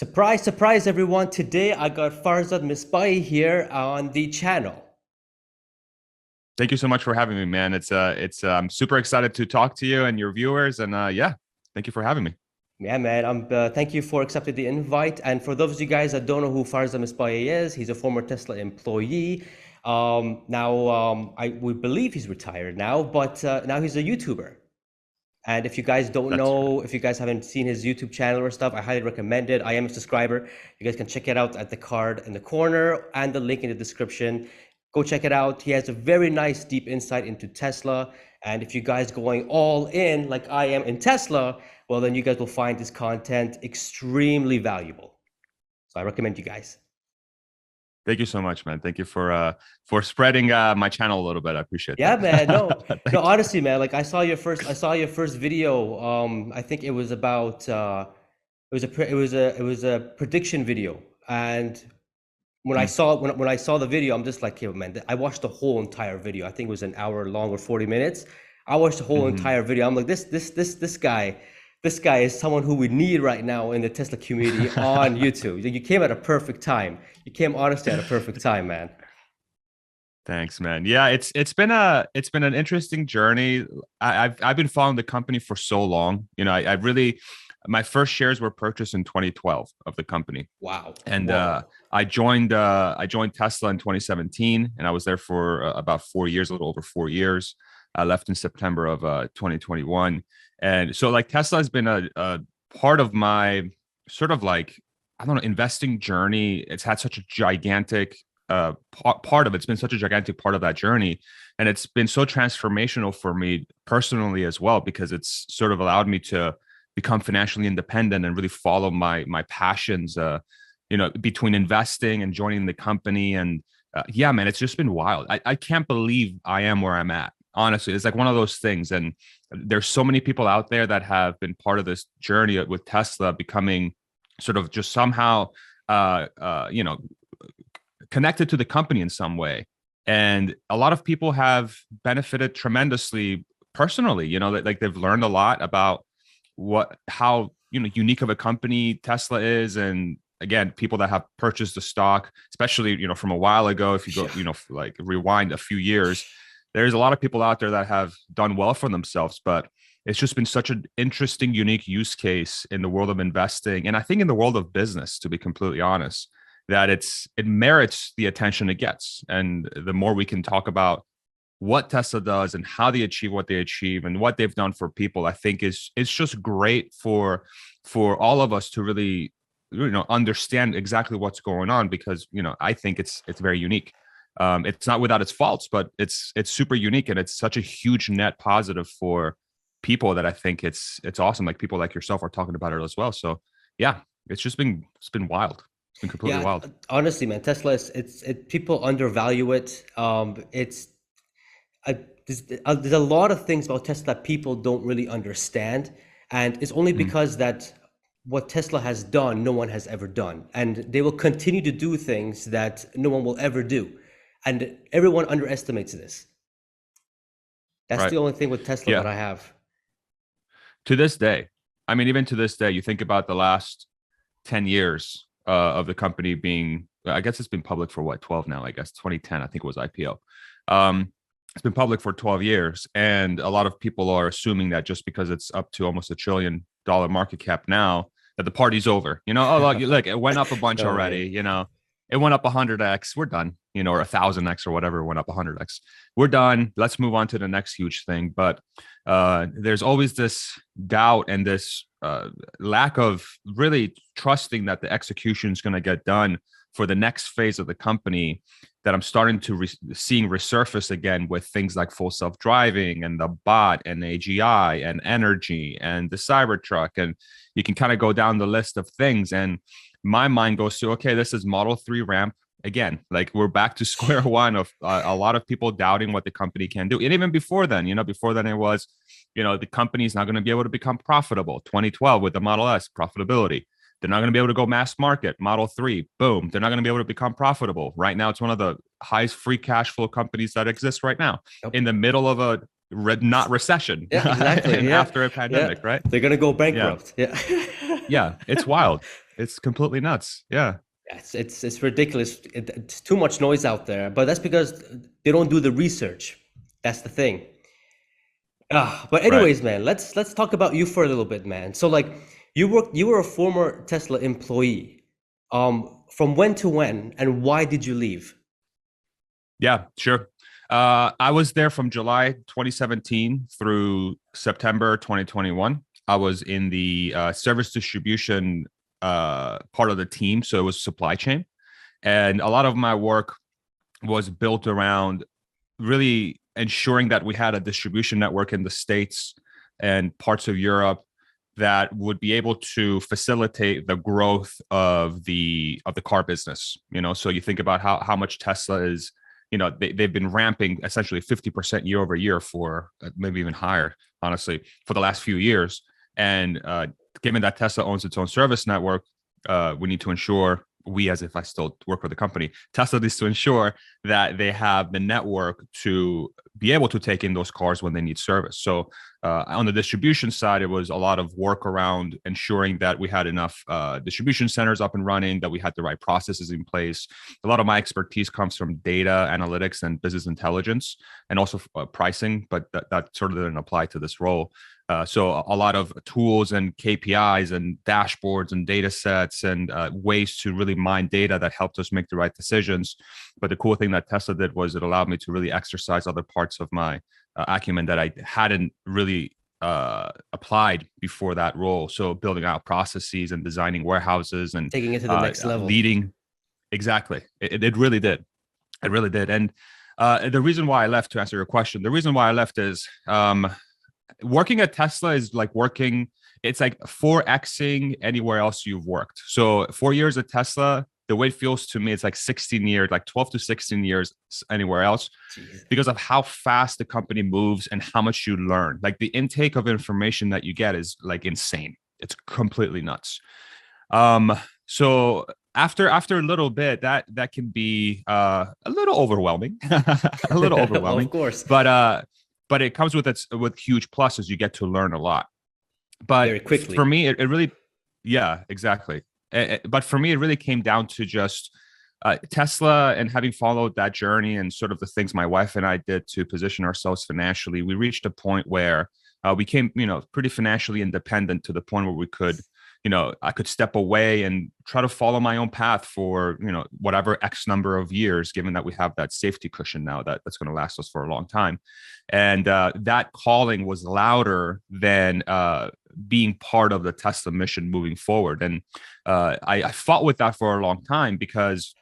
Surprise, surprise, everyone. Today I got Farzad Mesbahi here on the channel. Thank you so much for having me, man. I'm super excited to talk to you and your viewers, and yeah, thank you for having me. Yeah, man. Thank you for accepting the invite. And for those of you guys that don't know who Farzad Mesbahi is, he's a former Tesla employee. We believe he's retired now, but now he's a YouTuber. And if you guys don't That's right. know, if you guys haven't seen his YouTube channel or stuff, I highly recommend it. I am a subscriber. You guys can check it out at the card in the corner and the link in the description. Go check it out. He has a very nice, deep insight into Tesla. And if you guys going all in like I am in Tesla, well, then you guys will find this content extremely valuable. So I recommend you guys. Thank you so much, man. Thank you for spreading my channel a little bit. I appreciate Yeah, that. man. No, Thank no, you. honestly, man, like I saw your first video. I think it was about it was a prediction video. And Mm, when I saw the video, I'm just like, yo, man, I watched the whole entire video. I think it was an hour long or 40 minutes. I watched the whole mhm. entire video. I'm like, this guy is someone who we need right now in the Tesla community on YouTube. You came at a perfect time. You came honestly at a perfect time, man. Thanks, man. Yeah, it's been an interesting journey. I've been following the company for so long. I really my first shares were purchased in 2012 of the company. Wow. And Whoa. I joined Tesla in 2017, and I was there for about 4 years, a little over 4 years. I left in September of 2021, and so like Tesla has been a part of my sort of like, I don't know, investing journey. It's had such a gigantic part of it. It's been such a gigantic part of that journey, and it's been so transformational for me personally as well, because it's sort of allowed me to become financially independent and really follow my passions. Between investing and joining the company. And yeah, man, it's just been wild. I can't believe I am where I'm at. Honestly, it's like one of those things. And there's so many people out there that have been part of this journey with Tesla becoming sort of just somehow, you know, connected to the company in some way. And a lot of people have benefited tremendously personally, like they've learned a lot about how unique of a company Tesla is. And again, people that have purchased the stock, especially from a while ago, if you go like rewind a few years, there's a lot of people out there that have done well for themselves. But it's just been such an interesting, unique use case in the world of investing, and I think in the world of business, to be completely honest, that it merits the attention it gets. And the more we can talk about what Tesla does and how they achieve what they achieve and what they've done for people, I think it's just great for all of us to really understand exactly what's going on, because I think it's very unique. It's not without its faults, but it's super unique, and it's such a huge net positive for people that I think it's awesome. Like people like yourself are talking about it as well. So yeah, it's been wild. It's been completely Yeah, wild. honestly, man, Tesla is people undervalue it. I, there's a lot of things about Tesla that people don't really understand, and it's only Mhm. because that what Tesla has done, no one has ever done, and they will continue to do things that no one will ever do, and everyone underestimates this. That's Right. the only thing with Tesla that Yeah. I have. To this day, I mean, even to this day, you think about the last 10 years of the company being, I guess it's been public for what, 12 now, I guess 2010, I think it was IPO. It's been public for 12 years. And a lot of people are assuming that just because it's up to almost $1 trillion market cap now, that the party's over. Oh, look, it went up a bunch No already. way. It went up 100x. We're done, or 1,000x or whatever. It went up 100x. We're done. Let's move on to the next huge thing. But there's always this doubt and this lack of really trusting that the execution is going to get done for the next phase of the company, that I'm starting to seeing resurface again with things like full self-driving and the bot and AGI and energy and the Cybertruck. And you can kind of go down the list of things. And my mind goes to, okay, this is Model 3 ramp again. Like we're back to square one of a lot of people doubting what the company can do. And even before then, before then it was, the company's not going to be able to become profitable. 2012 with the Model S, profitability. They're not going to be able to go mass market. Model 3, boom. They're not going to be able to become profitable. Right now, it's one of the highest free cash flow companies that exists right now Yep. in the middle of a not recession Yeah, exactly. and Yeah, after a yeah. pandemic, right? They're gonna go Yeah. bankrupt. Yeah. Yeah. It's wild. It's completely nuts. Yeah. It's ridiculous. It's too much noise out there, but that's because they don't do the research. That's the thing. But Right. anyways, man, let's talk about you for a little bit, man. So like you were a former Tesla employee. From when to when, and why did you leave? Yeah, sure. I was there from July 2017 through September 2021. I was in the service distribution part of the team. So it was supply chain. And a lot of my work was built around really ensuring that we had a distribution network in the States and parts of Europe that would be able to facilitate the growth of the car business. So you think about how much Tesla is, they've been ramping essentially 50% year over year for maybe even higher, honestly, for the last few years. And given that Tesla owns its own service network, we need to ensure, we, as if I still work for the company, Tesla needs to ensure that they have the network to be able to take in those cars when they need service. So on the distribution side, it was a lot of work around ensuring that we had enough distribution centers up and running, that we had the right processes in place. A lot of my expertise comes from data analytics and business intelligence, and also pricing, but that sort of didn't apply to this role. So a lot of tools and KPIs and dashboards and data sets and ways to really mine data that helped us make the right decisions. But the cool thing that Tesla did was it allowed me to really exercise other parts of my acumen that I hadn't really applied before that role. So building out processes and designing warehouses and Taking it to the next level. leading. Exactly. It really did. It really did. And the reason why I left, to answer your question, the reason why I left is working at Tesla is like working, it's like 4Xing anywhere else you've worked. So 4 years at Tesla, the way it feels to me, it's like 16 years, like 12 to 16 years anywhere else. Jeez. Because of how fast the company moves and how much you learn. Like the intake of information that you get is like insane. It's completely nuts. So after a little bit, that can be a little overwhelming, a little overwhelming, of course. But it comes with huge pluses. You get to learn a lot. But very quickly. For me, it really, yeah, exactly. But for me, it really came down to just Tesla, and having followed that journey and sort of the things my wife and I did to position ourselves financially. We reached a point where we came, pretty financially independent, to the point where we could, I could step away and try to follow my own path for, whatever X number of years, given that we have that safety cushion now that's going to last us for a long time. And that calling was louder than being part of the Tesla mission moving forward. And I fought with that for a long time, because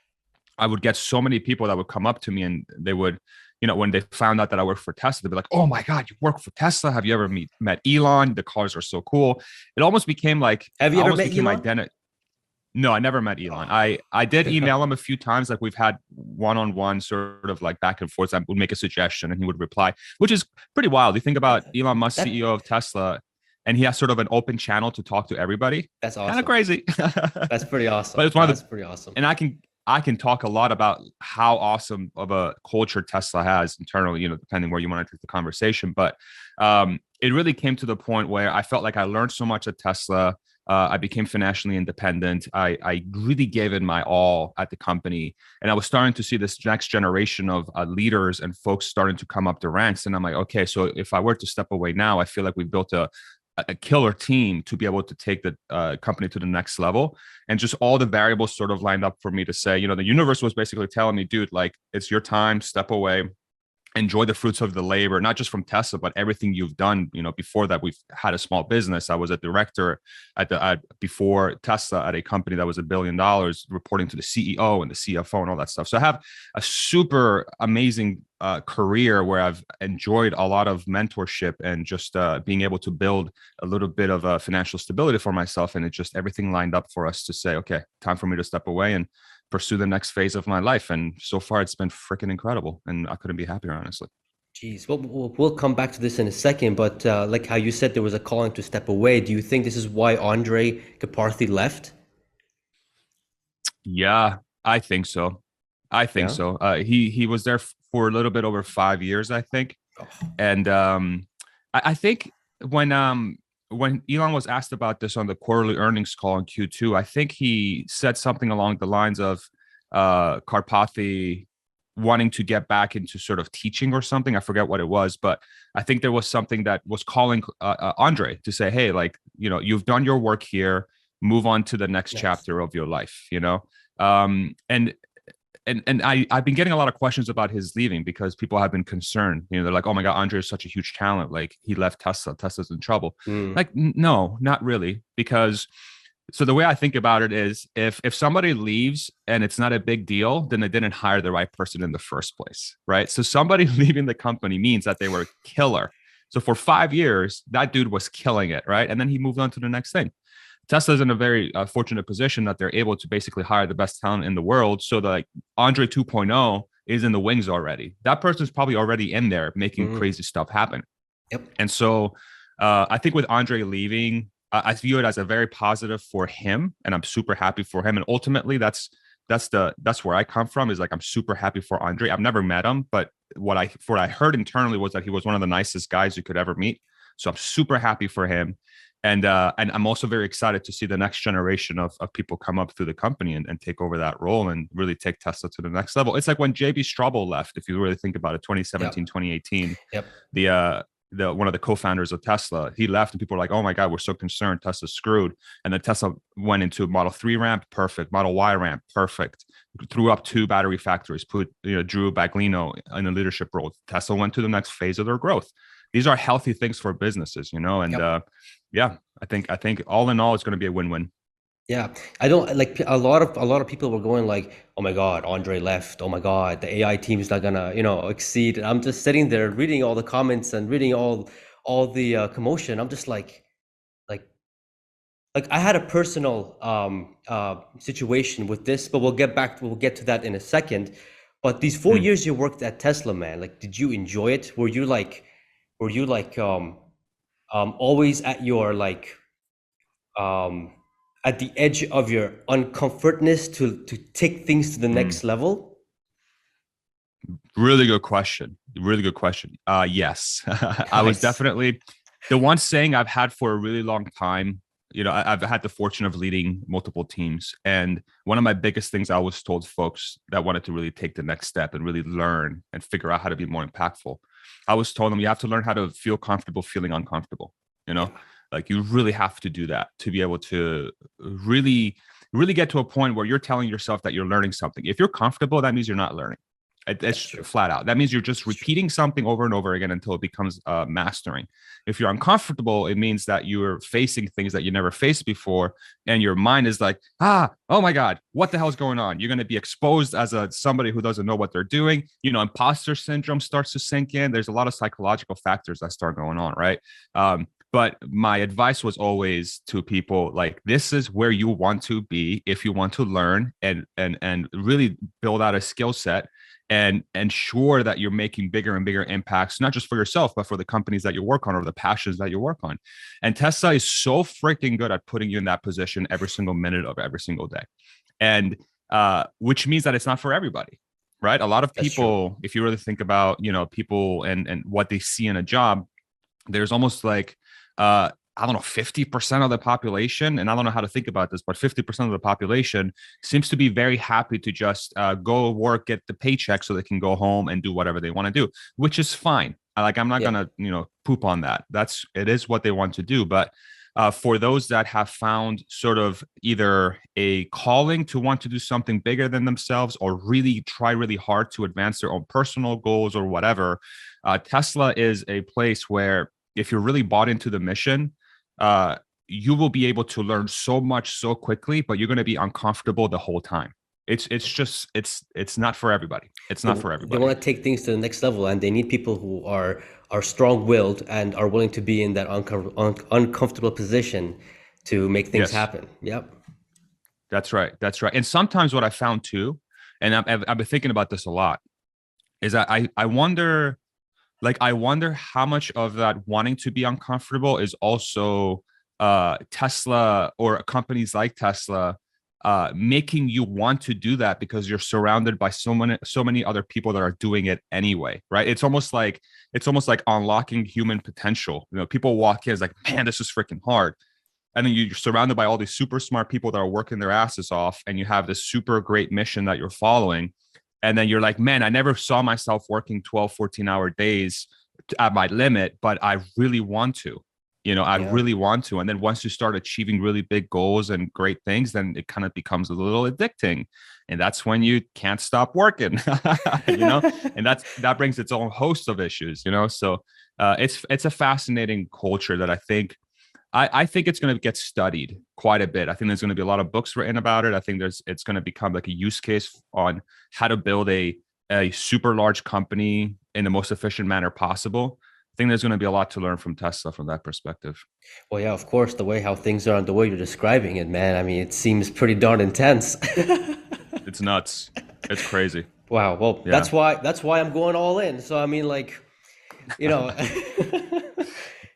I would get so many people that would come up to me, and they would, when they found out that I worked for Tesla, they'd be like, "Oh my God, you work for Tesla? Have you ever met Elon? The cars are so cool." It almost became like, have you ever met Elon? No, I never met Elon. I did email him a few times. Like we've had one-on-one sort of like back and forth. I would make a suggestion and he would reply, which is pretty wild. You think about Elon Musk, CEO of Tesla, and he has sort of an open channel to talk to everybody. That's awesome. Kind of crazy. That's pretty awesome. But it's that's pretty awesome. And I can talk a lot about how awesome of a culture Tesla has internally, depending where you want to take the conversation. But it really came to the point where I felt like I learned so much at Tesla. I became financially independent. I really gave it my all at the company. And I was starting to see this next generation of leaders and folks starting to come up the ranks. And I'm like, okay, so if I were to step away now, I feel like we built a killer team to be able to take the company to the next level. And just all the variables sort of lined up for me to say, the universe was basically telling me, dude, like, it's your time, step away, enjoy the fruits of the labor, not just from Tesla, but everything you've done. Before that, we've had a small business. I was a director before Tesla at a company that was $1 billion, reporting to the CEO and the CFO and all that stuff. So I have a super amazing career where I've enjoyed a lot of mentorship and just being able to build a little bit of financial stability for myself. And it just, everything lined up for us to say, okay, time for me to step away and pursue the next phase of my life. And so far it's been freaking incredible, and I couldn't be happier, honestly. Geez, well, we'll come back to this in a second, but like how you said there was a calling to step away. Do you think this is why Andrej Karpathy left? Yeah, I think so. So. He was there for a little bit over 5 years, I think. Oh. And I think when when Elon was asked about this on the quarterly earnings call in Q2, I think he said something along the lines of Karpathy wanting to get back into sort of teaching or something. I forget what it was, but I think there was something that was calling Andrej to say, hey, like, you've done your work here, move on to the next Nice. chapter of your life, and I've been getting a lot of questions about his leaving because people have been concerned. They're like, oh my God, Andrej is such a huge talent. Like, he left Tesla. Tesla's in trouble. Mm. Like, no, not really. Because so the way I think about it is if somebody leaves and it's not a big deal, then they didn't hire the right person in the first place. Right. So somebody leaving the company means that they were killer. So for 5 years, that dude was killing it. Right. And then he moved on to the next thing. Tesla's in a very fortunate position that they're able to basically hire the best talent in the world. So that, like, Andrej 2.0 is in the wings already. That person's probably already in there making Mm. crazy stuff happen. Yep. And so I think with Andrej leaving, I view it as a very positive for him, and I'm super happy for him. And ultimately, that's where I come from. Is like, I'm super happy for Andrej. I've never met him, but what I heard internally was that he was one of the nicest guys you could ever meet. So I'm super happy for him. And I'm also very excited to see the next generation of people come up through the company and take over that role and really take Tesla to the next level. It's like when JB Straubel left, if you really think about it, 2017, Yep. 2018, Yep. the one of the co-founders of Tesla, he left and people were like, oh my God, we're so concerned, Tesla's screwed. And then Tesla went into Model 3 ramp, perfect. Model Y ramp, perfect. Threw up 2 battery factories, put Drew Baglino in a leadership role. Tesla went to the next phase of their growth. These are healthy things for businesses, and Yep. yeah, I think all in all, it's going to be a win-win. Yeah, I don't like a lot of people were going like, "Oh my God, Andrej left. Oh my God, the AI team is not gonna, exceed." And I'm just sitting there reading all the comments and reading all the commotion. I'm just like I had a personal situation with this, but we'll get to that in a second. But these 4 years you worked at Tesla, man, like, did you enjoy it? Were you like always at your like um, at the edge of your uncomfortness to take things to the Mm. next level? Really good question. Really good question. Yes, I was Nice. definitely the one saying I've had for a really long time. I've had the fortune of leading multiple teams, and one of my biggest things I always told folks that wanted to really take the next step and really learn and figure out how to be more impactful, I was told them you have to learn how to feel comfortable feeling uncomfortable. You know, Yeah, like, you really have to do that to be able to really, really get to a point where you're telling yourself that you're learning something. If you're comfortable, that means you're not learning. that's It's true. flat out. That means you're just That's true. repeating something over and over again until it becomes mastering. If you're uncomfortable, it means that you're facing things that you never faced before, and your mind is like, oh my God, what the hell's going on? You're going to be exposed as somebody who doesn't know what they're doing. Imposter syndrome starts to sink in. There's a lot of psychological factors that start going on, right? But my advice was always to people, like, this is where you want to be if you want to learn and really build out a skill set and ensure that you're making bigger and bigger impacts, not just for yourself, but for the companies that you work on or the passions that you work on. And Tesla is so freaking good at putting you in that position every single minute of every single day. And which means that it's not for everybody, right? A lot of That's true. people, if you really think about, people and what they see in a job, there's almost like, I don't know, 50% of the population, and I don't know how to think about this, but 50% of the population seems to be very happy to just go work, get the paycheck so they can go home and do whatever they want to do, which is fine. Like, I'm not Yeah. gonna, poop on that. It is what they want to do. But for those that have found sort of either a calling to want to do something bigger than themselves or really try really hard to advance their own personal goals or whatever, Tesla is a place where if you're really bought into the mission, uh, you will be able to learn so much so quickly, but you're going to be uncomfortable the whole time. It's not for everybody. It's They, not for they everybody. want to take things to the next level, and they need people who are strong-willed and are willing to be in that uncomfortable position to make things Yes, happen. Yep. that's right. That's right. And sometimes what I found too, and I've been thinking about this a lot, is that I wonder, like, I wonder how much of that wanting to be uncomfortable is also Tesla or companies like Tesla making you want to do that because you're surrounded by so many other people that are doing it anyway, right? It's almost like unlocking human potential. People walk in, it's like, man, this is freaking hard. And then you're surrounded by all these super smart people that are working their asses off, and you have this super great mission that you're following. And then you're like, man, I never saw myself working 12, 14-hour days at my limit, but I really want to. I Yeah. really want to. And then once you start achieving really big goals and great things, then it kind of becomes a little addicting. And that's when you can't stop working, and that brings its own host of issues. So it's a fascinating culture that I think it's going to get studied quite a bit. I think there's going to be a lot of books written about it. I think it's going to become like a use case on how to build a super large company in the most efficient manner possible. I think there's going to be a lot to learn from Tesla from that perspective. Well, yeah, of course, the way how things are and the way you're describing it, man. I mean, it seems pretty darn intense. It's nuts. It's crazy. Wow. Well, Yeah. that's why I'm going all in. So I mean, like, you know,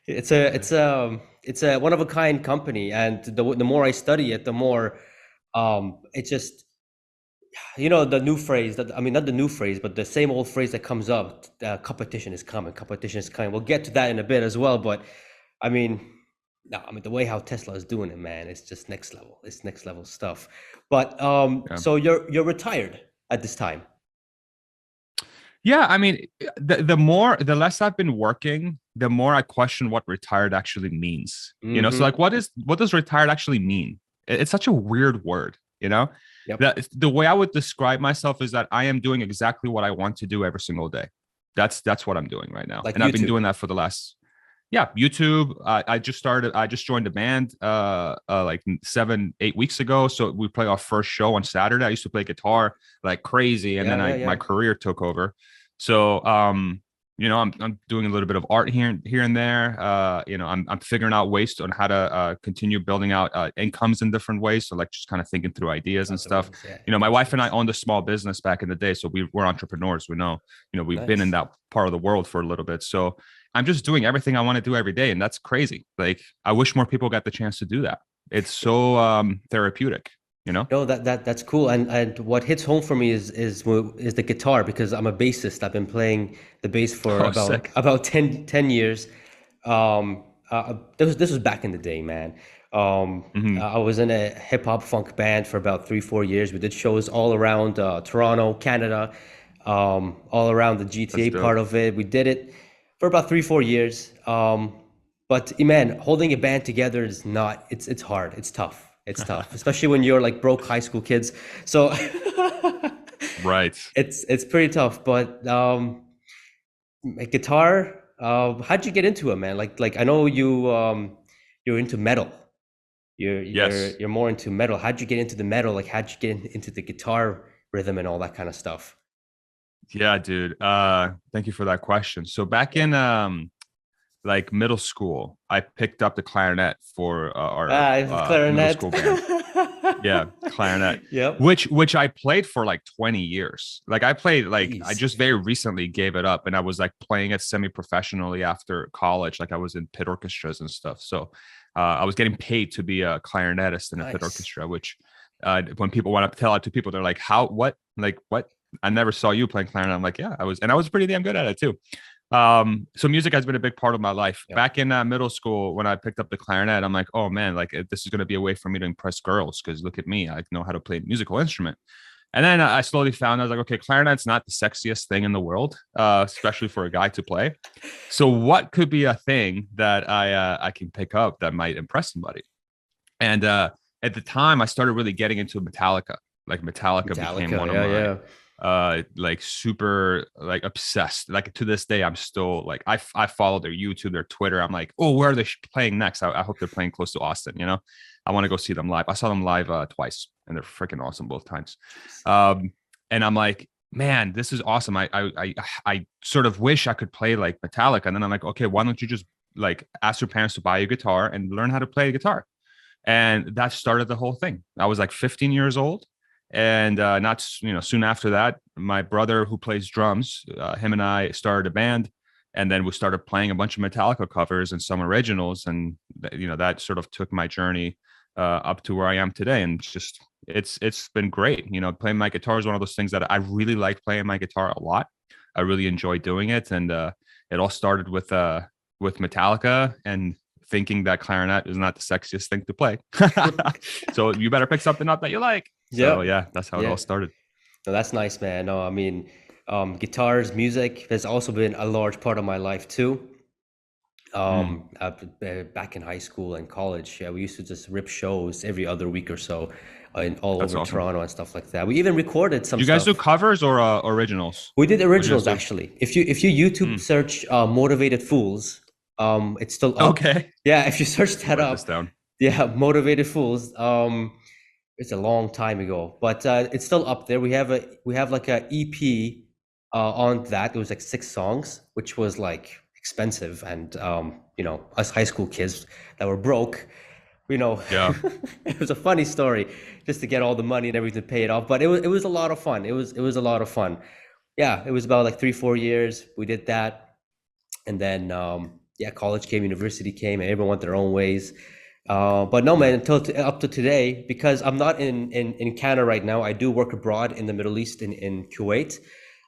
it's a one of a kind company, and the more I study it, the more it just the new phrase that I mean, not the new phrase, but the same old phrase that comes up: competition is coming. Competition is coming. We'll get to that in a bit as well, but I mean. No, I mean the way how Tesla is doing it, man, it's just next level. It's next level stuff. But Yeah. so you're retired at this time. Yeah, I mean, the less I've been working, the more I question what retired actually means. So Mm-hmm. like, what does retired actually mean? It's such a weird word. Yep. The way I would describe myself is that I am doing exactly what I want to do every single day. That's what I'm doing right now, Like and I've been YouTube. doing that for the last. Yeah, YouTube. I just joined a band like 7, 8 weeks ago. So we play our first show on Saturday. I used to play guitar like crazy, and Yeah, then yeah, my yeah. career took over. So I'm doing a little bit of art here and there. I'm figuring out ways on how to continue building out incomes in different ways. So like just kind of thinking through ideas and Other stuff. ways, yeah. My Income wife and I streams. owned a small business back in the day, so we're entrepreneurs. We know, we've been in Nice. that part of the world for a little bit. So I'm just doing everything I want to do every day, and that's crazy. Like I wish more people got the chance to do that. It's so therapeutic. No, that's cool. And what hits home for me is the guitar because I'm a bassist. I've been playing the bass for Oh, about sick. about 10 years. This was back in the day, man. Hmm. I was in a hip hop funk band for about 3 4 years. We did shows all around Toronto, Canada, all around the That's GTA part dope. of it. We did it for about 3 4 years. But man, holding a band together is not. It's hard. It's tough. It's tough, especially when you're like broke high school kids. So Right. it's pretty tough. But guitar. How'd you get into it, man? Like I know you're into metal. You're you're Yes. you're more into metal. How'd you get into the metal? Like how'd you get into the guitar rhythm and all that kind of stuff? Yeah, dude. Thank you for that question. So back Yeah. in like middle school, I picked up the clarinet for our It's middle clarinet. school band. Yeah, clarinet, Yep. which I played for like 20 years. Like I Jeez. just very recently gave it up, and I was like playing it semi-professionally after college. Like I was in pit orchestras and stuff. So I was getting paid to be a clarinetist in a pit Nice. orchestra, which when people want to tell it to people, they're like, how, what, like, what? I never saw you playing clarinet. I'm like, yeah, I was pretty damn good at it too. So music has been a big part of my life. Yep. Back in middle school, when I picked up the clarinet, I'm like, oh man, like this is going to be a way for me to impress girls because look at me, I know how to play a musical instrument. And then I slowly found I was like, okay, clarinet's not the sexiest thing in the world, especially for a guy to play. So what could be a thing that I can pick up that might impress somebody? And at the time, I started really getting into Metallica. Like Metallica became Metallica. one of Yeah, my yeah. like super like obsessed. Like to this day, I'm still like I follow their YouTube, their Twitter. I'm like, oh, where are they playing next? I hope they're playing close to Austin. I want to go see them live. I saw them live twice, and they're freaking awesome both times. Jeez. And I'm like, man, this is awesome. I sort of wish I could play like Metallica. And then I'm like, okay, why don't you just like ask your parents to buy you a guitar and learn how to play a guitar? And that started the whole thing. I was like 15 years old, and not soon after that, my brother who plays drums, him and I started a band, and then we started playing a bunch of Metallica covers and some originals, and that sort of took my journey up to where I am today. And just it's been great. You know, playing my guitar is one of those things that I really like playing my guitar a lot. I really enjoy doing it, and it all started with Metallica and thinking that clarinet is not the sexiest thing to play. So you better pick something up that you like. So Yep. yeah, that's how it Yeah. all started. No, that's nice, man. No, I mean, guitars, music has also been a large part of my life too. Mm, Back in high school and college, yeah, we used to just rip shows every other week or so, in all that's over awesome. Toronto and stuff like that. We even recorded some Do you guys do stuff. covers or originals? We did What do you guys originals do? actually. If you YouTube Mm. search "Motivated Fools," it's still up. Okay. Yeah, if you search that Write this up, down. yeah, "Motivated Fools." It's a long time ago, but it's still up there. We have like a EP on that. It was like 6 songs, which was like expensive, and us high school kids that were broke, you know, Yeah. it was a funny story just to get all the money and everything to pay it off. But it was a lot of fun. It was a lot of fun. Yeah, it was about like 3-4 years we did that, and then yeah, college came, university came, and everyone went their own ways. But no, man, until up to today, because I'm not in Canada right now. I do work abroad in the Middle East, in Kuwait.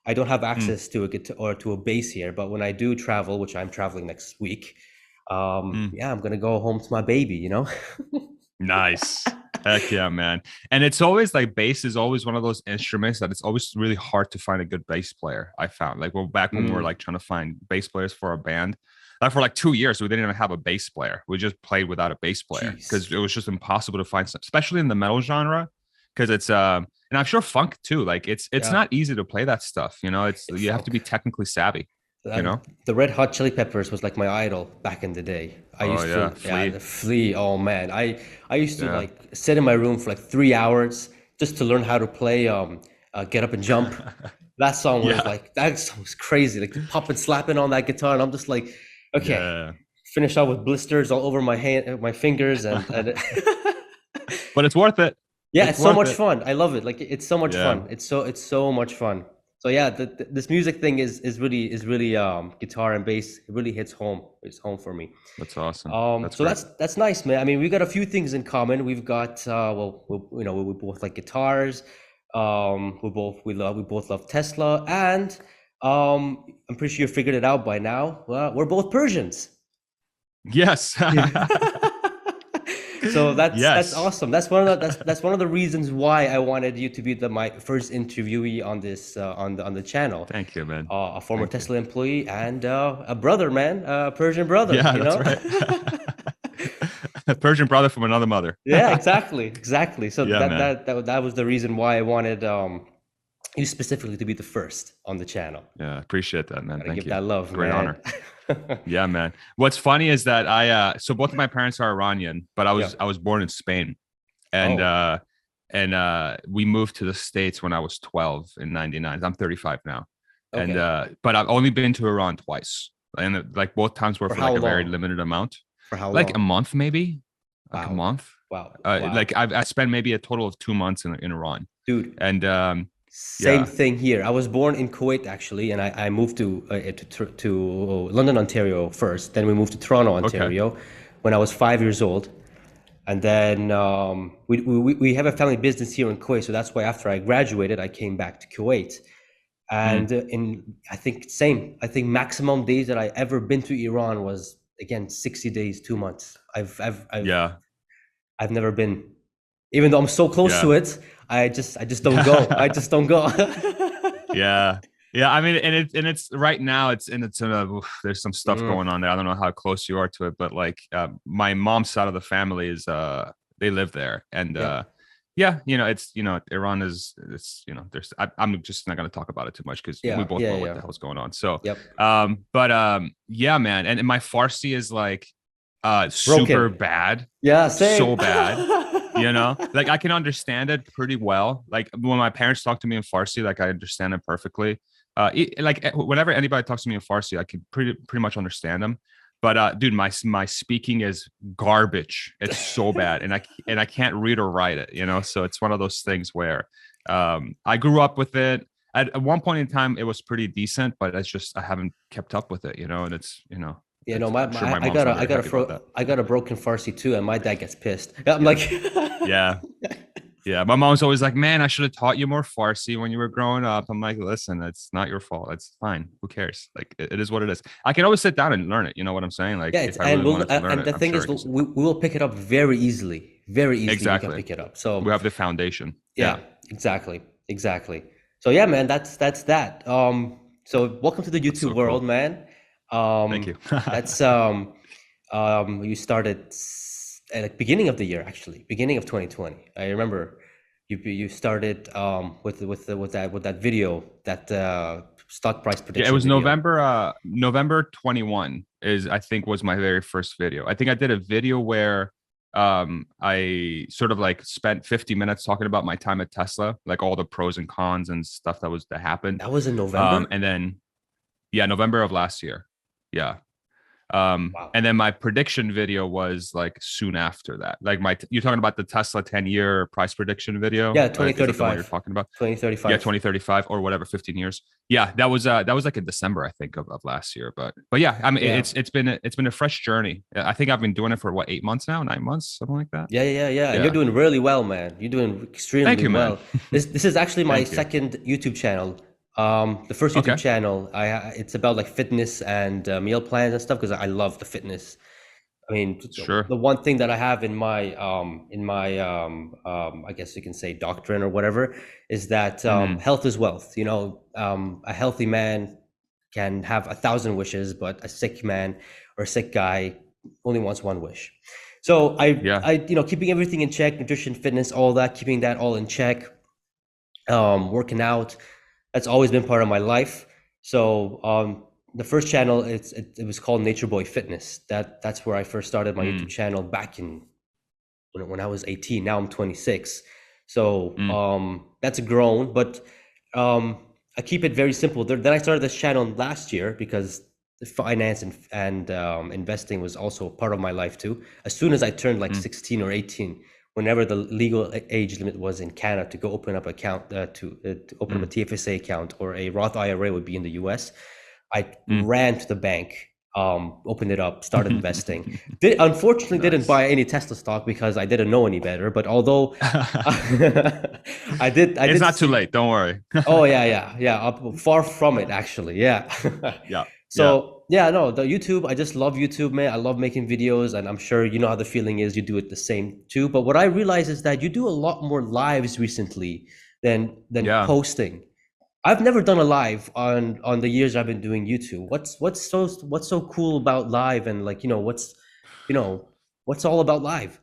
I don't have Mm, access to a guitar or to a base here, but when I do travel, which I'm traveling next week, mm. yeah, I'm gonna go home to my baby, you know? Nice. Heck yeah, man. And it's always like bass is always one of those instruments that it's always really hard to find a good bass player. I found like, well, back when we were Mm, like trying to find bass players for our band, like for like 2 years, we didn't even have a bass player. We just played without a bass player because jeez. it was just impossible to find some, especially in the metal genre. Because it's and I'm sure funk too. Like it's Yeah, not easy to play that stuff. You know, it's you have to funk. be technically savvy, you Uh, know? the Red Hot Chili Peppers was like my idol back in the day. I Oh used yeah, to, yeah, Flea. the Flea. Oh man, I used to Yeah. like sit in my room for like 3 hours just to learn how to play Get Up and Jump. That song was Yeah. like, that song was crazy, like popping, slapping on that guitar, and I'm just like, okay, Yeah. finished off with blisters all over my hand, my fingers, and But it's worth it. yeah, It's it's so worth much it. fun. I love it. Like it's so much Yeah. fun. It's so much fun. So yeah, this music thing is really guitar and bass. It really hits home. It's home for me. That's awesome. That's So great. that's nice, man. I mean, we got a few things in common. We've got well, we both like guitars. We both love Tesla, and I'm pretty sure you figured it out by now. We're both Persians. Yes. Yeah. So that's Yes. awesome. That's one of the reasons why I wanted you to be my first interviewee on this on the channel. Thank you, man. A former Thank you. Tesla employee and a brother, man, a Persian brother. Yeah, that's right. A Persian brother from another mother. Yeah, exactly. So Yeah, man. that was the reason why I wanted you specifically to be the first on the channel. Yeah, appreciate that, man. Gotta Thank give you. that love, Great man. honor. Yeah, man. What's funny is that so both of my parents are Iranian, but I Yeah. was I was born in Spain. And Oh, we moved to the States when I was 12 in 99. I'm 35 now. And okay. but I've only been to Iran twice. And like both times were For for how like a very long? limited amount. For how Like a long? month maybe. Like a Wow. month. Wow. Wow. Like I spent maybe a total of 2 months in Iran. Dude, And same yeah. thing here. I was born in Kuwait actually, and I moved to London, Ontario first. Then we moved to Toronto, Okay. Ontario, when I was 5 years old. And then we have a family business here in Kuwait, so that's why after I graduated, I came back to Kuwait. Mm, And I think same. I think maximum days that I ever been to Iran was again 60 days, 2 months. yeah. I've never been, even though I'm so close to Yeah. it. I just don't go. I just don't go. Yeah. Yeah. I mean, and it's right now it's in a there's some stuff Mm, going on there. I don't know how close you are to it, but like my mom's side of the family is they live there. And yeah. yeah, it's Iran is it's there's I'm just not gonna talk about it too much because we Yeah, both yeah, know what yeah. the hell's going on. So Yep. but yeah, man. And my Farsi is like super Broken. bad, Yeah, same. so bad. Like I can understand it pretty well. Like when my parents talk to me in Farsi, like I understand it perfectly. Whenever anybody talks to me in Farsi, I can pretty much understand them. But dude, my speaking is garbage. It's so bad, and I can't read or write it. So it's one of those things where I grew up with it. At one point in time, it was pretty decent, but it's just I haven't kept up with it. And it's You know, I'm sure my mom's not very happy about that. I got a broken Farsi too, and my dad gets pissed. I'm Yeah. like, Yeah. Yeah, my mom's always like, "Man, I should have taught you more Farsi when you were growing up." I'm like, "Listen, it's not your fault. It's fine. Who cares? Like, it is what it is. I can always sit down and learn it. You know what I'm saying? Like, yeah, if I really wanted to learn and it, the I'm thing sure is, I can sit we will pick it up very easily, very down. easily. We can Exactly. pick it up. We So have the foundation. yeah, Yeah. exactly, exactly. So yeah, man, that's that. So welcome to the That's YouTube so world, cool. man. Thank you. That's you started at the beginning of the year, actually, beginning of 2020. I remember you started with that video, that stock price Yeah, it prediction was video. November 21 is I think was my very first video. I think I did a video where I sort of like spent 50 minutes talking about my time at Tesla, like all the pros and cons and stuff that happened. That was in November. And then yeah, November of last year. Yeah. Wow. And then my prediction video was like soon after that. Like you're talking about the Tesla 10-year price prediction video. Yeah, Is that the one you're 2035. talking about? Yeah, 2035. 2035 or whatever, 15 years. Yeah, that was like in December, I think, of last year. But yeah, I mean Yeah. it's been a fresh journey. I think I've been doing it for what, 8 months now, 9 months, something like that. Yeah. And you're Yeah. doing really well, man. You're doing Thank extremely you, man. well. This is actually my Thank you. second YouTube channel. The first YouTube Okay. channel, it's about like fitness and meal plans and stuff because I love the fitness. I mean, Sure. the one thing that I have in my I guess you can say doctrine or whatever is that Mhm. health is wealth. You know, a healthy man can have 1,000 wishes, but a sick man or a sick guy only wants one wish. So Yeah. you know, keeping everything in check, nutrition, fitness, all that, keeping that all in check, working out, that's always been part of my life. So the first channel, it was called Nature Boy Fitness. That's where I first started my YouTube Mm. channel back in when I was 18. Now I'm 26. So Mm. that's grown, but I keep it very simple. Then I started this channel last year because the finance and investing was also part of my life too. As soon as I turned like Mm. 16 or 18, whenever the legal age limit was in Canada to go open up account to open up a Mm. TFSA account, or a Roth IRA would be in the US, I Mm. ran to the bank, opened it up, started investing. Unfortunately, didn't Nice. buy any Tesla stock because I didn't know any better. But although I It's did not too see. late. Don't worry. Oh yeah. Far from it, actually. Yeah. Yeah. Yeah. So yeah, no, the YouTube. I just love YouTube, man. I love making videos, and I'm sure you know how the feeling is. You do it the same too. But what I realize is that you do a lot more lives recently than Yeah. posting. I've never done a live on the years I've been doing YouTube. What's so cool about live, and like, you know what's all about live?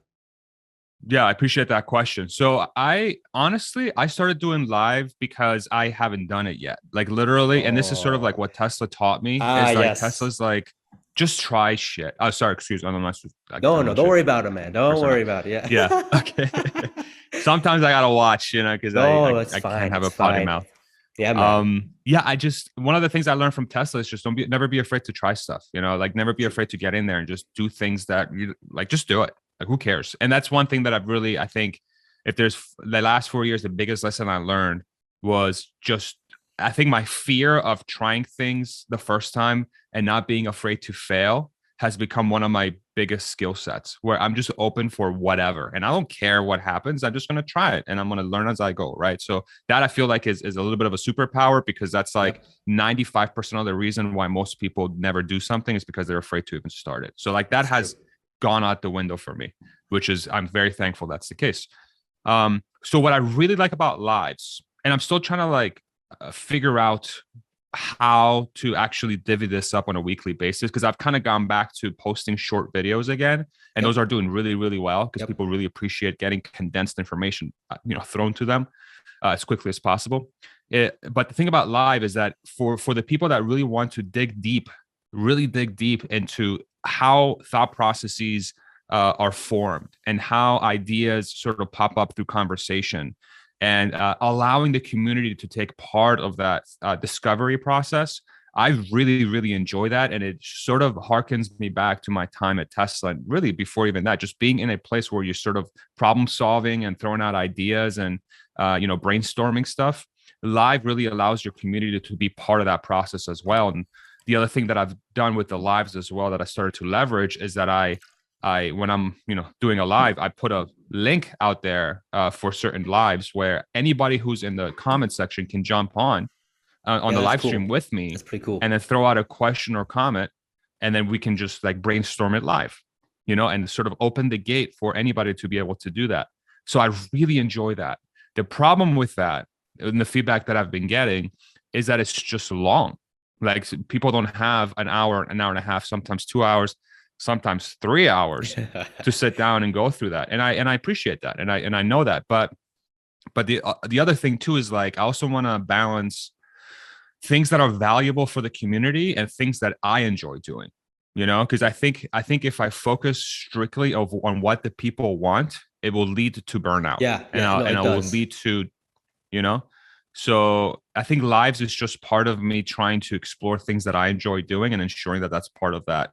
Yeah, I appreciate that question. So I honestly I started doing live because I haven't done it yet. Like literally, and this is sort of like Oh, what Tesla taught me ah, is like yes. Tesla's like just try shit. Oh, sorry, excuse me. I'm not like No, telling don't shit worry about it, man. Don't person. worry about it. Yeah. Yeah. Okay. Sometimes I gotta watch, because No, it's I can't fine. have It's a potty fine. mouth. Yeah, man. Yeah, I just one of the things I learned from Tesla is just never be afraid to try stuff, like never be True. afraid to get in there and just do things that you like, just do it. Like, who cares? And that's one thing that I think if there's the last 4 years, the biggest lesson I learned was just, I think my fear of trying things the first time and not being afraid to fail has become one of my biggest skill sets, where I'm just open for whatever. And I don't care what happens. I'm just going to try it and I'm going to learn as I go. Right. So that I feel like is a little bit of a superpower, because that's like Yep. 95% of the reason why most people never do something is because they're afraid to even start it. So like that It's true. has gone out the window for me, which is, I'm very thankful that's the case. So what I really like about lives, and I'm still trying to like figure out how to actually divvy this up on a weekly basis, because I've kind of gone back to posting short videos again, and those Yep. are doing really, really well because Yep. people really appreciate getting condensed information, thrown to them as quickly as possible. But the thing about live is that for the people that really want to really dig deep into how thought processes are formed and how ideas sort of pop up through conversation, and allowing the community to take part of that discovery process, I really, really enjoy that. And it sort of harkens me back to my time at Tesla. And really, before even that, just being in a place where you're sort of problem solving and throwing out ideas and, brainstorming stuff. Live really allows your community to be part of that process as well. And the other thing that I've done with the lives as well that I started to leverage is that I when I'm doing a live, I put a link out there for certain lives where anybody who's in the comment section can jump on Yeah, the that's live cool. stream with That's me pretty cool. and then throw out a question or comment, and then we can just like brainstorm it live, and sort of open the gate for anybody to be able to do that. So I really enjoy that. The problem with that, and the feedback that I've been getting, is that it's just long. Like people don't have an hour and a half, sometimes 2 hours, sometimes 3 hours to sit down and go through that. And I appreciate that, and I know that. But the other thing too is like I also want to balance things that are valuable for the community and things that I enjoy doing. Because I think if I focus strictly on what the people want, it will lead to burnout, Yeah, and yeah, no, I it will does. lead to you know so I think lives is just part of me trying to explore things that I enjoy doing and ensuring that that's part of that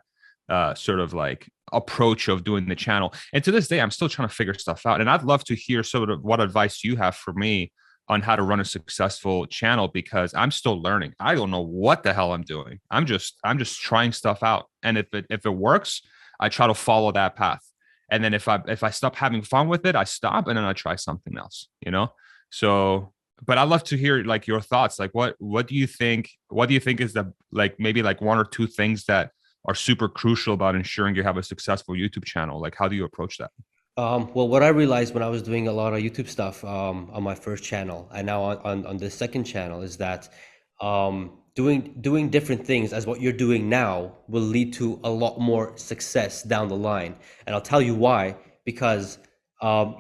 sort of like approach of doing the channel. And to this day, I'm still trying to figure stuff out, and I'd love to hear sort of what advice you have for me on how to run a successful channel, because I'm still learning. I don't know what the hell I'm doing. I'm just trying stuff out, and if it works, I try to follow that path. And then if I stop having fun with it, I stop, and then I try something else. So, but I'd love to hear like your thoughts. Like what do you think? What do you think is the like maybe like one or two things that are super crucial about ensuring you have a successful YouTube channel? Like how do you approach that? Well, what I realized when I was doing a lot of YouTube stuff on my first channel and now on the second channel is that doing different things as what you're doing now will lead to a lot more success down the line. And I'll tell you why. Because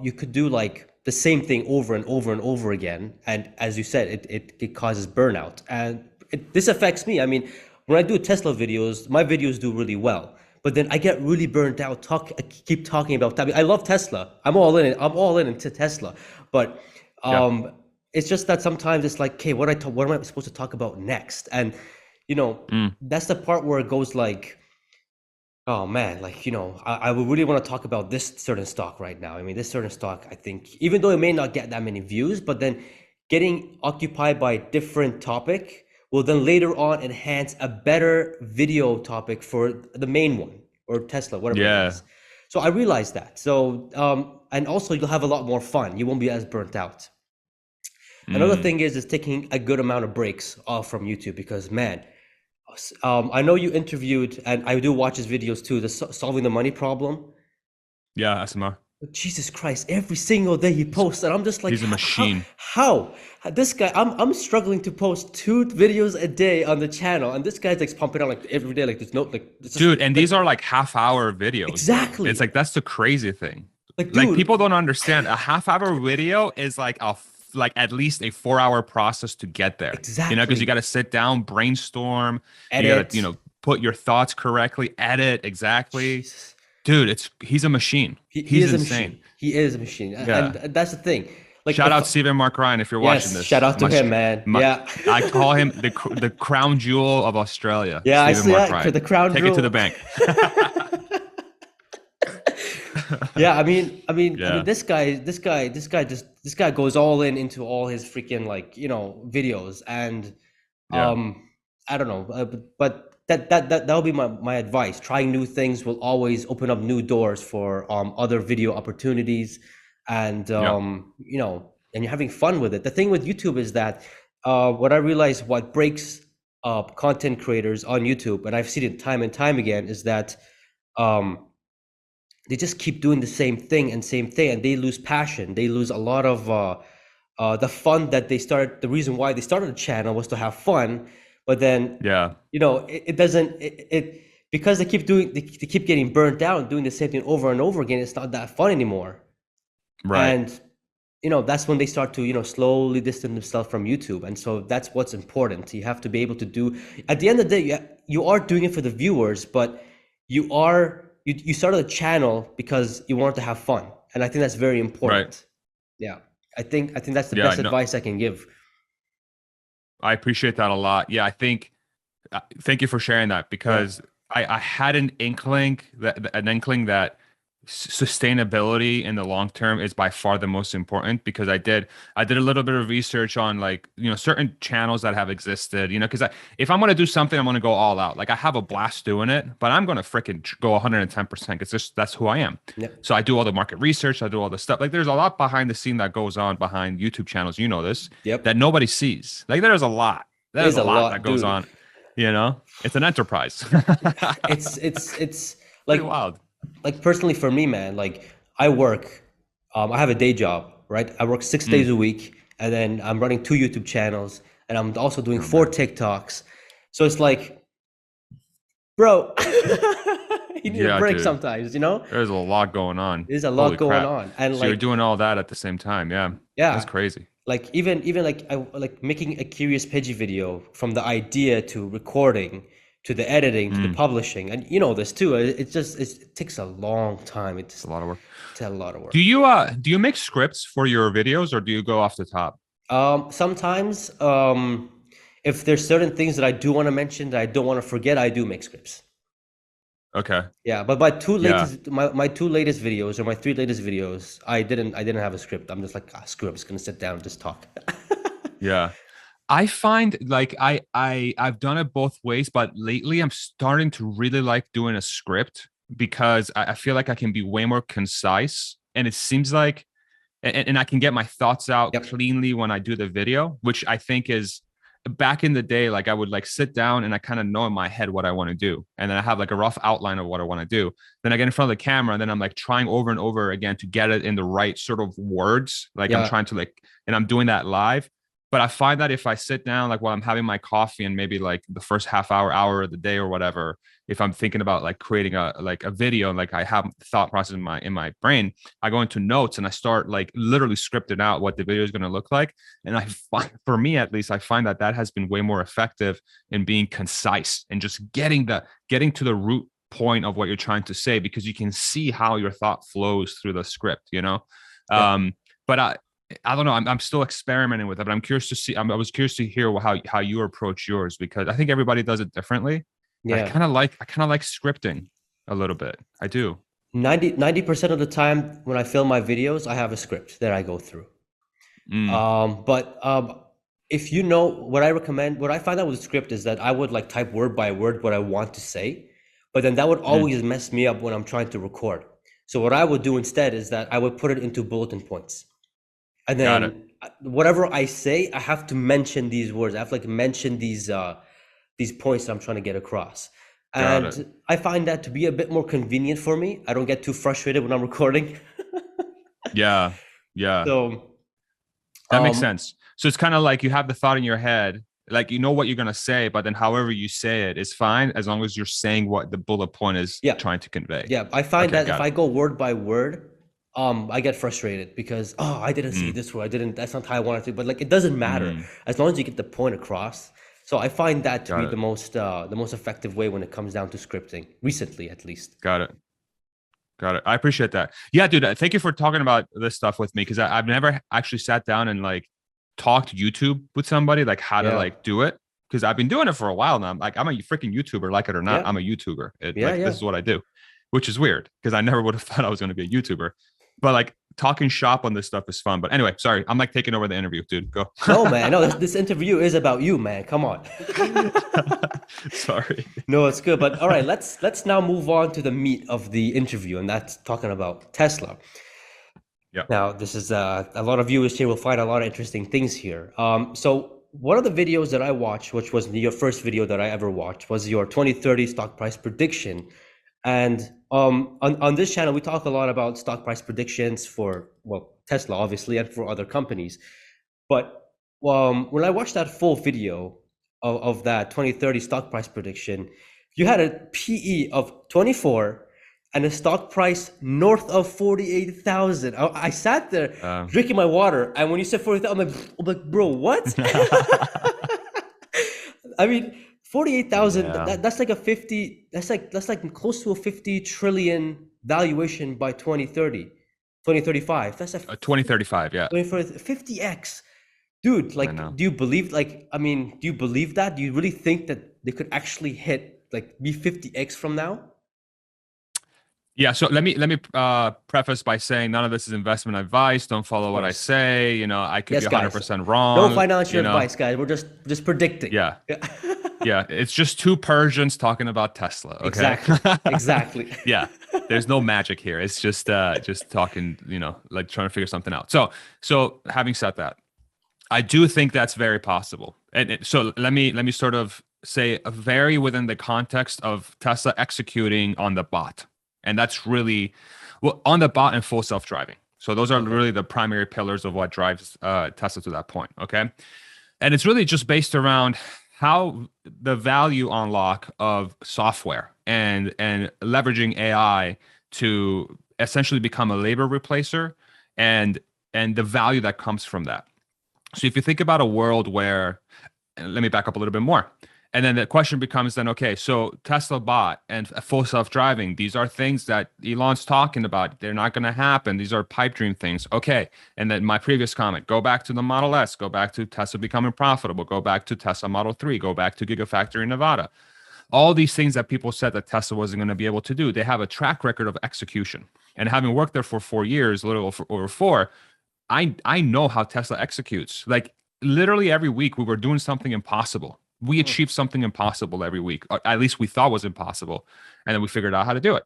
you could do like the same thing over and over and over again. And as you said, it causes burnout. And this affects me. I mean, when I do Tesla videos, my videos do really well. But then I get really burnt out. I keep talking about that. I mean, I love Tesla. I'm all in it. I'm all in into Tesla. But Yeah. it's just that sometimes it's like, okay, what am I supposed to talk about next? And Mm, that's the part where it goes like, oh man, like I would really want to talk about this certain stock right now. I mean, this certain stock, I think, even though it may not get that many views, but then getting occupied by a different topic will then later on enhance a better video topic for the main one or Tesla, whatever it yeah. is. So I realized that. So and also you'll have a lot more fun. You won't be as burnt out. Another Mm. thing is taking a good amount of breaks off from YouTube because man, I know you interviewed, and I do watch his videos too, the solving the money problem. Yeah, SMR. Jesus Christ, every single day he posts, and I'm just like, He's a how, machine. how? This guy, I'm struggling to post 2 videos a day on the channel, and this guy's like pumping out like every day, like there's no, like, it's just Dude, and like, these are like half-hour videos, bro. It's exactly, like that's the crazy thing. like, Like dude, people don't understand a half-hour video is like like at least a 4 hour process to get there. Because you got exactly, to sit down, brainstorm, you got to, edit, put your thoughts correctly, edit exactly. Jesus, Dude, he's a machine. he He's is a insane. machine, he is a machine, and Yeah. that's the thing, like Shout if out Stephen Mark Ryan if you're watching yes, shout this. out to him, man, My yeah. I call him the crown jewel of Australia, Yeah, I Stephen see Mark that Ryan. the crown Take it to the jewel. bank. Yeah, I mean, Yeah. this guy goes all in into all his freaking like videos, and Yeah. I don't know, but that'll be my advice. Trying new things will always open up new doors for other video opportunities, and Yeah. and you're having fun with it. The thing with YouTube is that what I realize what breaks content creators on YouTube, and I've seen it time and time again, is that um they just keep doing the same thing, and they lose passion. They lose a lot of the fun that they started. The reason why they started a channel was to have fun, but then Yeah. it doesn't because they keep getting burnt out and doing the same thing over and over again. It's not that fun anymore, Right. and that's when they start to slowly distance themselves from YouTube. And so that's what's important. You have to be able to do, at the end of the day, you are doing it for the viewers, but you started a channel because you wanted to have fun, and I think that's very Right. important. Yeah, I think that's the Yeah. best No, advice I can give. I appreciate that a lot. Yeah. I think, thank you for sharing that, Yeah, because I had an inkling that sustainability in the long term is by far the most important, because I did a little bit of research on, like, certain channels that have existed, because if I'm going to do something, I'm going to go all out. Like, I have a blast doing it, but I'm going to freaking go 110% because that's who I am. Yep. So I do all the market research, I do all the stuff. Like, there's a lot behind the scene that goes on behind YouTube channels, this, Yep. that nobody sees. Like, there's a lot. There's There's a a lot lot, that goes dude. on. It's an enterprise. It's Pretty like wild. personally for me, man, like I work, I have a day job, right? I work 6 days Mm. a week, and then I'm running 2 YouTube channels, and I'm also doing Oh, 4 man. TikToks. So it's like, bro, you need a Yeah, break dude. sometimes, There's a lot going on. There's a lot Holy going crap. on, and So you're like, doing all that at the same time. Yeah. That's yeah, crazy. like even like I like making a curious Pejjy video, from the idea to recording to the editing to the Mm. publishing, and this too. It takes a long time. It's a lot of work. It's a lot of work. Do you make scripts for your videos, or do you go off the top? Sometimes, if there's certain things that I do want to mention that I don't want to forget, I do make scripts. Okay. Yeah, but Yeah. my 2 latest videos, or my 3 latest videos, I didn't have a script. I'm just like, screw it, I'm just gonna sit down and just talk. Yeah. I find, like, I've done it both ways, but lately I'm starting to really like doing a script, because I feel like I can be way more concise, and it seems like, and I can get my thoughts out Yep. cleanly when I do the video, which I think is, back in the day, like, I would like sit down and I kind of know in my head what I want to do. And then I have like a rough outline of what I want to do. Then I get in front of the camera, and then I'm like trying over and over again to get it in the right sort of words. Like, I'm Yeah. trying to, like, and I'm doing that live. But I find that if I sit down, like, while I'm having my coffee, and maybe like the first half hour of the day or whatever, if I'm thinking about like creating a video, and like I have thought process in my brain, I go into notes and I start like literally scripting out what the video is going to look like. And I find, for me at least, I find that has been way more effective in being concise and just getting to the root point of what you're trying to say, because you can see how your thought flows through the script. Yeah. But I don't know. I'm still experimenting with it, but I'm curious to see. I was curious to hear how you approach yours, because I think everybody does it differently. I Yeah. kind of like scripting a little bit. I do. 90% of the time when I film my videos, I have a script that I go through. Mm. But if what I recommend, what I find out with script is that I would like type word by word what I want to say, but then that would Mm. always mess me up when I'm trying to record. So what I would do instead is that I would put it into bulletin points. And Got it. then whatever I say, I have to mention these words. I have to like mention these points that I'm trying to get across. Got it. And I find that to be a bit more convenient for me. I don't get too frustrated when I'm recording. Yeah. Yeah. So That makes um sense. So it's kind of like you have the thought in your head, like you know what you're gonna say, but then however you say it is fine, as long as you're saying what the bullet point is yeah, trying to convey. yeah. I find Okay, that if got I it. go word by word, I get frustrated because I didn't say Mm. this word. I didn't. That's not how I wanted to. But like, it doesn't matter Mm. as long as you get the point across. So I find that to be Got it. the most effective way when it comes down to scripting. Recently, at least. Got it. Got it. I appreciate that. Yeah, dude. Thank you for talking about this stuff with me, because I've never actually sat down and like talked YouTube with somebody, like how to Yeah, like do it. Because I've been doing it for a while now. I'm a freaking YouTuber, like it or not. yeah, I'm a YouTuber. yeah, Like, this yeah. is what I do, which is weird because I never would have thought I was going to be a YouTuber. But like talking shop on this stuff is fun. But anyway, sorry, I'm like taking over the interview, dude. Go. No, man. No, this interview is about you, man. Come on. Sorry. No, it's good. But all right, let's now move on to the meat of the interview, and that's talking about Tesla. Yeah. Now, this is a lot of viewers here will find a lot of interesting things here. So one of the videos that I watched, which was your first video that I ever watched, was your 2030 stock price prediction. And on this channel, we talk a lot about stock price predictions for, well, Tesla, obviously, and for other companies. But when I watched that full video of that 2030 stock price prediction, you had a PE of 24 and a stock price north of 48,000. I sat there drinking my water, and when you said 40,000, I'm like, bro, what? I mean, 48,000. Yeah. That's like a 50. That's like close to a 50 trillion valuation by 2030, 2035. That's a 2035. Yeah. 50x. Dude, I like, know. do you believe, like, I mean, do you believe that? Do you really think that they could actually hit, like, be 50x from now? Yeah, so let me preface by saying none of this is investment advice. Don't Of follow what I course. say. You know, I could be Yes, guys. 100% No wrong. financial You know, advice, guys. We're just predicting. yeah, Yeah. yeah. It's just two Persians talking about Tesla. Okay. Exactly. Exactly. Yeah, there's no magic here. It's just talking. You know, like trying to figure something out. So having said that, I do think that's very possible. And so let me sort of say vary within the context of Tesla executing on the bot. And that's really well on the bot and full self-driving. So those are Okay. really the primary pillars of what drives Tesla to that point. Okay. And it's really just based around how the value unlock of software and leveraging AI to essentially become a labor replacer and and the value that comes from that. So if you think about a world where, and let me back up a little bit more. And then the question becomes then, okay, so Tesla bot and full self-driving, these are things that Elon's talking about. They're not going to happen. These are pipe dream things. Okay. And then my previous comment, go back to the Model S, go back to Tesla becoming profitable, go back to Tesla Model 3, go back to Gigafactory in Nevada. All these things that people said that Tesla wasn't going to be able to do, they have a track record of execution. And having worked there for 4 years, a little over four, I know how Tesla executes. Like literally every week we were doing something impossible. We achieved something impossible every week, or at least we thought was impossible, and then we figured out how to do it.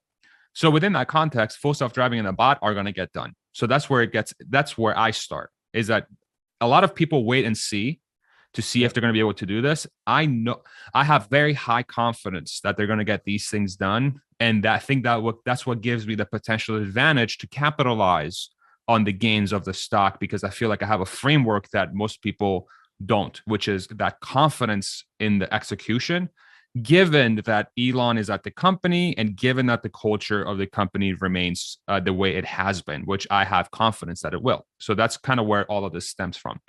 So within that context, full self-driving and the bot are going to get done. So that's where it gets. That's where I start. Is that a lot of people wait and see to see Yeah. if they're going to be able to do this. I know I have very high confidence that they're going to get these things done, and that I think that's what gives me the potential advantage to capitalize on the gains of the stock because I feel like I have a framework that most people don't, which is that confidence in the execution, given that Elon is at the company and given that the culture of the company remains the way it has been, which I have confidence that it will. So that's kind of where all of this stems from.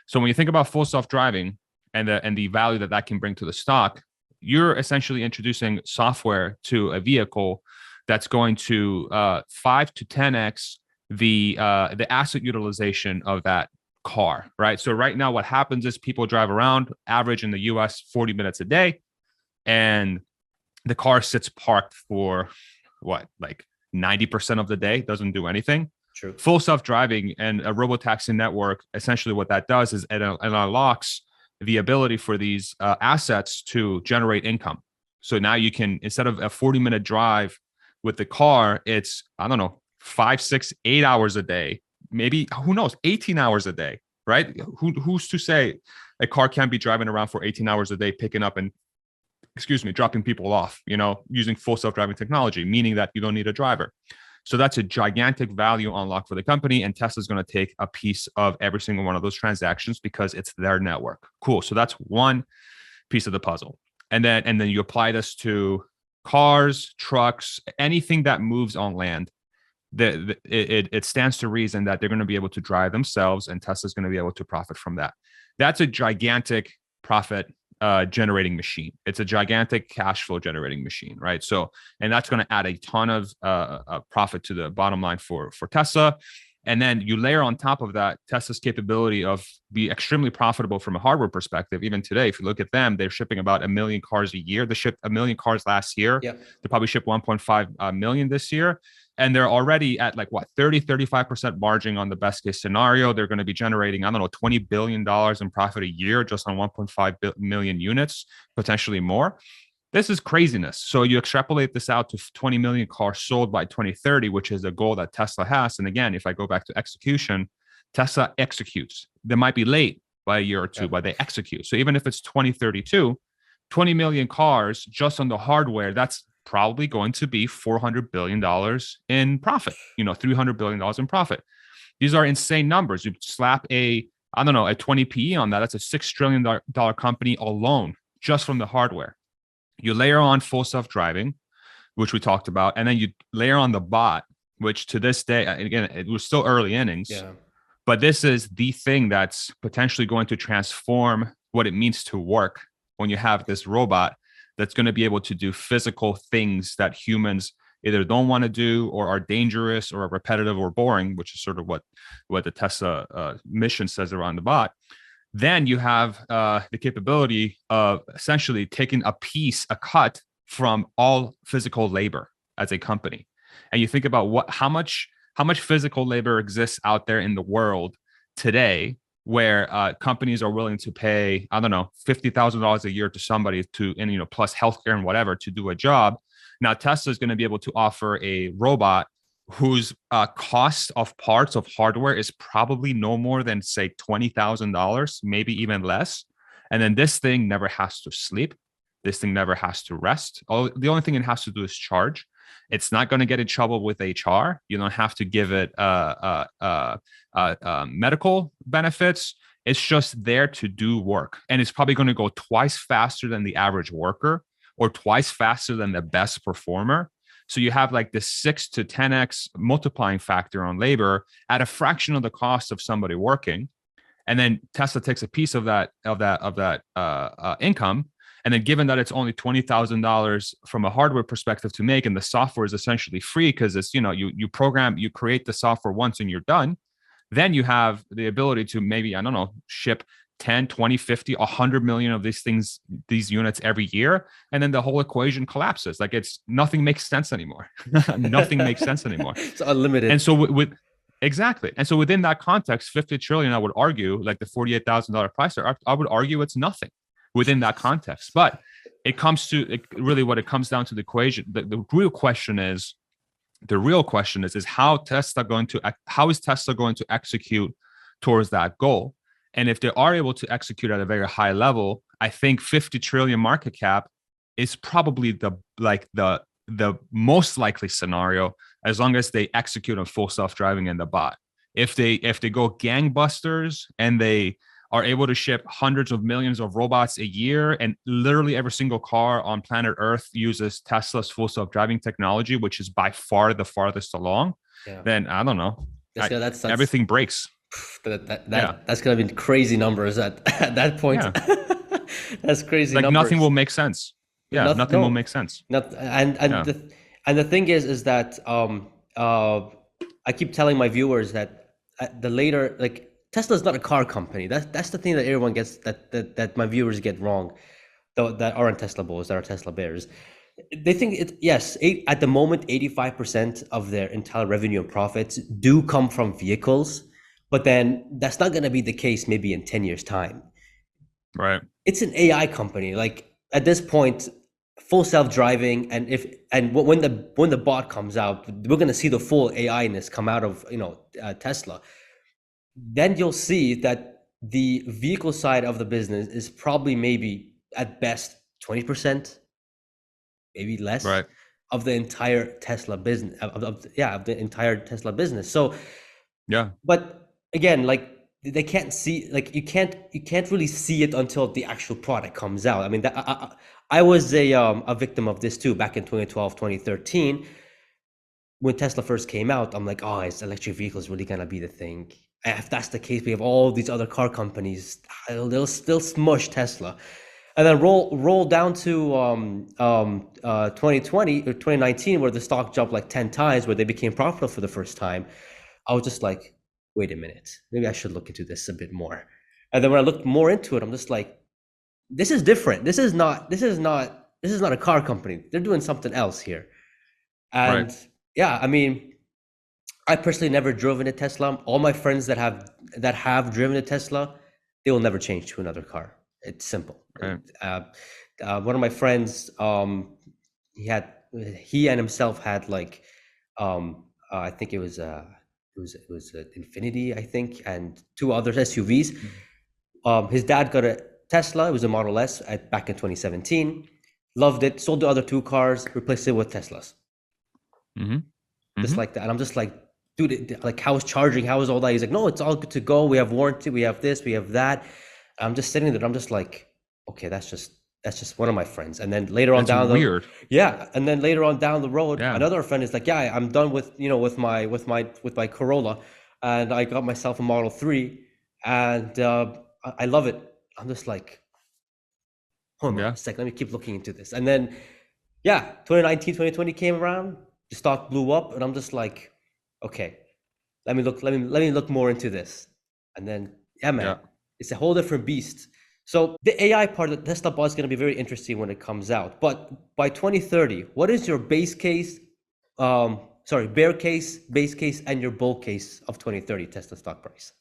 So when you think about full self-driving and the value that that can bring to the stock, you're essentially introducing software to a vehicle that's going to 5 to 10x the asset utilization of that car, right? So right now, what happens is people drive around, average in the U.S. 40 minutes a day, and the car sits parked for what, like 90% of the day, doesn't do anything. True. Full self-driving and a robotaxi network, essentially what that does is it unlocks the ability for these assets to generate income. So now you can, instead of a 40-minute drive with the car, it's, I don't know, 5, 6, 8 hours a day, maybe, who knows, 18 hours a day, right? Who's to say a car can't be driving around for 18 hours a day, picking up and, excuse me, dropping people off, you know, using full self-driving technology, meaning that you don't need a driver. So that's a gigantic value unlock for the company. And Tesla's going to take a piece of every single one of those transactions because it's their network. Cool. So that's one piece of the puzzle. And then you apply this to cars, trucks, anything that moves on land. It stands to reason that they're going to be able to drive themselves and Tesla's going to be able to profit from that. That's a gigantic profit generating machine. It's a gigantic cash flow generating machine, right? So, and that's going to add a ton of profit to the bottom line for Tesla. And then you layer on top of that Tesla's capability of be extremely profitable from a hardware perspective. Even today, if you look at them, they're shipping about 1 million cars a year. They shipped 1 million cars last year. Yep. They probably shipped 1.5 million this year. And they're already at like what, 35% margin on the best case scenario. They're going to be generating, I don't know, $20 billion in profit a year just on 1.5 million units, potentially more. This is craziness. So you extrapolate this out to 20 million cars sold by 2030, which is a goal that Tesla has. And again, if I go back to execution, Tesla executes. They might be late by a year or two, but they execute. So even if it's 2032, 20 million cars just on the hardware, that's probably going to be $400 billion in profit, you know, $300 billion in profit. These are insane numbers. You slap a 20 PE on that. That's a $6 trillion company alone just from the hardware. You layer on full self-driving, which we talked about, and then you layer on the bot, which to this day, again, it was still early innings, but this is the thing that's potentially going to transform what it means to work when you have this robot that's going to be able to do physical things that humans either don't want to do or are dangerous or are repetitive or boring, which is sort of what the Tesla mission says around the bot. Then you have the capability of essentially taking a cut from all physical labor as a company. And you think about how much physical labor exists out there in the world today, where companies are willing to pay, I don't know, $50,000 a year to somebody to, and plus healthcare and whatever to do a job. Now Tesla is going to be able to offer a robot whose cost of parts of hardware is probably no more than, say, $20,000, maybe even less. And then this thing never has to sleep. This thing never has to rest. The only thing it has to do is charge. It's not going to get in trouble with HR. You don't have to give it medical benefits. It's just there to do work. And it's probably going to go twice faster than the average worker or twice faster than the best performer. So you have like this 6 to 10x multiplying factor on labor at a fraction of the cost of somebody working. And then Tesla takes a piece of that income. And then given that it's only $20,000 from a hardware perspective to make, and the software is essentially free because it's, you create the software once and you're done, then you have the ability to maybe, I don't know, ship 10, 20, 50, 100 million of these units every year. And then the whole equation collapses. Like nothing makes sense anymore. Nothing makes sense anymore. It's unlimited. And so exactly. And so within that context, 50 trillion, I would argue, like the $48,000 price, I would argue it's nothing within that context. But it comes to really what it comes down to the equation. The real question is how is Tesla going to execute towards that goal? And if they are able to execute at a very high level, I think 50 trillion market cap is probably the most likely scenario, as long as they execute on full self-driving and the bot. If they go gangbusters and they are able to ship hundreds of millions of robots a year, and literally every single car on planet Earth uses Tesla's full self-driving technology, which is by far the farthest along, then I don't know. That's everything breaks. That's gonna be crazy numbers at that point. Yeah. That's crazy. Like numbers. Nothing will make sense. Yeah, nothing will make sense. The thing is that I keep telling my viewers that Tesla's not a car company. That's the thing that everyone gets, that my viewers get wrong, though, that aren't Tesla bulls, that are Tesla bears. They think at the moment 85% of their entire revenue and profits do come from vehicles, but then that's not going to be the case maybe in 10 years time. Right. It's an AI company. Like at this point, full self-driving, and when the bot comes out, we're going to see the full AI-ness come out of Tesla. Then you'll see that the vehicle side of the business is probably maybe at best 20%, maybe less, right, of the entire Tesla business, of the entire Tesla business. So yeah, but again, like they can't see, like you can't really see it until the actual product comes out. I mean, I was a victim of this too back in 2012, 2013. When Tesla first came out, I'm like, oh, is electric vehicles really gonna be the thing? If that's the case, we have all these other car companies, they'll still smush Tesla. And then roll down to 2020 or 2019, where the stock jumped like 10 times, where they became profitable for the first time. I was just like, wait a minute, maybe I should look into this a bit more. And then when I looked more into it, I'm just like, this is different. This is not a car company. They're doing something else here. And right. Yeah, I mean, I personally never driven a Tesla. All my friends that have driven a Tesla, they will never change to another car. It's simple. Right. One of my friends, he and himself had like, I think it was an Infinity, I think, and 2 other SUVs. His dad got a Tesla. It was a Model S back in 2017. Loved it. Sold the other 2 cars. Replaced it with Teslas. Just like that. And I'm just like, dude, like, how is charging? How is all that? He's like, no, it's all good to go. We have warranty. We have this. We have that. And I'm just sitting there. I'm just like, okay, that's just one of my friends. And then later on down the road, and then later on down the road, another friend is like, yeah, I'm done with my Corolla, and I got myself a Model 3, and I love it. I'm just like, hold on a second, let me keep looking into this. And then 2019, 2020 came around, the stock blew up, and I'm just like, okay, let me look more into this. And then it's a whole different beast. So the AI part of Tesla bot is going to be very interesting when it comes out. But by 2030, what is your base case sorry, bear case, base case, and your bull case of 2030 Tesla stock price.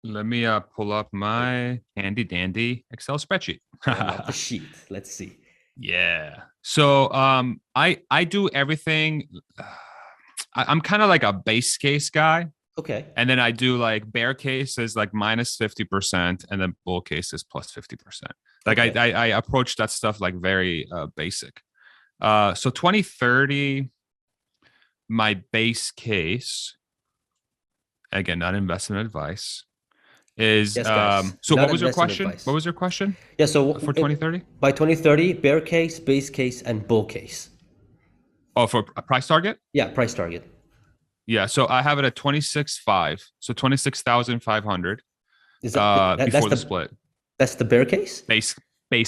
Let me pull up my handy dandy Excel spreadsheet. I love the sheet. Let's see. Yeah. So I do everything. I'm kind of like a base case guy. Okay. And then I do like bear case is like minus 50%, and then bull case is plus 50%. Like okay. I approach that stuff like very basic. So 2030, my base case, again, not investment advice, is yes, guys. so Not what was your investment question? advice. What was your question? Yeah, so For 2030? By 2030, bear case, base case, and bull case. Oh, for a price target? Yeah, price target. Yeah, so I have it at 26.5, so 26,500 Is that before the split. That's the bear case? Base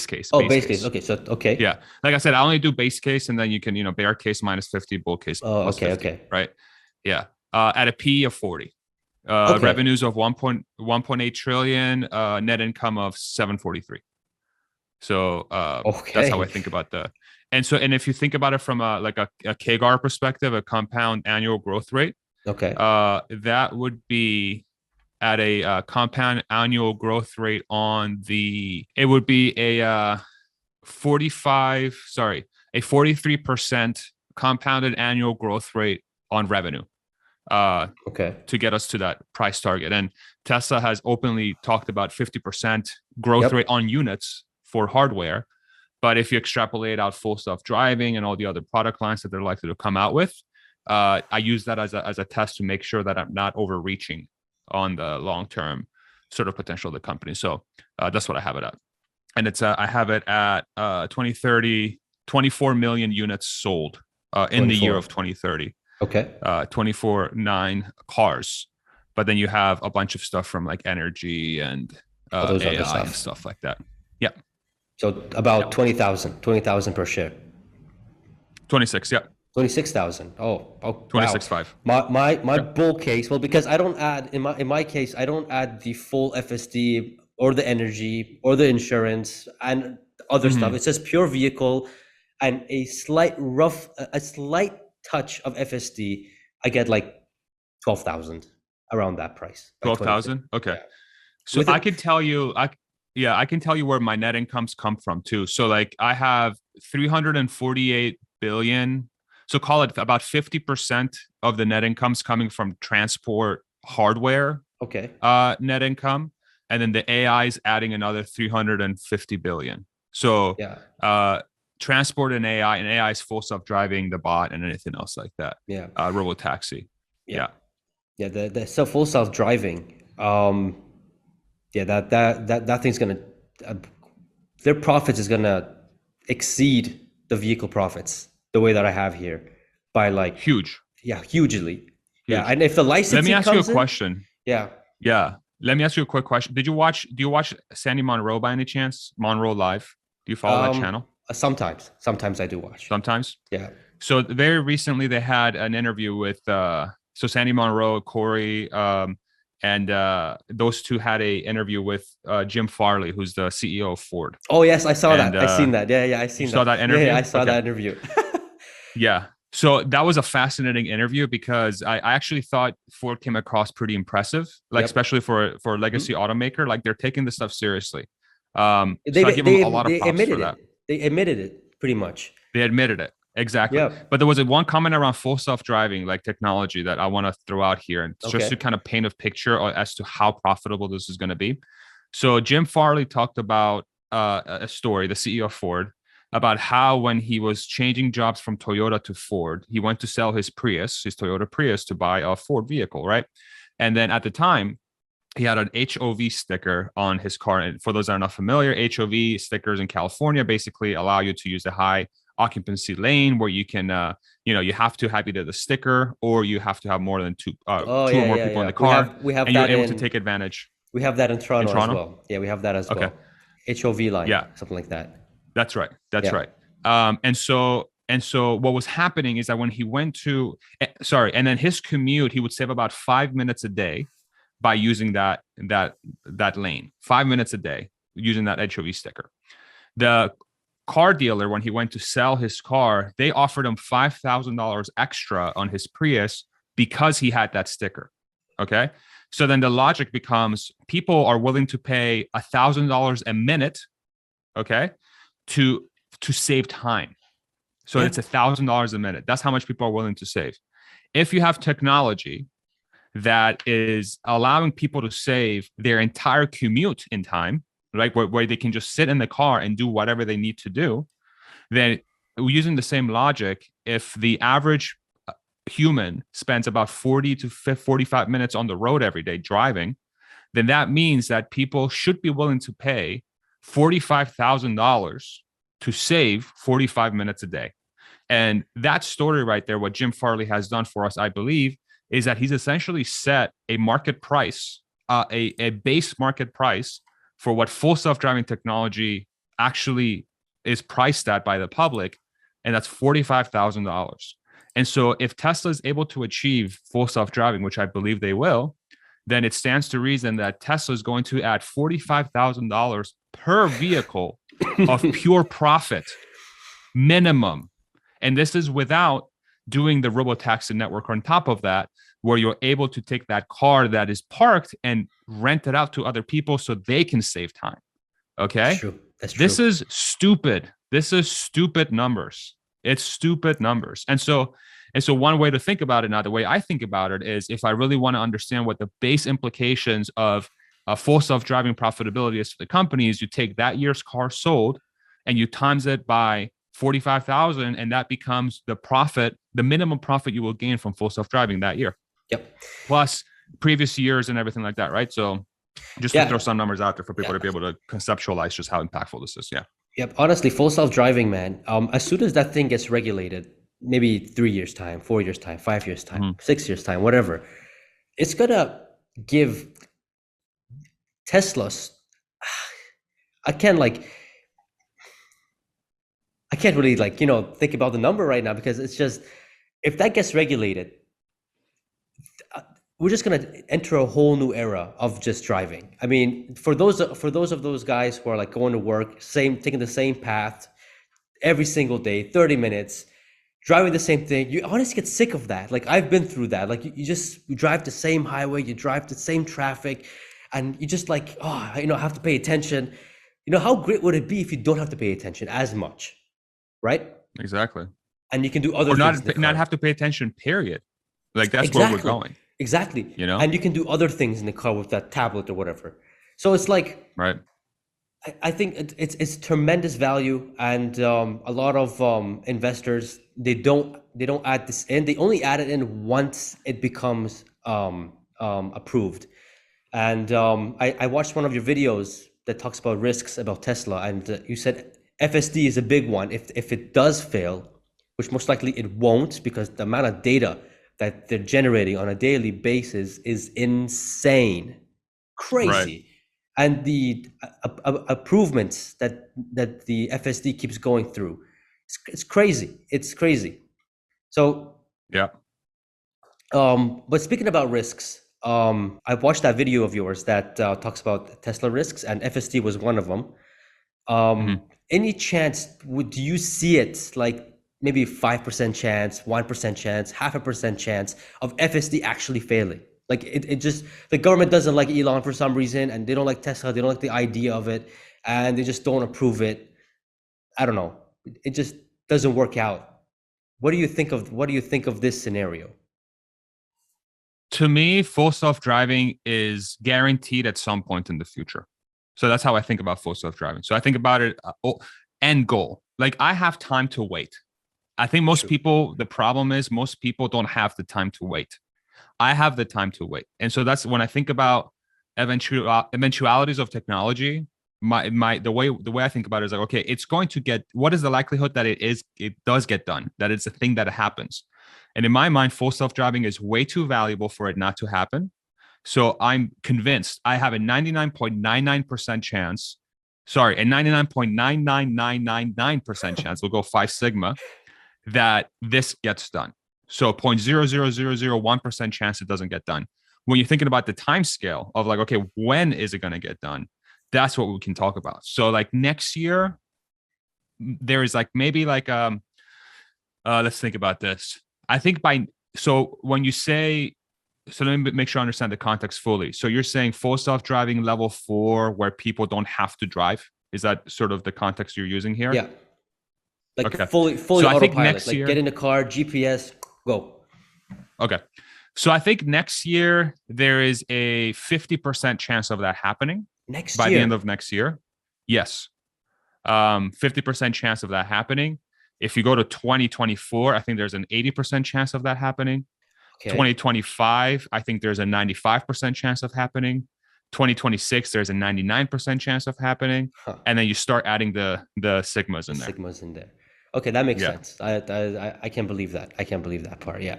case. Oh, base case. Okay, so okay. Yeah, like I said, I only do base case, and then you can bear case minus 50, bull case plus 50. Okay. Right? Yeah, at a P of 40. Okay. Revenues of 1.8 trillion, net income of 743. So that's how I think about and if you think about it from a CAGR perspective, a compound annual growth rate, okay, that would be at a compound annual growth rate it would be a 43% compounded annual growth rate on revenue. To get us to that price target. And Tesla has openly talked about 50% growth rate on units for hardware. But if you extrapolate out full self-driving and all the other product lines that they're likely to come out with, I use that as a test to make sure that I'm not overreaching on the long-term sort of potential of the company. So that's what I have it at. And it's I have it at 2030, 24 million units sold in the year of 2030. Okay. 24.9 cars. But then you have a bunch of stuff from like energy and AI and stuff like that. Yeah. So about 20,000 per share. 26, yeah. 26,000. Oh, 26.5. Wow. My bull case, well, because I don't add in my case, I don't add the full FSD or the energy or the insurance and other stuff. It's just pure vehicle and a slight touch of FSD. I get like 12,000 around that price. 12,000. Okay. Yeah. So I can tell you, I can tell you where my net incomes come from too. So like I have 348 billion. So call it about 50% of the net incomes coming from transport hardware. Okay. Net income. And then the AI is adding another 350 billion. So transport and AI is full self-driving, the bot, and anything else like that. Yeah. Robotaxi. Yeah. The full self-driving. That thing's gonna their profits is gonna exceed the vehicle profits the way that I have here by like hugely. Huge. Yeah, and if the licensing let me ask you a question. Yeah. Let me ask you a quick question. Do you watch Sandy Monroe by any chance? Monroe Live? Do you follow that channel? Sometimes I do watch. Sometimes? Yeah. So very recently they had an interview with Sandy Monroe, Corey, and those two had a interview with Jim Farley, who's the CEO of Ford. Oh yes, I saw that. I seen that. Yeah, I seen that. Saw that interview? Yeah, I saw that interview. Yeah. So that was a fascinating interview because I actually thought Ford came across pretty impressive, especially for a legacy automaker. Like they're taking this stuff seriously. So I give them a lot of props for that. They admitted it pretty much. They admitted it. Exactly. Yeah. But there was one comment around full self-driving like technology that I want to throw out here, and just to kind of paint a picture as to how profitable this is going to be. So Jim Farley talked about a story, the CEO of Ford, about how when he was changing jobs from Toyota to Ford, he went to sell his Toyota Prius to buy a Ford vehicle, right? And then at the time, he had an HOV sticker on his car. And for those that are not familiar, HOV stickers in California basically allow you to use a high occupancy lane where you can, you have to have either the sticker or you have to have more than two or more people in the car. We have and that you're able to take advantage. We have that in Toronto as well. Yeah, we have that as well. HOV line, something like that. That's right. Right. And so what was happening is that when he went to, and then his commute, he would save about 5 minutes a day by using that lane, 5 minutes a day using that HOV sticker. car dealer, when he went to sell his car, they offered him $5,000 extra on his Prius because he had that sticker. Okay. So then the logic becomes people are willing to pay $1,000 a minute, okay, to save time. So it's $1,000 a minute. That's how much people are willing to save. If you have technology that is allowing people to save their entire commute in time, right, where they can just sit in the car and do whatever they need to do, then using the same logic, if the average human spends about 40 to 45 minutes on the road every day driving, then that means that people should be willing to pay $45,000 to save 45 minutes a day. And that story right there, what Jim Farley has done for us, I believe, is that he's essentially set a market price, a base market price for what full self-driving technology actually is priced at by the public, and that's $45,000. And so if Tesla is able to achieve full self-driving, which I believe they will, then it stands to reason that Tesla is going to add $45,000 per vehicle of pure profit minimum. And this is without doing the Robotaxi network on top of that, where you're able to take that car that is parked and rent it out to other people so they can save time. Okay. That's true. That's true. This is stupid. This is stupid numbers. It's stupid numbers. And so one way to think about it, now the way I think about it, is if I really want to understand what the base implications of full self-driving profitability is for the company, is you take that year's car sold and you times it by 45,000, and that becomes the profit, the minimum profit you will gain from full self-driving that year. Yep. Plus previous years and everything like that, right? So just to throw some numbers out there for people to be able to conceptualize just how impactful this is. Yeah. Yep. Honestly, full self-driving, man. As soon as that thing gets regulated, maybe 3 years time, 4 years time, 5 years time, 6 years time, whatever, it's gonna give Teslas. I can't really think about the number right now, because it's just, if that gets regulated, we're just going to enter a whole new era of just driving. I mean, for those of those guys who are like going to work, taking the same path every single day, 30 minutes, driving the same thing, you honestly get sick of that. Like, I've been through that. Like, you drive the same highway, you drive the same traffic, and you just like, I have to pay attention. How great would it be if you don't have to pay attention as much, right? Exactly. And you can do other things. Or not have to pay attention, period. Like, that's where we're going. Exactly. And you can do other things in the car with that tablet or whatever. So it's like, right. I think it's tremendous value, and a lot of investors, they don't add this in. They only add it in once it becomes approved. And I watched one of your videos that talks about risks about Tesla, and you said FSD is a big one. If it does fail, which most likely it won't, because the amount of data that they're generating on a daily basis is insane, crazy. Right. And the improvements that the FSD keeps going through, it's crazy. It's crazy. So yeah. But speaking about risks, I watched that video of yours that talks about Tesla risks, and FSD was one of them. Any chance, do you see it like maybe 5% chance, 1% chance, 0.5% chance of FSD actually failing? Like, it just, the government doesn't like Elon for some reason, and they don't like Tesla, they don't like the idea of it, and they just don't approve it. I don't know. It just doesn't work out. What do you think of this scenario? To me, full self-driving is guaranteed at some point in the future. So that's how I think about full self-driving. So I think about it, end goal. Like, I have time to wait. I think most people, the problem is most people don't have the time to wait. I have the time to wait. And so that's when I think about eventualities of technology, the way I think about it is like, okay, it's going to get, what is the likelihood that it does get done, that it's a thing that happens? And in my mind, full self-driving is way too valuable for it not to happen. So I'm convinced I have a 99.99% chance, a 99.99999% chance, we'll go 5 sigma, that this gets done. So 0.00001% chance it doesn't get done. When you're thinking about the time scale of like, okay, when is it going to get done? That's what we can talk about. So like next year, there is like maybe like let's think about this. I think so when you say, so let me make sure I understand the context fully. So you're saying full self-driving level 4 where people don't have to drive. Is that sort of the context you're using here? Yeah. Like Okay. fully So I think autopilot. next Like year, get in the car, GPS, go. okay. So I think next year there is a 50% chance of that happening Next by the end year. of next year. Yes. 50% chance of that happening. If you go to 2024, I think there's an 80% chance of that happening. Okay. 2025, I think there's a 95% chance of happening. 2026, there's a 99% chance of happening. Huh. And then you start adding the sigmas in there. Sigmas in there. Okay, that makes Yeah. sense. I can't believe that. I can't believe that part. Yeah.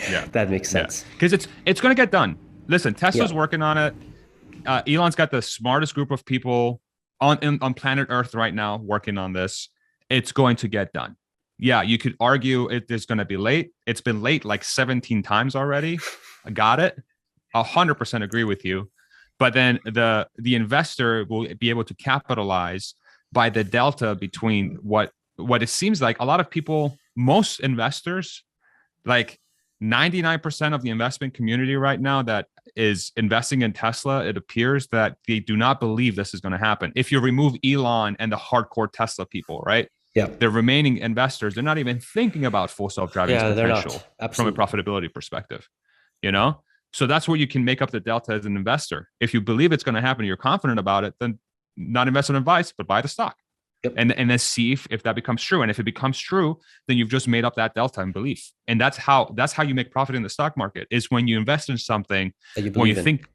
Yeah. That makes sense. Because it's going to get done. Listen, Tesla's Yeah. working on it. Elon's got the smartest group of people on planet Earth right now working on this. It's going to get done. Yeah, you could argue it is going to be late. It's been late like 17 times already. I got it. 100% agree with you. But then the investor will be able to capitalize by the delta between what it seems like a lot of people, most investors, like 99% of the investment community right now that is investing in Tesla, it appears that they do not believe this is going to happen. If you remove Elon and the hardcore Tesla people, right? Yeah. The remaining investors, they're not even thinking about full self-driving's potential from a profitability perspective, you know? So that's where you can make up the delta as an investor. If you believe it's going to happen, you're confident about it, then not investment advice, but buy the stock. Yep. And then see if that becomes true. And if it becomes true, then you've just made up that delta in belief. And that's how you make profit in the stock market, is when you invest in something when you think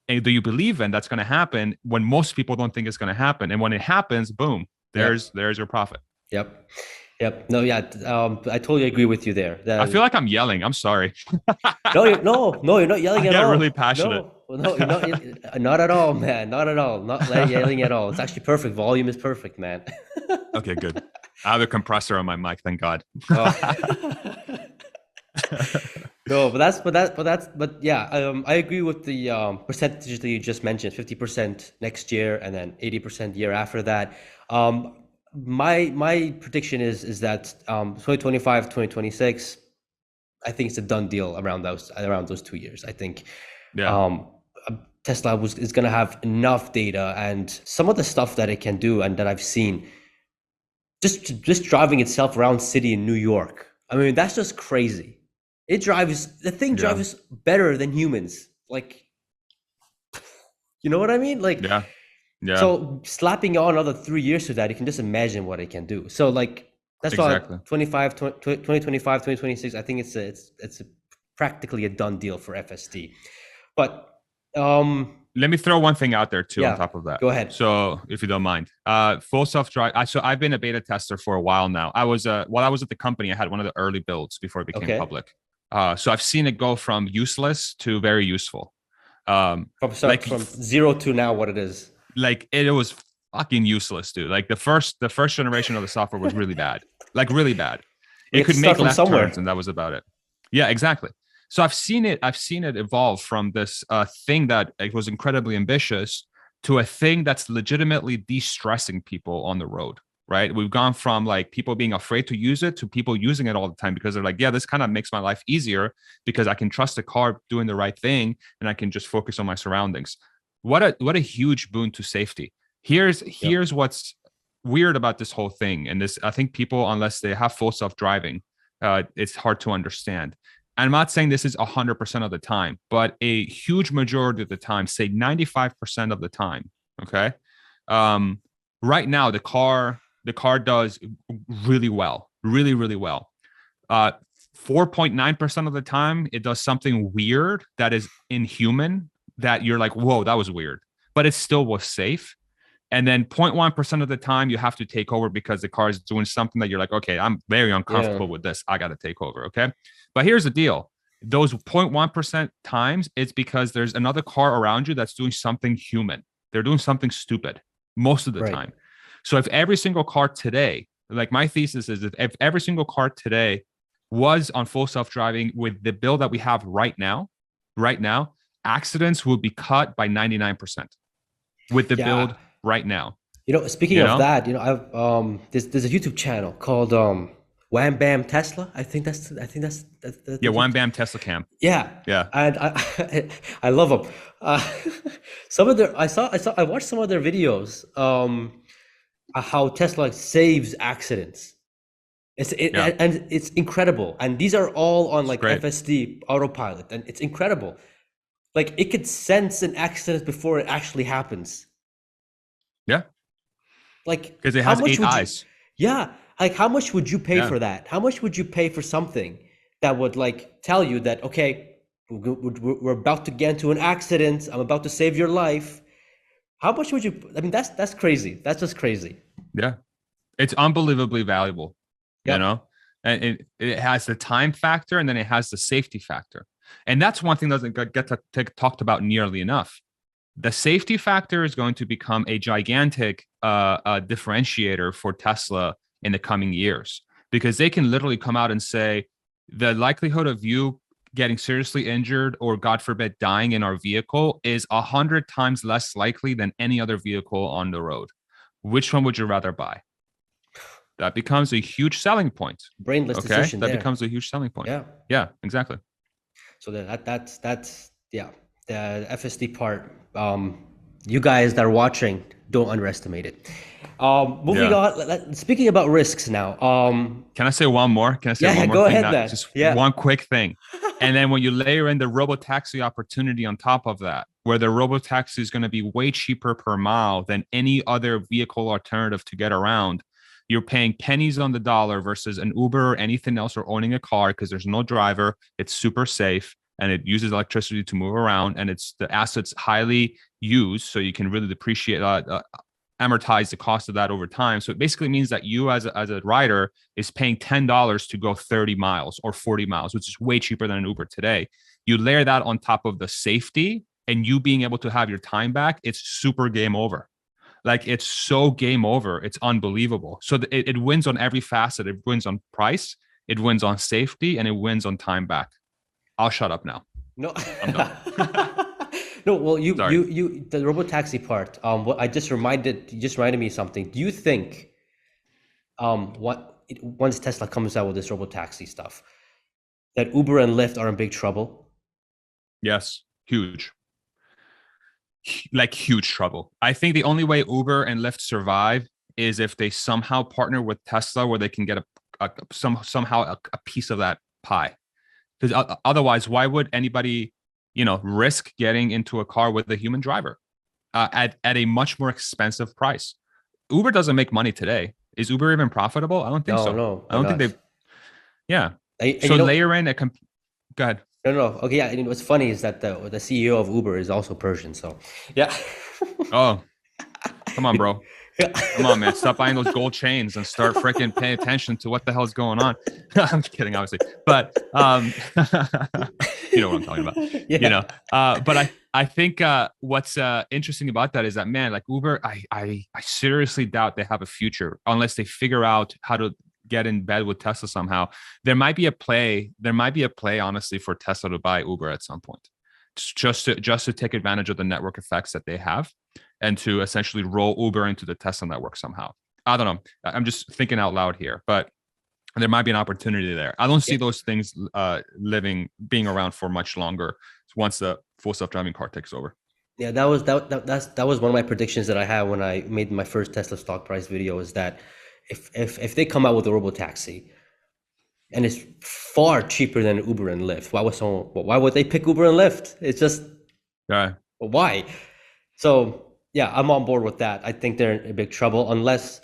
that you believe in that's going to happen, when most people don't think it's going to happen. And when it happens, boom, there's your profit. Yep. No, yeah. I totally agree with you there. I feel like I'm yelling. I'm sorry. No, you're not yelling at all. I get really passionate. No, you're not at all, man. Not at all. Not yelling at all. It's actually perfect. Volume is perfect, man. Okay, good. I have a compressor on my mic. Thank God. No, but yeah, I agree with the percentage that you just mentioned. 50% next year, and then 80% year after that. My prediction is that 2025, 2026, I think it's a done deal around those 2 years. I think Tesla is going to have enough data, and some of the stuff that it can do and that I've seen, just driving itself around city in New York. I mean, that's just crazy. The thing drives better than humans. Like, you know what I mean? Like, yeah. So slapping on another 3 years to that, you can just imagine what it can do. So like, that's exactly. why 2025, 2026, I think it's practically a done deal for FSD. But let me throw one thing out there too on top of that. Go ahead. So if you don't mind, full self-drive. So I've been a beta tester for a while now. I was while I was at the company, I had one of the early builds before it became public. So I've seen it go from useless to very useful. From 0 to now what it is. Like it was fucking useless, dude. Like the first generation of the software was really bad. Like really bad. It could make left turns, and that was about it. Yeah, exactly. So I've seen it evolve from this thing that it was incredibly ambitious to a thing that's legitimately de-stressing people on the road, right? We've gone from like people being afraid to use it to people using it all the time because they're like, yeah, this kind of makes my life easier because I can trust the car doing the right thing and I can just focus on my surroundings. What a huge boon to safety. Here's what's weird about this whole thing. And this, I think people, unless they have full self-driving, it's hard to understand. I'm not saying this is 100% of the time, but a huge majority of the time, say 95% of the time. Okay. Right now, the car does really well, really, really well. 4.9% of the time, it does something weird that is inhuman that you're like, whoa, that was weird, but it still was safe. And then 0.1% of the time you have to take over because the car is doing something that you're like, okay, I'm very uncomfortable with this. I got to take over. Okay. But here's the deal. Those 0.1% times, it's because there's another car around you that's doing something human. They're doing something stupid most of the time. So if every single car today, like my thesis is that if every single car today was on full self-driving with the build that we have right now, accidents would be cut by 99% with the build right now. Speaking You of know? that, I've there's a YouTube channel called Wham Bam Tesla. I think that's Yeah, the One YouTube. Bam Tesla Cam. Yeah, Yeah. and I love them. Uh, some of their I watched some of their videos. How Tesla saves accidents. Yeah. And it's incredible. And these are all on It's like great. FSD autopilot, and it's incredible. Like it could sense an accident before it actually happens. Yeah. Like Because it how has much eight would you? eyes. Yeah, like how much would you pay Yeah. for that? How much would you pay for something that would like tell you that okay, we're about to get into an accident. I'm about to save your life. How much would you? I mean, that's crazy. That's just crazy. Yeah. It's unbelievably valuable, you Yep. know? And it has the time factor and then it has the safety factor. And that's one thing that doesn't get talked about nearly enough. The safety factor is going to become a gigantic differentiator for Tesla in the coming years because they can literally come out and say the likelihood of you getting seriously injured or God forbid dying in our vehicle is 100 times less likely than any other vehicle on the road. Which one would you rather buy? That becomes a huge selling point. Brainless Okay, decision that there. becomes a huge selling point. Yeah. Yeah, exactly. So that's yeah, the FSD part. You guys that are watching, don't underestimate it. Moving Yeah. on. Speaking about risks now. Can I say one more? Can I say Yeah, yeah. one more Go thing? ahead, Not man. just Yeah. one quick thing. And then when you layer in the Robotaxi opportunity on top of that, where the Robotaxi is going to be way cheaper per mile than any other vehicle alternative to get around, you're paying pennies on the dollar versus an Uber or anything else or owning a car because there's no driver. It's super safe and it uses electricity to move around and it's the assets highly used so you can really depreciate amortize the cost of that over time. So it basically means that you as a rider is paying $10 to go 30 miles or 40 miles, which is way cheaper than an Uber today. You layer that on top of the safety and you being able to have your time back, it's super game over. Like it's so game over. It's unbelievable. So it wins on every facet. It wins on price, it wins on safety, and it wins on time back. I'll shut up now. No. I'm done. No. Well, Sorry. the robotaxi part. What you just reminded me of something. Do you think once Tesla comes out with this robotaxi stuff, that Uber and Lyft are in big trouble? Yes, huge. Like huge trouble. I think the only way Uber and Lyft survive is if they somehow partner with Tesla where they can get somehow a piece of that pie. Because otherwise, why would anybody, risk getting into a car with a human driver at a much more expensive price? Uber doesn't make money today. Is Uber even profitable? I don't think No, so. no, I they're don't think not. they. Yeah. And So layer in a. Go ahead. no, no. Okay, yeah. And what's funny is that the CEO of Uber is also Persian. So, yeah. Oh, come on, bro. Yeah. Come on, man. Stop buying those gold chains and start freaking paying attention to what the hell's going on. I'm kidding, obviously. But you know what I'm talking about. Yeah. But I think what's interesting about that is that, man, like Uber, I seriously doubt they have a future unless they figure out how to get in bed with Tesla somehow. There might be a play, honestly, for Tesla to buy Uber at some point. Just to take advantage of the network effects that they have and to essentially roll Uber into the Tesla network somehow. I don't know. I'm just thinking out loud here, but there might be an opportunity there. I don't see those things being around for much longer once the full self-driving car takes over. Yeah, that was one of my predictions that I had when I made my first Tesla stock price video. Is that if they come out with a robo taxi and it's far cheaper than Uber and Lyft, why would they pick Uber and Lyft? It's just Yeah. why. So yeah, I'm on board with that. I think they're in big trouble unless,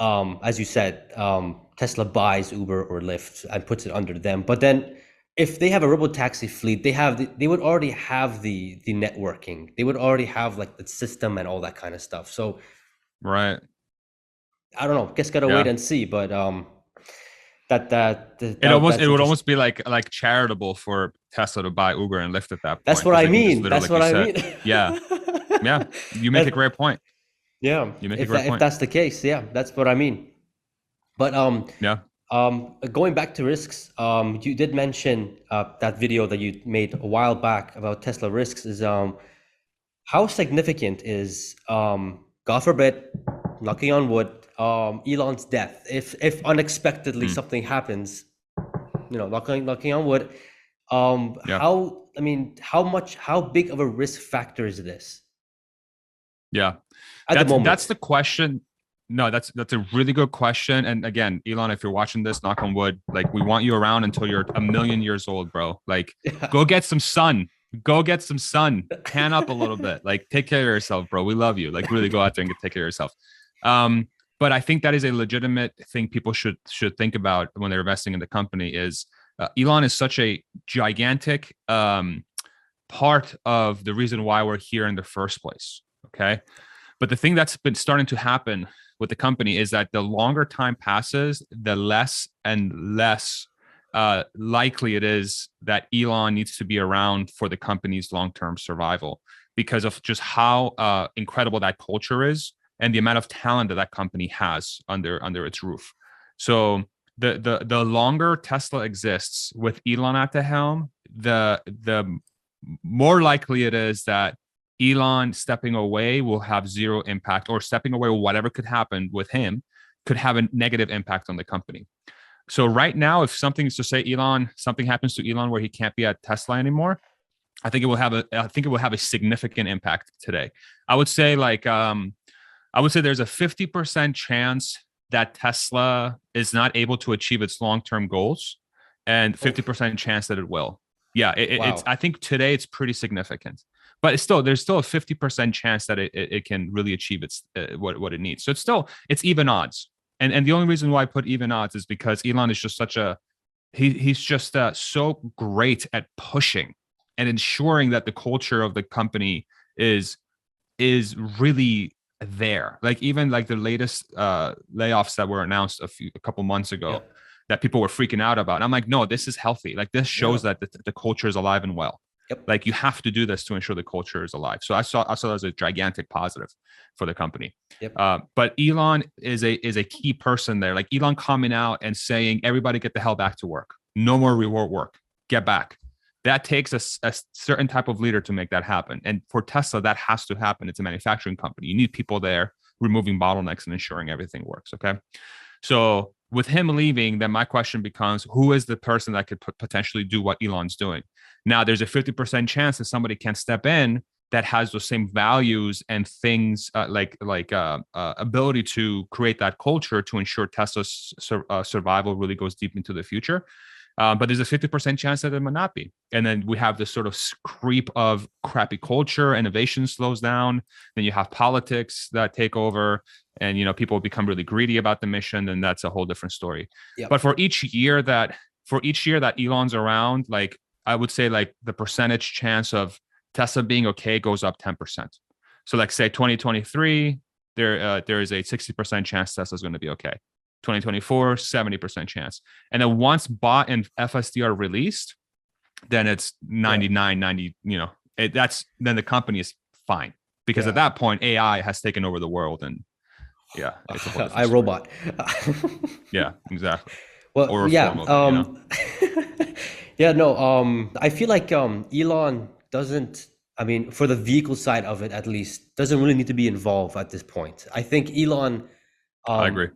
as you said, Tesla buys Uber or Lyft and puts it under them. But then, if they have a robotaxi fleet, they would already have the networking. They would already have like the system and all that kind of stuff. So Right. I don't know. Guess gotta wait Yeah. and see. But It that's would interesting. almost be like charitable for Tesla to buy Uber and Lyft at that That's point what because I they can just mean. literally, That's like what you I said, mean. yeah, yeah. You make a That- great point. yeah. You make a great If point. that's the case, yeah, that's what I mean. But Yeah. going back to risks, you did mention that video that you made a while back about Tesla risks. Is how significant is God forbid knocking on wood, Elon's death, if unexpectedly Mm, something happens, knocking on wood, yeah. how big of a risk factor is this Yeah. at the That's moment? the question. No, that's a really good question. And again, Elon, if you're watching this, knock on wood, like we want you around until you're a million years old, bro. Like Yeah. go get some sun. Go get some sun. Tan up a little bit. Like take care of yourself, bro. We love you. Like really go out there and take care of yourself. Um, but I think that is a legitimate thing people should think about when they're investing in the company is Elon is such a gigantic part of the reason why we're here in the first place. Okay. But the thing that's been starting to happen with the company is that the longer time passes, the less and less likely it is that Elon needs to be around for the company's long-term survival because of just how incredible that culture is and the amount of talent that that company has under its roof. So the longer Tesla exists with Elon at the helm, the more likely it is that Elon stepping away will have zero impact, or stepping away, whatever could happen with him could have a negative impact on the company. So right now, if something's to say something happens to Elon where he can't be at Tesla anymore, I think it will have a significant impact today. I would say there's a 50% chance that Tesla is not able to achieve its long-term goals, and 50% chance that it will. Yeah, it's. Wow. I think today it's pretty significant, but there's still a 50% chance that it can really achieve its what it needs. So it's even odds, and the only reason why I put even odds is because Elon is just he's just so great at pushing and ensuring that the culture of the company is really there. Like even like the latest layoffs that were announced a couple months Yeah. ago that people were freaking out about. And I'm like, no, this is healthy. Like this Yeah. shows that the culture is alive and well. Yep. Like you have to do this to ensure the culture is alive. So I saw that as a gigantic positive for the company. Yep. But Elon is a key person there. Like Elon coming out and saying, everybody get the hell back to work. No more reward work. Get back. That takes a certain type of leader to make that happen. And for Tesla, that has to happen. It's a manufacturing company. You need people there removing bottlenecks and ensuring everything works. Okay. So with him leaving, then my question becomes, who is the person that could potentially do what Elon's doing? Now, there's a 50% chance that somebody can step in that has those same values and things ability to create that culture to ensure Tesla's survival really goes deep into the future. But there's a 50% chance that it might not be. And then we have this sort of creep of crappy culture, innovation slows down. Then you have politics that take over, and people become really greedy about the mission, and that's a whole different story. Yep. But for each year that Elon's around, like I would say like the percentage chance of Tesla being okay goes up 10%. So like say 2023, there is a 60% chance Tesla's going to be okay. 2024, 70% chance. And then once bot and FSD are released, then it's 99, 90, then the company is fine. Because at that point, AI has taken over the world, and yeah, it's a whole different story. Robot. Yeah, exactly. Well, Or a yeah. form of Yeah, no, I feel like Elon doesn't, I mean, for the vehicle side of it at least, doesn't really need to be involved at this point. I think Elon, I um, agree.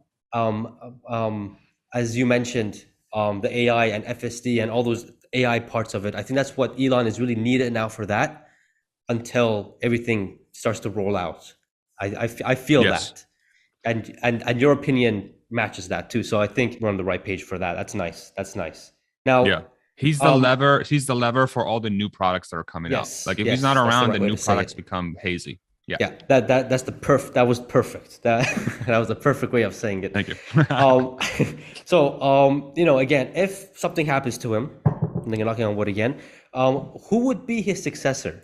as you mentioned, the AI and FSD and all those AI parts of it, I think that's what Elon is really needed now for that until everything starts to roll out. I feel Yes. that. And your opinion matches that too. So I think we're on the right page for that. That's nice. That's nice. Yeah. Now, He's the lever. He's the lever for all the new products that are coming out. yes, Like if he's not yes, that's the around, right the way new to say products it. become hazy. Yeah. Yeah, that was perfect. That that was the perfect way of saying it. Thank you. Again, if something happens to him, and then you're knocking on wood again, who would be his successor?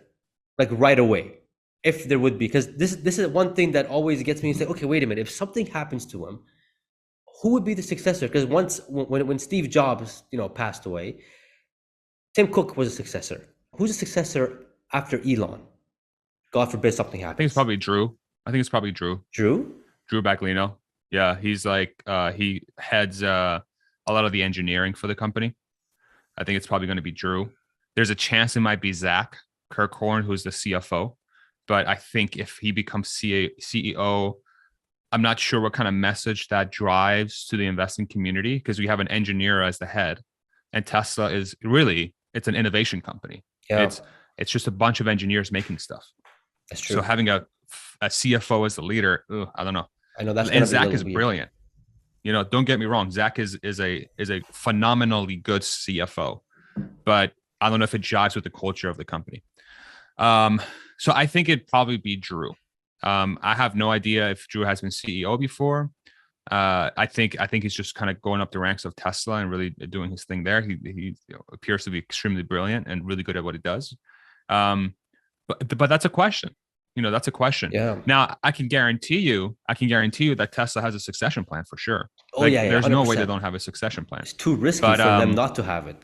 Like right away, if there would be, because this is one thing that always gets me to say, okay, wait a minute, if something happens to him, who would be the successor? Because when Steve Jobs, passed away, Tim Cook was a successor. Who's a successor after Elon? God forbid something I think it's happens. probably Drew. I think it's probably Drew. Drew? Drew Baglino. Yeah, he's like he heads a lot of the engineering for the company. I think it's probably going to be Drew. There's a chance it might be Zach Kirkhorn, who's the CFO. But I think if he becomes CEO, I'm not sure what kind of message that drives to the investing community, because we have an engineer as the head, and Tesla is really, it's an innovation company. Yeah, It's just a bunch of engineers making stuff. that's So true. having a CFO as the leader, I don't know. I know that's And gonna be a Zach little is weird. brilliant. Don't get me wrong. Zach is a phenomenally good CFO, but I don't know if it jives with the culture of the company. Um, so I think it'd probably be Drew. I have no idea if Drew has been CEO before. I think he's just kind of going up the ranks of Tesla and really doing his thing there. He appears to be extremely brilliant and really good at what he does. But that's a question. That's a question. Yeah. Now I can guarantee you that Tesla has a succession plan for sure. Oh Like yeah, yeah, there's hundred no way they percent. don't have a succession plan. It's too risky But for them not to have it.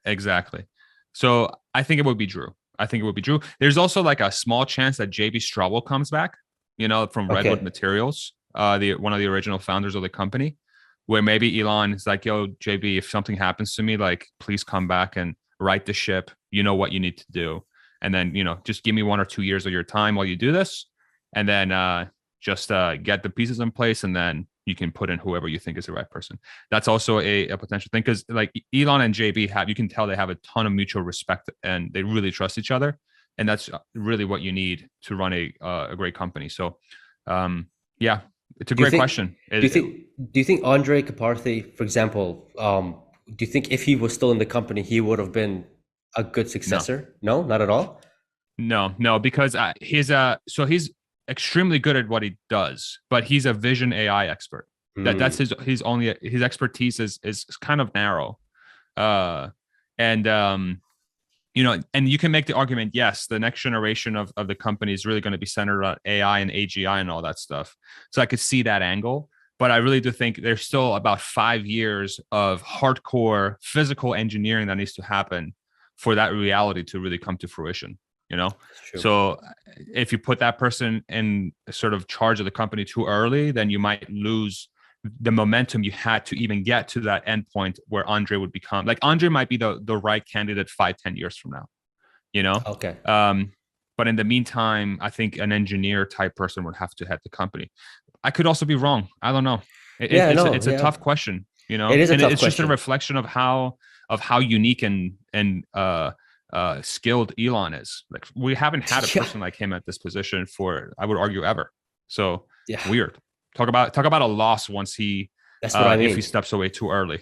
exactly. So I think it would be Drew. I think it would be Drew. There's also like a small chance that JB Straubel comes back, from Redwood Okay. Materials, the one of the original founders of the company, where maybe Elon is like, yo, JB, if something happens to me, like please come back and right the ship. You know what you need to do. And then, just give me 1 or 2 years of your time while you do this. And then just get the pieces in place, and then you can put in whoever you think is the right person. That's also a potential thing, because like Elon and JB you can tell they have a ton of mutual respect and they really trust each other. And that's really what you need to run a great company. So, yeah, it's a Do you great think? question. Do you think? Do you think Andre Karpathy, for example, do you think if he was still in the company, he would have been a good No, successor? No, not at all. no, because he's extremely good at what he does, but he's a vision AI expert. That's Hmm. his expertise is kind of narrow. Uh, and and you can make the argument, yes, the next generation of the company is really going to be centered on AI and AGI and all that stuff. So I could see that angle, but I really do think there's still about 5 years of hardcore physical engineering that needs to happen for that reality to really come to fruition. That's true. So if you put that person in sort of charge of the company too early, then you might lose the momentum you had to even get to that endpoint where Andre would become, like, Andre might be the right candidate 5-10 years from now, you know. Okay. But in the meantime, I think an engineer type person would have to head the company. I could also be wrong. I don't know. Yeah, It's no, it's a yeah. tough question, It is a and tough it's just a question. reflection of how unique and skilled Elon is. Like, we haven't had a Yeah, person like him at this position for, I would argue, ever. So yeah. weird. Talk about a loss once That's what I if he mean. steps away too early.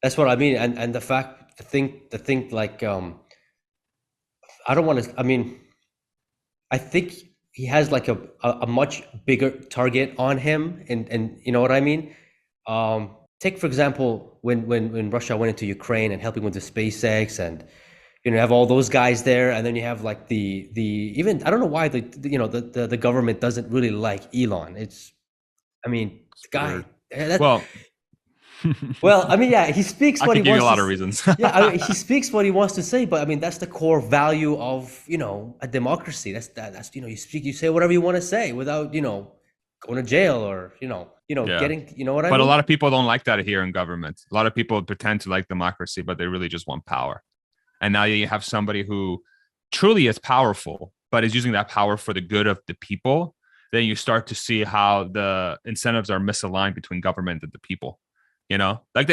That's what I mean. And the thing, like, I don't want to. I mean, I think he has like a much bigger target on him, and you know what I mean. Take for example when Russia went into Ukraine and helping with the SpaceX, and you have all those guys there, and then you have like the even I don't know why the government doesn't really like Elon. I mean, It's the guy weird. that Well, well, I mean, yeah, he speaks I what he could give you a wants to. lot of reasons. Yeah, I mean, he speaks what he wants to say, but I mean, that's the core value of a democracy. That's you speak, you say whatever you want to say without going to jail or Yeah. getting what I But a mean. lot of people don't like that here in government. A lot of people pretend to like democracy, but they really just want power. And now you have somebody who truly is powerful, but is using that power for the good of the people. Then you start to see how the incentives are misaligned between government and the people. Like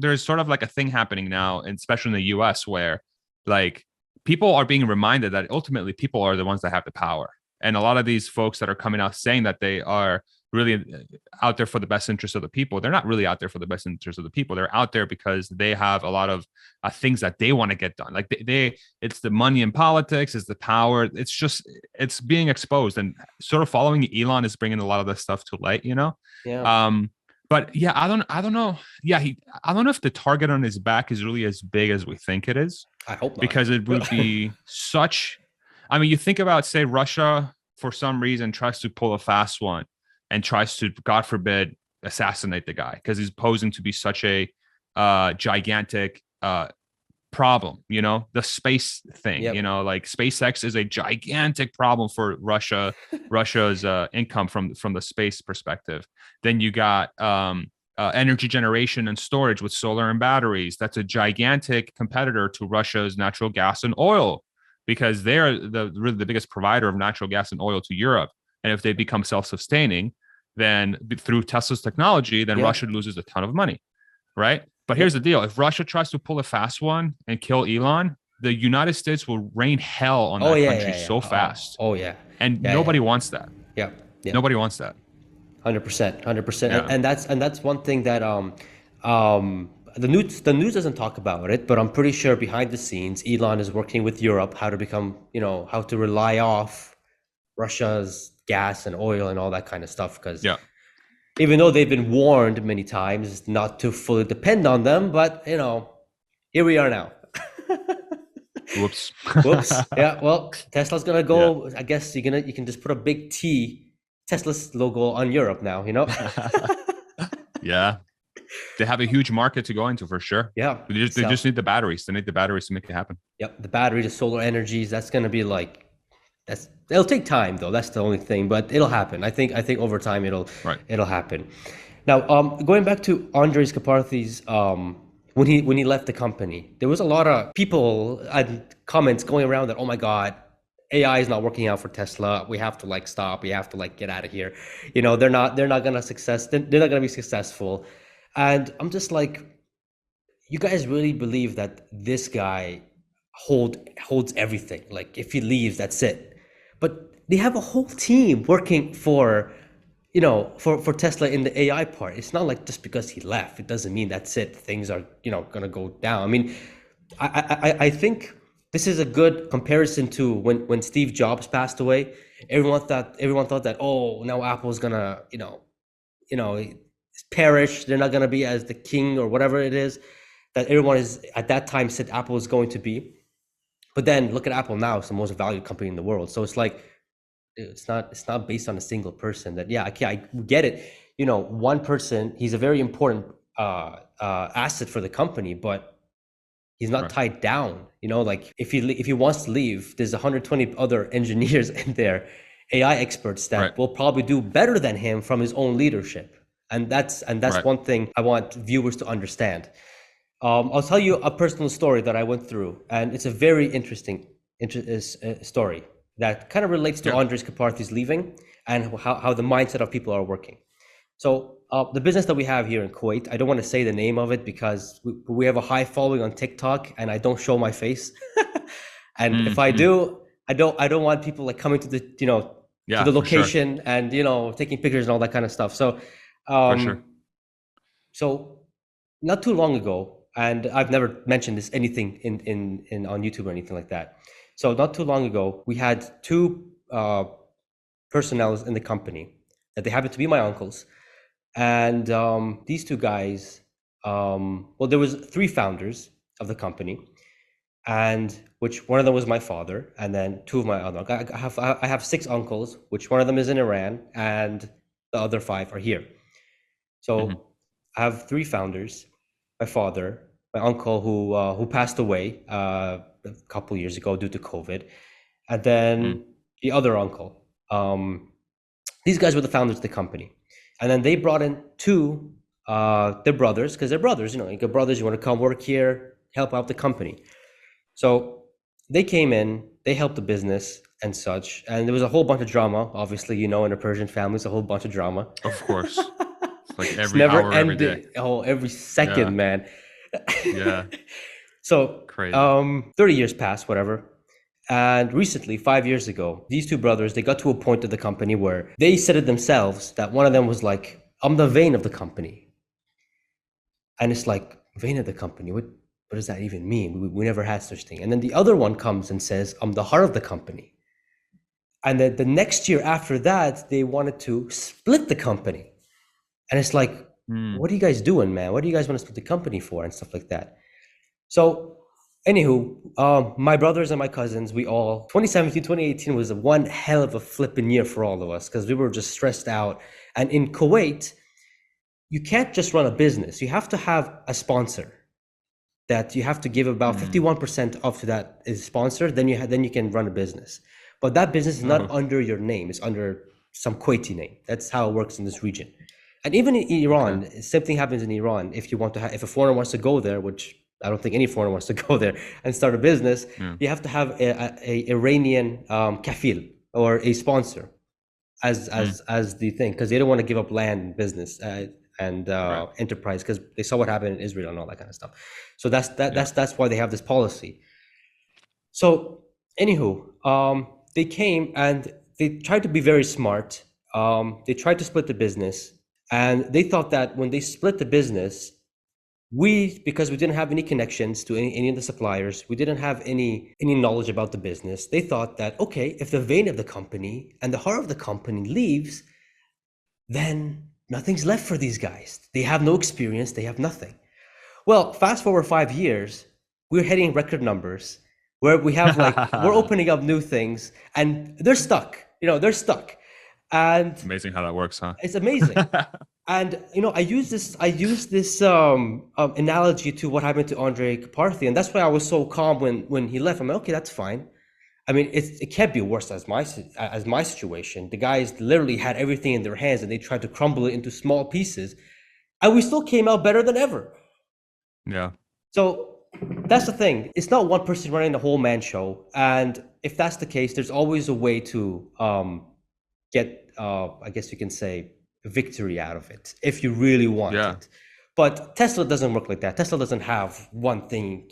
there's sort of like a thing happening now, and especially in the US, where like people are being reminded that ultimately people are the ones that have the power. And a lot of these folks that are coming out saying that they are really out there for the best interest of the people, they're not really out there for the best interest of the people. They're out there because they have a lot of things that they want to get done. Like it's the money in politics, it's the power. It's being exposed, and sort of following Elon is bringing a lot of this stuff to light. Yeah, Um, but yeah, I don't know. Yeah, I don't know if the target on his back is really as big as we think it is, I hope not. because it would be such. I mean, you think about, say, Russia for some reason tries to pull a fast one and tries to, God forbid, assassinate the guy because he's posing to be such a gigantic problem. The space thing. Yep. Like SpaceX is a gigantic problem for Russia's income from the space perspective. Then you got energy generation and storage with solar and batteries. That's a gigantic competitor to Russia's natural gas and oil, because they're really the biggest provider of natural gas and oil to Europe. And if they become self-sustaining, then through Tesla's technology, then Russia loses a ton of money, right? But here's the deal: if Russia tries to pull a fast one and kill Elon, the United States will rain hell on that country so fast. And nobody wants that. Nobody wants that. 100%, 100%. And that's one thing that the news doesn't talk about it, but I'm pretty sure behind the scenes, Elon is working with Europe how to become, how to rely off Russia's gas and oil and all that kind of stuff. Because even though they've been warned many times not to fully depend on them, but here we are now. Whoops. Yeah. Well, Tesla's gonna go. I guess you can just put a big T Tesla's logo on Europe now. Yeah. They have a huge market to go into for sure. Yeah. They just need the batteries. They need the batteries to make it happen. Yep. The battery, the solar energies, that's going to be it'll take time though. That's the only thing, but it'll happen. I think over time it'll happen. Now, going back to Andrej Karpathy's, when he left the company, there was a lot of people and comments going around that, oh my God, AI is not working out for Tesla. We have to stop. We have to get out of here. They're not gonna they're not gonna be successful. And I'm just like, you guys really believe that this guy holds everything? Like if he leaves, that's it. But they have a whole team working for Tesla in the AI part. It's not like just because he left, it doesn't mean that's it. Things are gonna go down. I mean, I think this is a good comparison to when Steve Jobs passed away. Everyone thought that, oh, now Apple's gonna perish. They're not gonna be as the king or whatever it is that everyone is at that time said Apple was going to be. But then look at Apple now; it's the most valued company in the world. So it's like it's not based on a single person. That I get it. One person, he's a very important asset for the company, but he's not tied down. Like if he wants to leave, there's 120 other engineers in there, AI experts that will probably do better than him from his own leadership. And that's one thing I want viewers to understand. I'll tell you a personal story that I went through, and it's a very interesting story that kind of relates to Andrej Karpathy's leaving and how the mindset of people are working. So the business that we have here in Kuwait, I don't want to say the name of it because we have a high following on TikTok, and I don't show my face. And if I do, I don't want people coming to the to the location and taking pictures and all that kind of stuff. So so not too long ago, and I've never mentioned this anything in on YouTube or anything like that. So not too long ago, we had two personnel in the company that they happened to be my uncles. And these two guys, there was three founders of the company, and which one of them was my father, and then two of my other. I have six uncles, which one of them is in Iran, and the other five are here. So I have three founders: my father, my uncle who passed away a couple years ago due to COVID, and then the other uncle. These guys were the founders of the company. And then they brought in two, their brothers, because they're brothers, you got brothers, you want to come work here, help out the company. So they came in, they helped the business and such. And there was a whole bunch of drama. Obviously, in a Persian family, it's a whole bunch of drama. Of course. It's like every hour, every day. Oh, every second, man. Yeah. So crazy. 30 years passed, whatever. And recently, 5 years ago, these two brothers, they got to a point of the company where they said it themselves that one of them was like, I'm the vein of the company. And it's like, vein of the company? What does that even mean? We never had such thing. And then the other one comes and says, I'm the heart of the company. And then the next year after that, they wanted to split the company. And it's like, what are you guys doing, man? What do you guys want to split the company for? And stuff like that. So anywho, my brothers and my cousins, we all, 2017, 2018 was one hell of a flipping year for all of us because we were just stressed out. And in Kuwait, you can't just run a business. You have to have a sponsor that you have to give about 51% of to that is sponsored. Then you can run a business. But that business is not under your name. It's under some Kuwaiti name. That's how it works in this region. And even in Iran, same thing happens in Iran. If you want to if a foreigner wants to go there, which I don't think any foreigner wants to go there and start a business, you have to have a Iranian kafil or a sponsor. as the thing, because they don't want to give up land and business and Right. enterprise, because they saw what happened in Israel and all that kind of stuff. So Yeah. that's why they have this policy. So anywho, they came and they tried to be very smart. They tried to split the business, and they thought that when they split the business, because we didn't have any connections to any of the suppliers, we didn't have any knowledge about the business. They thought that, okay, if the vein of the company and the heart of the company leaves, then nothing's left for these guys. They have no experience, they have nothing. Well, fast forward 5 years, we're hitting record numbers where we have we're opening up new things, and they're stuck. They're stuck. And Amazing how that works, huh? it's amazing. And I use this analogy to what happened to Andrej Karpathy, and that's why I was so calm when he left. I'm like, okay, that's fine. I mean, it can't be worse as my situation. The guys literally had everything in their hands, and they tried to crumble it into small pieces, and we still came out better than ever. Yeah. So that's the thing. It's not one person running the whole man show, and if that's the case, there's always a way to get, I guess you can say, victory out of it if you really want it. But Tesla doesn't work like that. Tesla doesn't have one thing,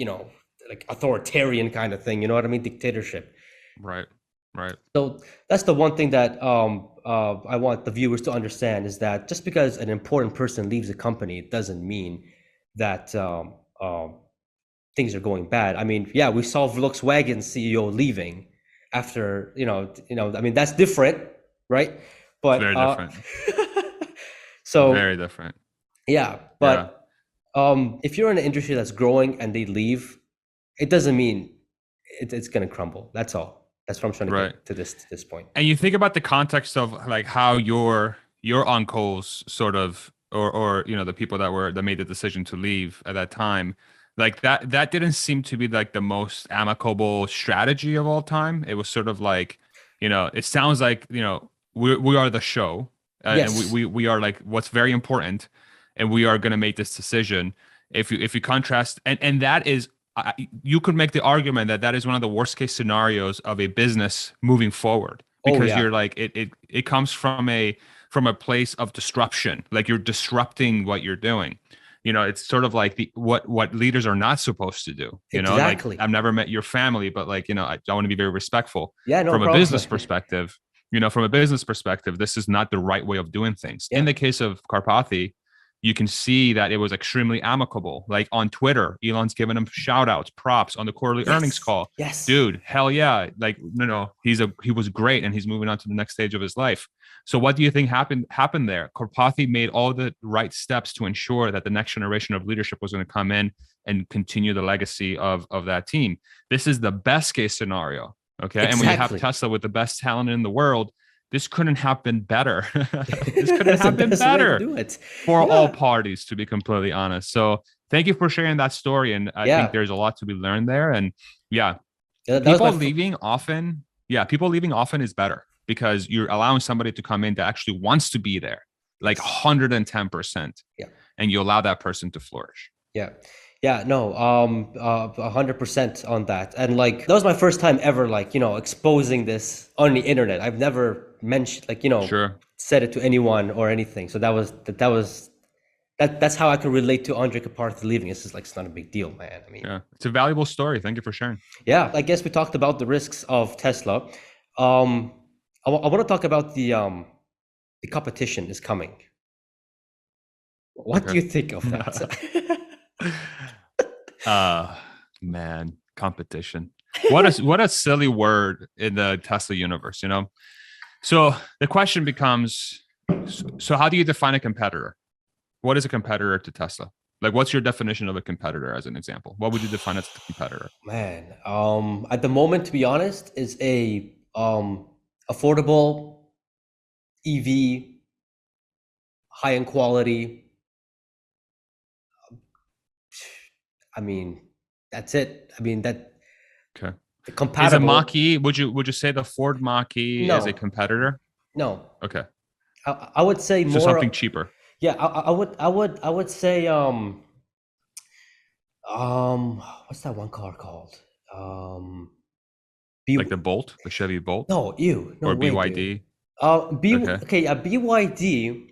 like authoritarian kind of thing. You know what I mean? Dictatorship. Right. So that's the one thing that I want the viewers to understand, is that just because an important person leaves a company, it doesn't mean that things are going bad. I mean, yeah, we saw Volkswagen CEO leaving after, I mean, that's different, right? But very different. So very different. Yeah, but if you're in an industry that's growing and they leave, it doesn't mean it's going to crumble. That's all. That's what I'm trying to get to this point. And you think about the context of like how your uncles sort of, or the people that made the decision to leave at that time, like that didn't seem to be like the most amicable strategy of all time. It was sort of like, it sounds like, we are the show, Yes. and we are like what's very important, and we are going to make this decision. If you contrast, and that is, you could make the argument that is one of the worst case scenarios of a business moving forward, because you're like, it comes from a place of disruption. Like you're disrupting what you're doing. It's sort of like what leaders are not supposed to do. Exactly. Like I've never met your family, but like, I want to be very respectful. Yeah, no from problem. a business perspective, this is not the right way of doing things. Yeah. In the case of Karpathy, you can see that it was extremely amicable. Like on Twitter, Elon's giving him shout outs, props on the quarterly earnings call. Yes. Dude, hell yeah. Like, he was great, and he's moving on to the next stage of his life. So what do you think happened there? Karpathy made all the right steps to ensure that the next generation of leadership was going to come in and continue the legacy of that team. This is the best case scenario. Okay. Exactly. And when you have Tesla with the best talent in the world, this couldn't have been better. This couldn't have been better for all parties, to be completely honest. So thank you for sharing that story. And I think there's a lot to be learned there. And people leaving often is better, because you're allowing somebody to come in that actually wants to be there, like 110%. Yeah. And you allow that person to flourish. Yeah. Yeah, no, 100% on that. And like, that was my first time ever, like, exposing this on the internet. I've never mentioned, like, said it to anyone or anything. So that's how I can relate to Andrej Karpathy leaving. It's just like, it's not a big deal, man. I mean, yeah, it's a valuable story. Thank you for sharing. Yeah, I guess we talked about the risks of Tesla. I want to talk about the competition is coming. What do you think of that? Man, competition. What a silly word in the Tesla universe, So the question becomes, so how do you define a competitor? What is a competitor to Tesla? Like, what's your definition of a competitor, as an example? What would you define as a competitor? Man, at the moment, to be honest, is a affordable EV, high in quality. I mean, that's it. I mean, that. Okay. Compatible. Is a Mach-E? Would you say the Ford Mach-E is a competitor? No. Okay. I would say more. So something cheaper. Yeah, I would say what's that one car called? Like the Bolt, the Chevy Bolt? No, or BYD. Okay. BYD.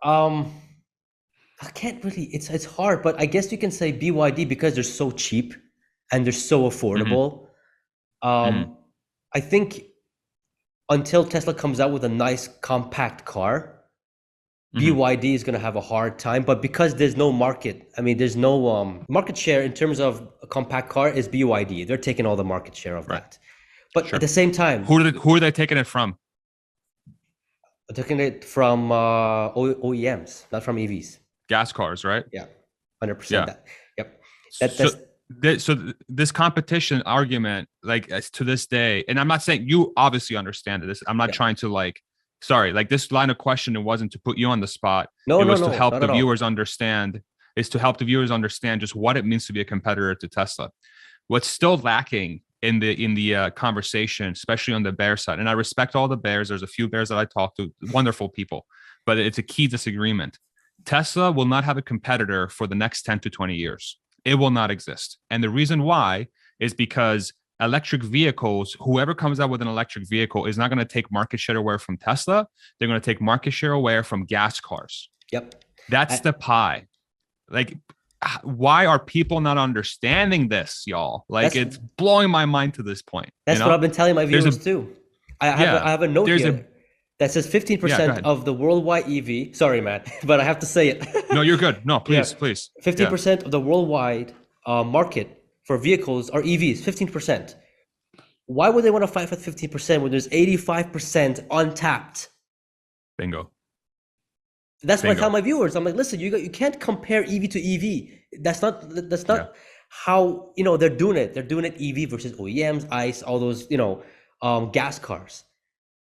Um, I can't really. It's hard, but I guess you can say BYD because they're so cheap and they're so Hmm. affordable. Hmm. I think until Tesla comes out with a nice compact car, Hmm. BYD is going to have a hard time. But because there's no market, I mean, there's no market share in terms of a compact car is BYD. They're taking all the market share of Right. that. But at Sure. the same time, Who are they taking it from? they're taking it from OEMs, not from EVs. Gas cars, right? Yeah, 100% Yeah. that. Yep. So That's this competition argument, like as to this day, and I'm not saying you obviously understand this. I'm not yeah. trying to like, sorry, like this line of question, it wasn't to put you on the spot. No, It no, was to no, help not the at all. viewers understand, is to help the viewers understand just what it means to be a competitor to Tesla. What's still lacking in the conversation, especially on the bear side, and I respect all the bears. There's a few bears that I talk to, wonderful people, but it's a key disagreement. Tesla will not have a competitor for the next 10 to 20 years. It will not exist. And the reason why is because electric vehicles, whoever comes out with an electric vehicle is not going to take market share away from Tesla. They're going to take market share away from gas cars. Yep. That's I, the pie. Like, why are people not understanding this, y'all? Like, that's it's blowing my mind to this point. You that's what know, I've been telling my there's viewers a, too. I yeah, have a note there's a, here that says yeah, go 15% ahead. of the worldwide EV. Sorry, man, but I have to say it. No, you're good. No, Yeah, please, please. Yeah. 15% of the worldwide market for vehicles are EVs. 15%. Why would they want to fight for 15% when there's 85% untapped? Bingo. That's what I tell Bingo. my viewers. I'm like, listen, you can't compare EV to EV. That's Yeah. not how they're doing it. They're doing it EV versus OEMs, ICE, all those gas cars.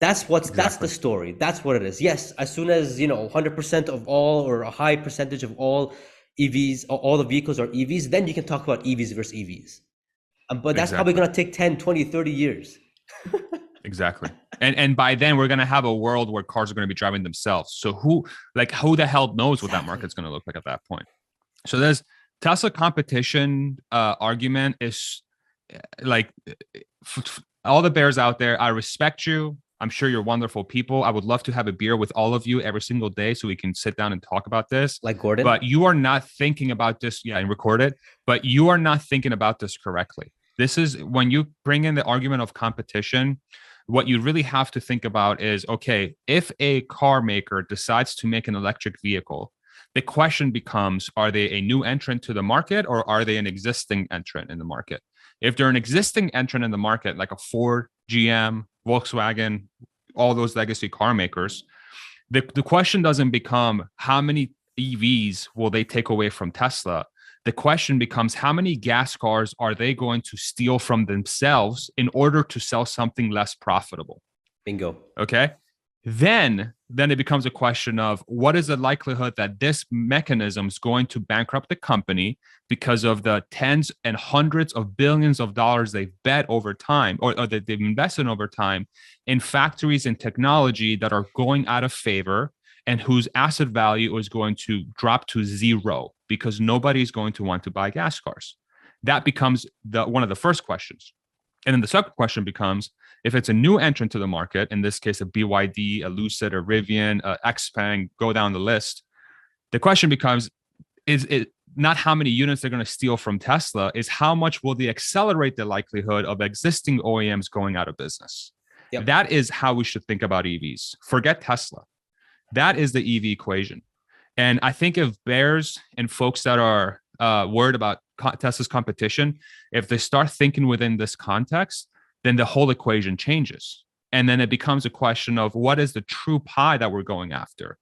That's the Exactly. story. That's what it is. Yes, as soon as 100% of all or a high percentage of all EVs, or all the vehicles are EVs, then you can talk about EVs versus EVs. But that's probably Exactly. going to take 10, 20, 30 years. Exactly. And by then we're gonna have a world where cars are gonna be driving themselves. So who the hell knows what that Exactly. market's gonna look like at that point? So there's Tesla competition argument is like all the bears out there. I respect you. I'm sure you're wonderful people. I would love to have a beer with all of you every single day so we can sit down and talk about this. Like Gordon. But you are not thinking about this, yeah, and record it. But you are not thinking about this correctly. This is when you bring in the argument of competition. What you really have to think about is okay, if a car maker decides to make an electric vehicle, the question becomes, are they a new entrant to the market or are they an existing entrant in the market? If they're an existing entrant in the market, like a Ford, GM, Volkswagen, all those legacy car makers, the question doesn't become how many EVs will they take away from Tesla. The question becomes how many gas cars are they going to steal from themselves in order to sell something less profitable? Bingo. Okay. Then it becomes a question of what is the likelihood that this mechanism is going to bankrupt the company because of the tens and hundreds of billions of dollars they've bet over time, or that they've invested over time in factories and technology that are going out of favor and whose asset value is going to drop to zero because nobody's going to want to buy gas cars. That becomes one of the first questions. And then the second question becomes, if it's a new entrant to the market, in this case, a BYD, a Lucid, a Rivian, a Xpeng, go down the list, the question becomes, is it not how many units they're going to steal from Tesla, is how much will they accelerate the likelihood of existing OEMs going out of business? Yep. That is how we should think about EVs. Forget Tesla. That is the EV equation. And I think if bears and folks that are worried about Tesla's competition, if they start thinking within this context, then the whole equation changes. And then it becomes a question of what is the true pie that we're going after,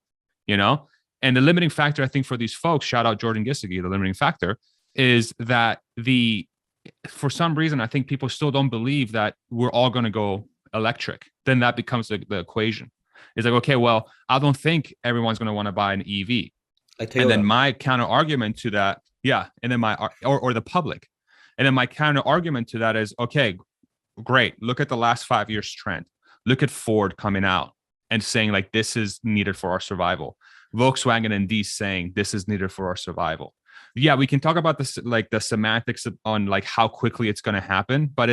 you know? And the limiting factor, I think, for these folks, shout out Jordan Gisigi, the limiting factor is that for some reason, I think people still don't believe that we're all going to go electric. Then that becomes the equation. It's like, okay, well, I don't think everyone's going to want to buy an EV. Like And then Toyota. my counter argument to that, yeah, and then or the public. And then my counter argument to that is, okay, great. Look at the last 5 years trend. Look at Ford coming out and saying like this is needed for our survival. Volkswagen and D saying this is needed for our survival. Yeah, we can talk about this like the semantics on like how quickly it's going to happen, but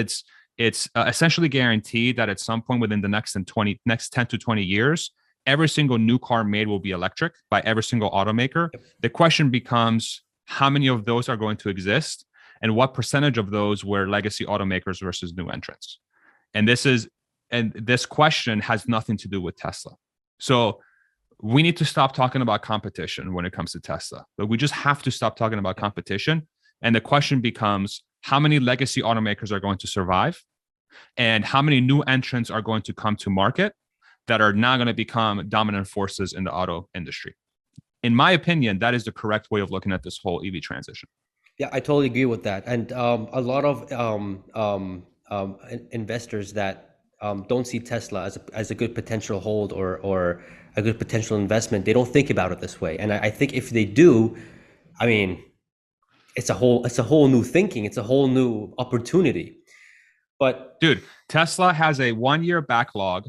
it's essentially guaranteed that at some point within the next 10 to 20 years, every single new car made will be electric by every single automaker. Yep. The question becomes how many of those are going to exist and what percentage of those were legacy automakers versus new entrants. And this question has nothing to do with Tesla. So we need to stop talking about competition when it comes to Tesla. But we just have to stop talking about competition. And the question becomes how many legacy automakers are going to survive and how many new entrants are going to come to market that are now going to become dominant forces in the auto industry. In my opinion, that is the correct way of looking at this whole EV transition. Yeah, I totally agree with that. And a lot of investors that don't see Tesla as a good potential hold or a good potential investment, they don't think about it this way. And I think if they do, I mean, it's a whole new thinking. It's a whole new opportunity. But dude, Tesla has a 1-year backlog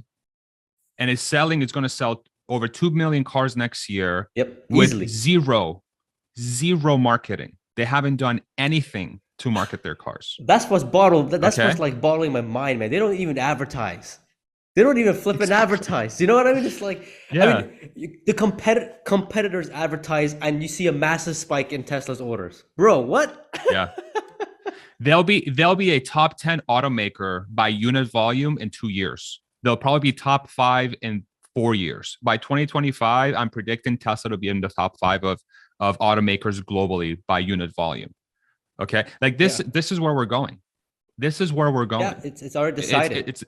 and it's going to sell over 2 million cars next year. Yep, with easily. zero marketing. They haven't done anything to market their cars. That's what's bottled. That's what's like bottling my mind, man. They don't even advertise. They don't even flip and advertise. You know what I mean? It's like, I mean, the competitors advertise and you see a massive spike in Tesla's orders. Bro, what? Yeah. They'll be a top 10 automaker by unit volume in 2 years. They'll probably be top 5 in 4 years. By 2025, I'm predicting Tesla to be in the top 5 of automakers globally by unit volume. Okay. Like this is where we're going. This is where we're going. Yeah, it's already decided. It's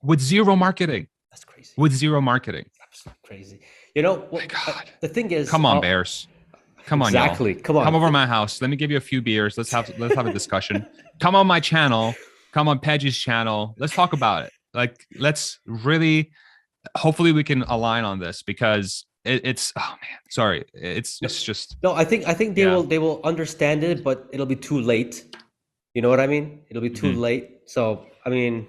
with zero marketing. That's crazy. With zero marketing. Absolutely crazy. You know, my God. The thing is, come on, Bears. Come on, exactly. Y'all. Come on. Come over to my house. Let me give you a few beers. Let's have a discussion. Come on my channel. Come on Pejjy's channel. Let's talk about it. Like, let's really, hopefully we can align on this because it's oh man, sorry. It's just no, I think they will understand it, but it'll be too late. You know what I mean? It'll be too late. So I mean,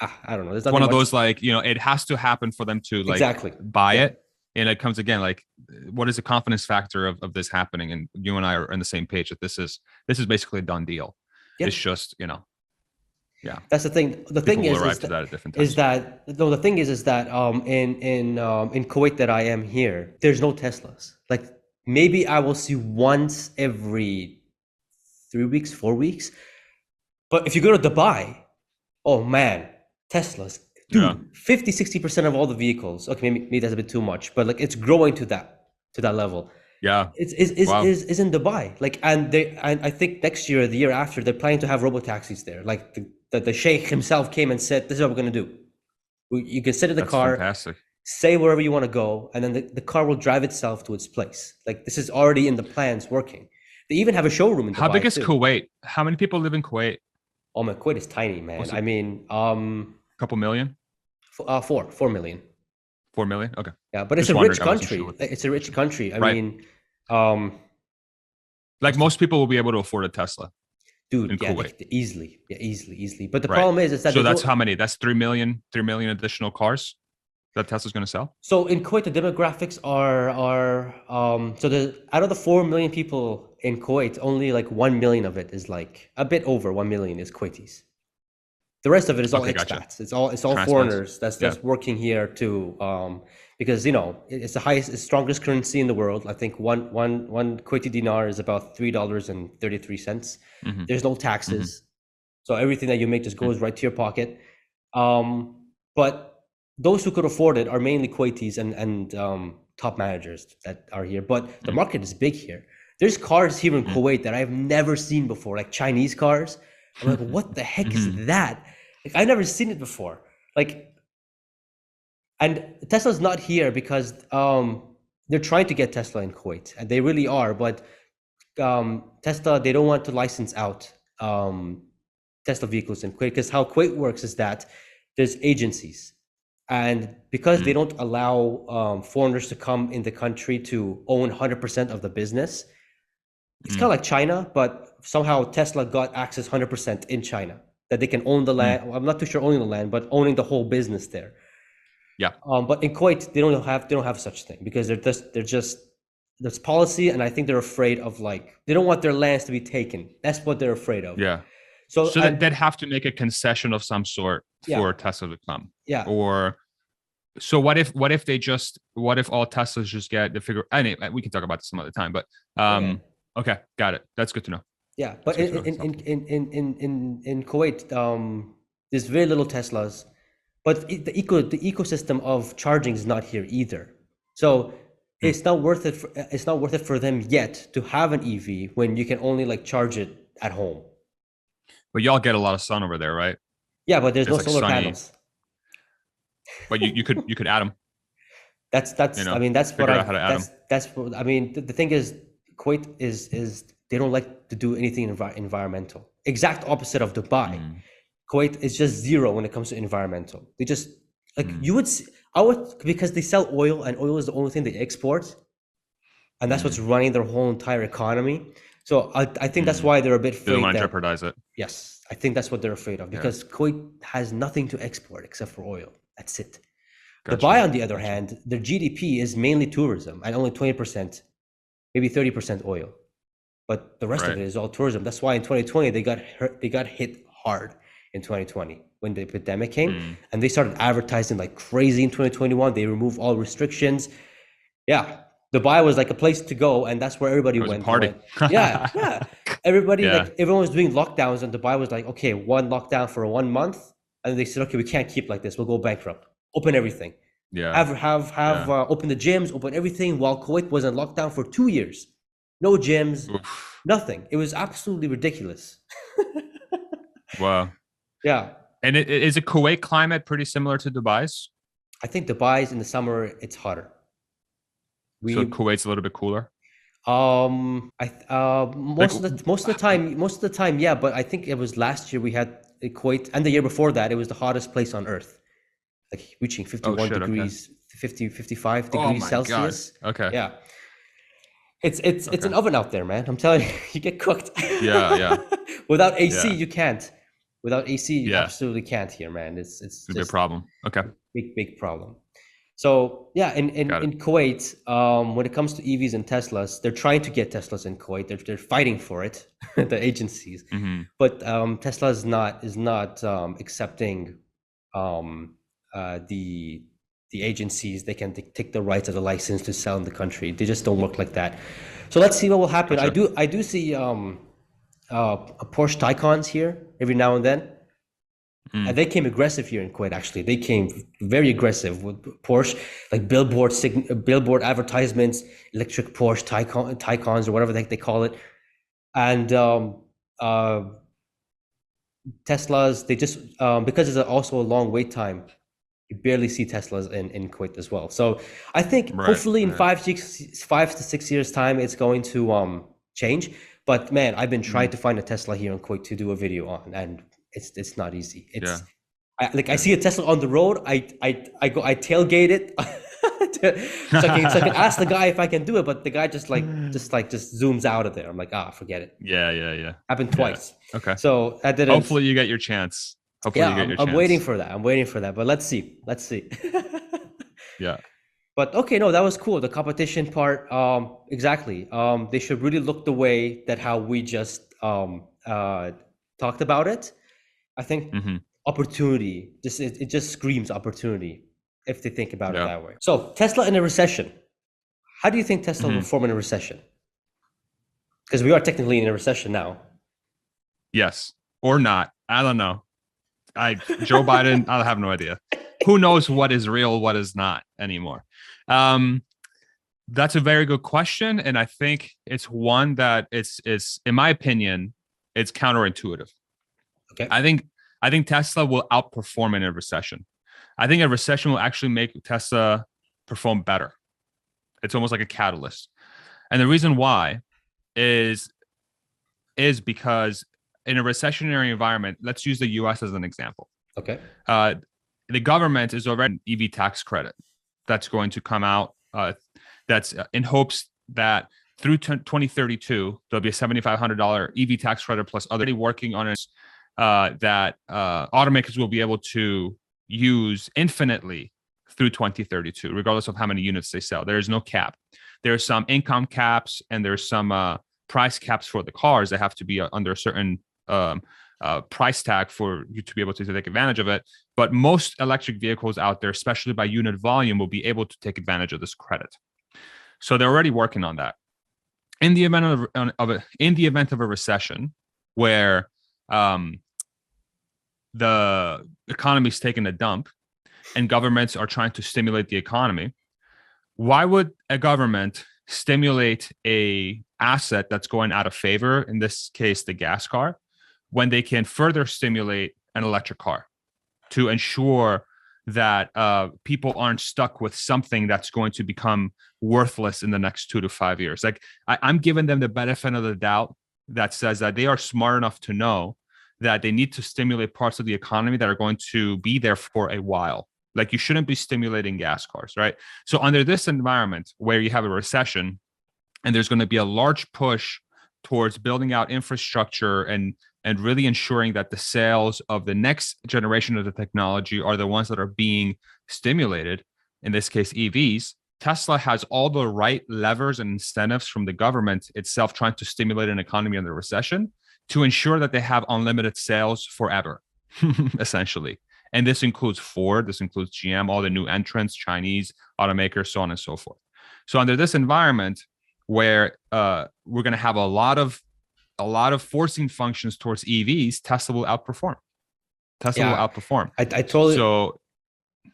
I don't know. There's one of those like, you know, it has to happen for them to like buy it. And it comes again, like, what is the confidence factor of this happening? And you and I are on the same page that this is basically a done deal. Yep. It's just, you know, yeah. That's the thing. The thing is that the thing is that in Kuwait that I am here, there's no Teslas. Like maybe I will see once every 3 weeks, 4 weeks. But if you go to Dubai, oh man, Teslas. Dude, 50-60% of all the vehicles. Okay, maybe that's a bit too much, but like it's growing to that level. Yeah, it's in Dubai. Like, and I think next year, the year after, they're planning to have robotaxis there. Like the sheikh himself came and said, "This is what we're gonna do. You can sit in the car, fantastic. Say wherever you want to go, and then the car will drive itself to its place." Like this is already in the plans, working. They even have a showroom in Dubai. How big is Kuwait? How many people live in Kuwait? Oh man, Kuwait is tiny, man. I mean, couple million. 4 million. 4 million. Okay. Yeah, but it's a rich country. It's a rich country. I mean, like most people will be able to afford a Tesla. Dude, in Kuwait. Easily. But the problem is that that's how many? That's 3 million additional cars that Tesla's going to sell. So in Kuwait, the demographics are out of the 4 million people in Kuwait, only like 1 million of it is like a bit over 1 million is Kuwaitis. The rest of it is all expats. Gotcha. It's all foreigners that's working here too. Because you know it's the strongest currency in the world. I think one Kuwaiti dinar is about $3.33. There's no taxes, so everything that you make just goes right to your pocket. But those who could afford it are mainly Kuwaitis and top managers that are here. But the market is big here. There's cars here in Kuwait that I've never seen before, like Chinese cars. I'm like, what the heck is that? Like, I've never seen it before. Like, and Tesla's not here because they're trying to get Tesla in Kuwait, and they really are. But Tesla, they don't want to license out Tesla vehicles in Kuwait because how Kuwait works is that there's agencies, and because they don't allow foreigners to come in the country to own 100% of the business, it's kind of like China, but somehow Tesla got access 100% in China. That they can own the land. I'm not too sure owning the land, but owning the whole business there. Yeah. But in Kuwait, they don't have such thing because they're just there's policy, and I think they're afraid of they don't want their lands to be taken. That's what they're afraid of. Yeah. So So that they'd have to make a concession of some sort for Tesla to come. Yeah. Or so what if all Teslas just get the figure? Anyway, we can talk about this some other time. But okay, got it. That's good to know. Yeah, but in Kuwait, there's very little Teslas, but the ecosystem of charging is not here either. So it's not worth it. It's not worth it for them yet to have an EV when you can only like charge it at home. But y'all get a lot of sun over there, right? Yeah, but there's no solar panels. But you could add them. That's you know, I mean that's what that's what I mean. The thing is, Kuwait is they don't like to do anything environmental. Exact opposite of Dubai. Kuwait is just zero when it comes to environmental. They just like you would see, because they sell oil and oil is the only thing they export, and that's what's running their whole entire economy. So I think that's why they're a bit afraid. They don't want to jeopardize it. Yes, I think that's what they're afraid of because Kuwait has nothing to export except for oil. That's it. Gotcha. Dubai, on the other hand, their GDP is mainly tourism and only 20%, maybe 30% oil, but the rest of it is all tourism. That's why in 2020 they got hit hard in 2020 when the epidemic came, and they started advertising like crazy in 2021. They removed all restrictions. Yeah, Dubai was like a place to go, and that's where everybody went. Party. Yeah. Everybody like everyone was doing lockdowns, and Dubai was like, okay, one lockdown for 1 month, and they said, okay, we can't keep like this. We'll go bankrupt. Open everything. Yeah. Have open the gyms, open everything, while Kuwait was in lockdown for 2 years. No gyms, nothing. It was absolutely ridiculous. Wow. Yeah. And is a Kuwait climate pretty similar to Dubai's? I think Dubai's in the summer it's hotter. So Kuwait's a little bit cooler. Most of the time, yeah. But I think it was last year we had Kuwait, and the year before that it was the hottest place on earth, like reaching 51 degrees, 55 degrees Celsius. God. Okay. Yeah. It's an oven out there, man. I'm telling you, you get cooked. Yeah. Without AC, you can't. Without AC, you absolutely can't here, man. It's a big problem. Okay. Big problem. So yeah, in Kuwait, when it comes to EVs and Teslas, they're trying to get Teslas in Kuwait. They're fighting for it, the agencies. But Tesla is not accepting the agencies. They can take the rights of the license to sell in the country. They just don't work like that. So let's see what will happen. Gotcha. I do see Porsche Taycans here every now and then. And they came aggressive here in Kuwait. Actually, they came very aggressive with Porsche, like billboard advertisements, electric Porsche Taycans or whatever the heck they call it, and Teslas. They just because there's also a long wait time, you barely see Teslas in Kuwait as well. So I think hopefully in 5 to 6 years time, it's going to change. But man, I've been trying to find a Tesla here in Kuwait to do a video on, and it's not easy. I see a Tesla on the road. I tailgate it so I can ask the guy if I can do it, but the guy just zooms out of there. I'm like, forget it. Yeah. Happened twice. Okay. So that didn't. Hopefully you get your chance. I'm waiting for that. But let's see. Yeah. But okay, no, that was cool. The competition part, exactly. They should really look the way that how we just talked about it. I think opportunity, it just screams opportunity if they think about it that way. So Tesla in a recession. How do you think Tesla will perform in a recession? Because we are technically in a recession now. Yes, or not. I don't know. Joe Biden, I have no idea. Who knows what is real, what is not anymore? That's a very good question. And I think it's one that it's in my opinion, it's counterintuitive. Okay. I think Tesla will outperform in a recession. I think a recession will actually make Tesla perform better. It's almost like a catalyst. And the reason why is because in a recessionary environment, let's use the US as an example. Okay. The government is already an EV tax credit that's going to come out. That's in hopes that through 2032, there'll be a $7,500 EV tax credit plus already working on it that automakers will be able to use infinitely through 2032, regardless of how many units they sell. There is no cap. There's some income caps and there's some price caps for the cars that have to be under a certain price tag for you to be able to take advantage of it. But most electric vehicles out there, especially by unit volume, will be able to take advantage of this credit. So they're already working on that. In the event of a recession, where the economy's taking a dump and governments are trying to stimulate the economy, why would a government stimulate a asset that's going out of favor, in this case the gas car, when they can further stimulate an electric car to ensure that people aren't stuck with something that's going to become worthless in the next 2 to 5 years? Like, I'm giving them the benefit of the doubt that says that they are smart enough to know that they need to stimulate parts of the economy that are going to be there for a while. Like, you shouldn't be stimulating gas cars, right? So under this environment where you have a recession and there's going to be a large push towards building out infrastructure and really ensuring that the sales of the next generation of the technology are the ones that are being stimulated, in this case EVs, Tesla has all the right levers and incentives from the government itself trying to stimulate an economy under recession to ensure that they have unlimited sales forever, essentially. And this includes Ford, this includes GM, all the new entrants, Chinese automakers, so on and so forth. So under this environment where we're going to have a lot of forcing functions towards EVs, Tesla will outperform. Tesla will outperform. I totally. So,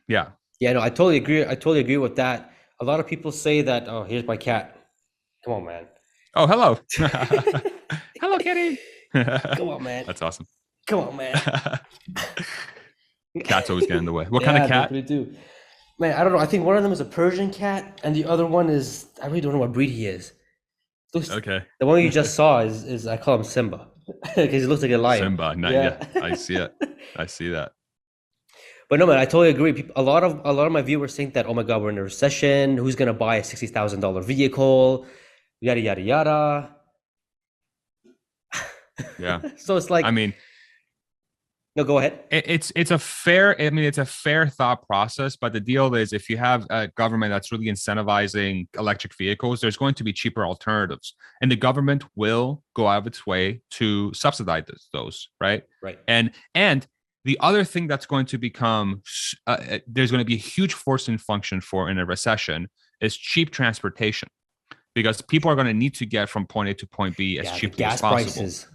yeah. Yeah, no, I totally agree. I totally agree with that. A lot of people say that, oh, here's my cat. Come on, man. Oh, hello. Hello, kitty. Come on, man. That's awesome. Come on, man. Cats always get in the way. What kind of cat? They do. Man, I don't know. I think one of them is a Persian cat, and the other one is, I really don't know what breed he is. Okay. The one you just saw is I call him Simba because he looks like a lion. Simba, yeah. I see it. I see that. But no, man, I totally agree. A lot of my viewers think that, oh my God, we're in a recession. Who's gonna buy a $60,000 vehicle? Yada yada yada. Yeah. So it's like, I mean, no, go ahead. It's a fair thought process, but the deal is, if you have a government that's really incentivizing electric vehicles, there's going to be cheaper alternatives, and the government will go out of its way to subsidize those, right? Right. And the other thing that's going to become there's going to be a huge forcing function for in a recession is cheap transportation, because people are going to need to get from point A to point B as cheaply as possible. Prices.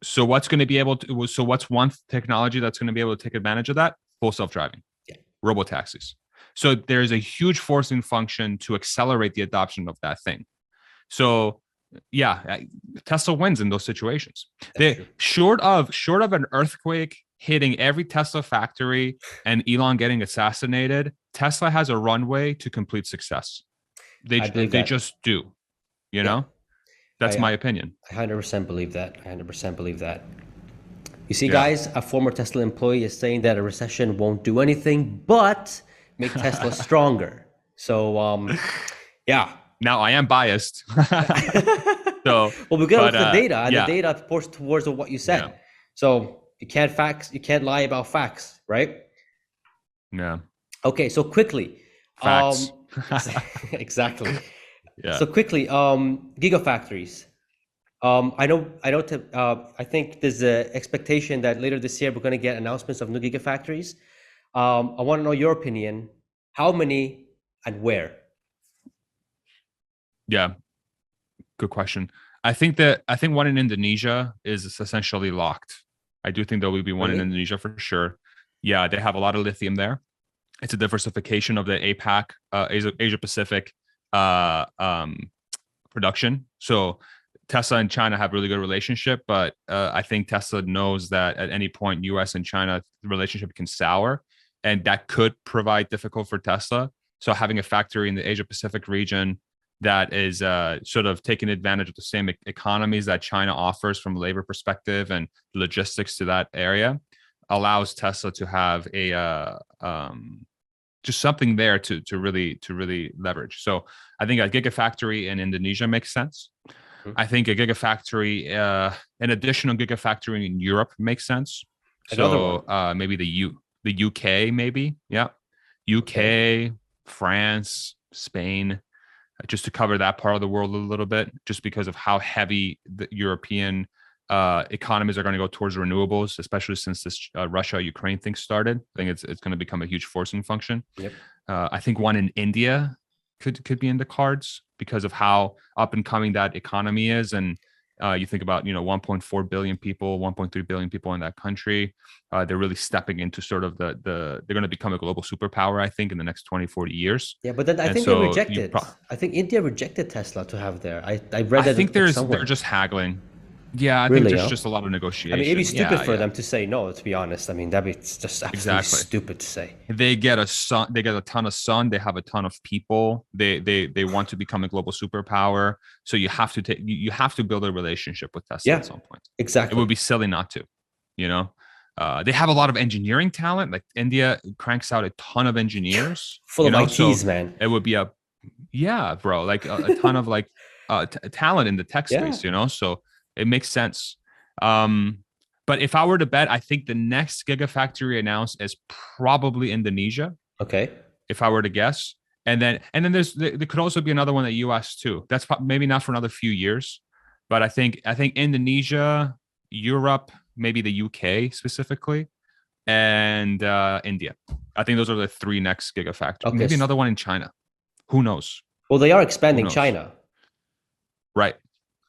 So what's going to be able to? So what's one technology that's going to be able to take advantage of that? Full self-driving, robotaxis. So there's a huge forcing function to accelerate the adoption of that thing. So yeah, Tesla wins in those situations. They short of an earthquake hitting every Tesla factory and Elon getting assassinated, Tesla has a runway to complete success. They just do, you know. That's my opinion. I 100% believe that. You see, guys, a former Tesla employee is saying that a recession won't do anything but make Tesla stronger. So, yeah. Now I am biased. So, well, we got the data, and the data points towards what you said. Yeah. So you can't lie about facts, right? Yeah. Okay, so quickly. Facts. Exactly. Yeah. So quickly, Gigafactories. I think there's an expectation that later this year we're going to get announcements of new Gigafactories. I want to know your opinion. How many and where? Yeah, good question. I think one in Indonesia is essentially locked. I do think there will be one in Indonesia for sure. Yeah, they have a lot of lithium there. It's a diversification of the APAC, Asia Pacific production. So Tesla and China have a really good relationship, but I think Tesla knows that at any point US and China the relationship can sour, and that could provide difficult for Tesla. So having a factory in the Asia Pacific region that is sort of taking advantage of the same economies that China offers from a labor perspective and logistics to that area allows Tesla to have a just something there to really leverage. So I think a Gigafactory in Indonesia makes sense. Mm-hmm. I think a Gigafactory, an additional Gigafactory in Europe makes sense. So maybe the UK, maybe, yeah, UK, France, Spain, just to cover that part of the world a little bit, just because of how heavy the European economies are going to go towards renewables, especially since this Russia-Ukraine thing started. I think it's going to become a huge forcing function. Yep. I think one in India could be in the cards because of how up and coming that economy is. And you think about 1.4 billion people, 1.3 billion people in that country. They're really stepping into sort of they're going to become a global superpower, I think, in the next 20, 40 years. Yeah, but then I think they rejected. I think India rejected Tesla to have there. I read that. I think they're just haggling. Yeah, I think there's just a lot of negotiation. I mean, it'd be stupid for them to say no, to be honest. I mean, that'd be just absolutely stupid to say. They get a ton of sun, they have a ton of people. They want to become a global superpower. So you have to build a relationship with Tesla at some point. Exactly. It would be silly not to, They have a lot of engineering talent. Like India cranks out a ton of engineers. Full of ITs, man. It would be like a ton of talent in the tech space, So it makes sense. But if I were to bet, I think the next Gigafactory announced is probably Indonesia. Okay. If I were to guess. And then there could also be another one in the US too. That's maybe not for another few years. But I think Indonesia, Europe, maybe the UK specifically, and India. I think those are the three next Gigafactories. Okay. Maybe another one in China. Who knows? Well, they are expanding China. Right.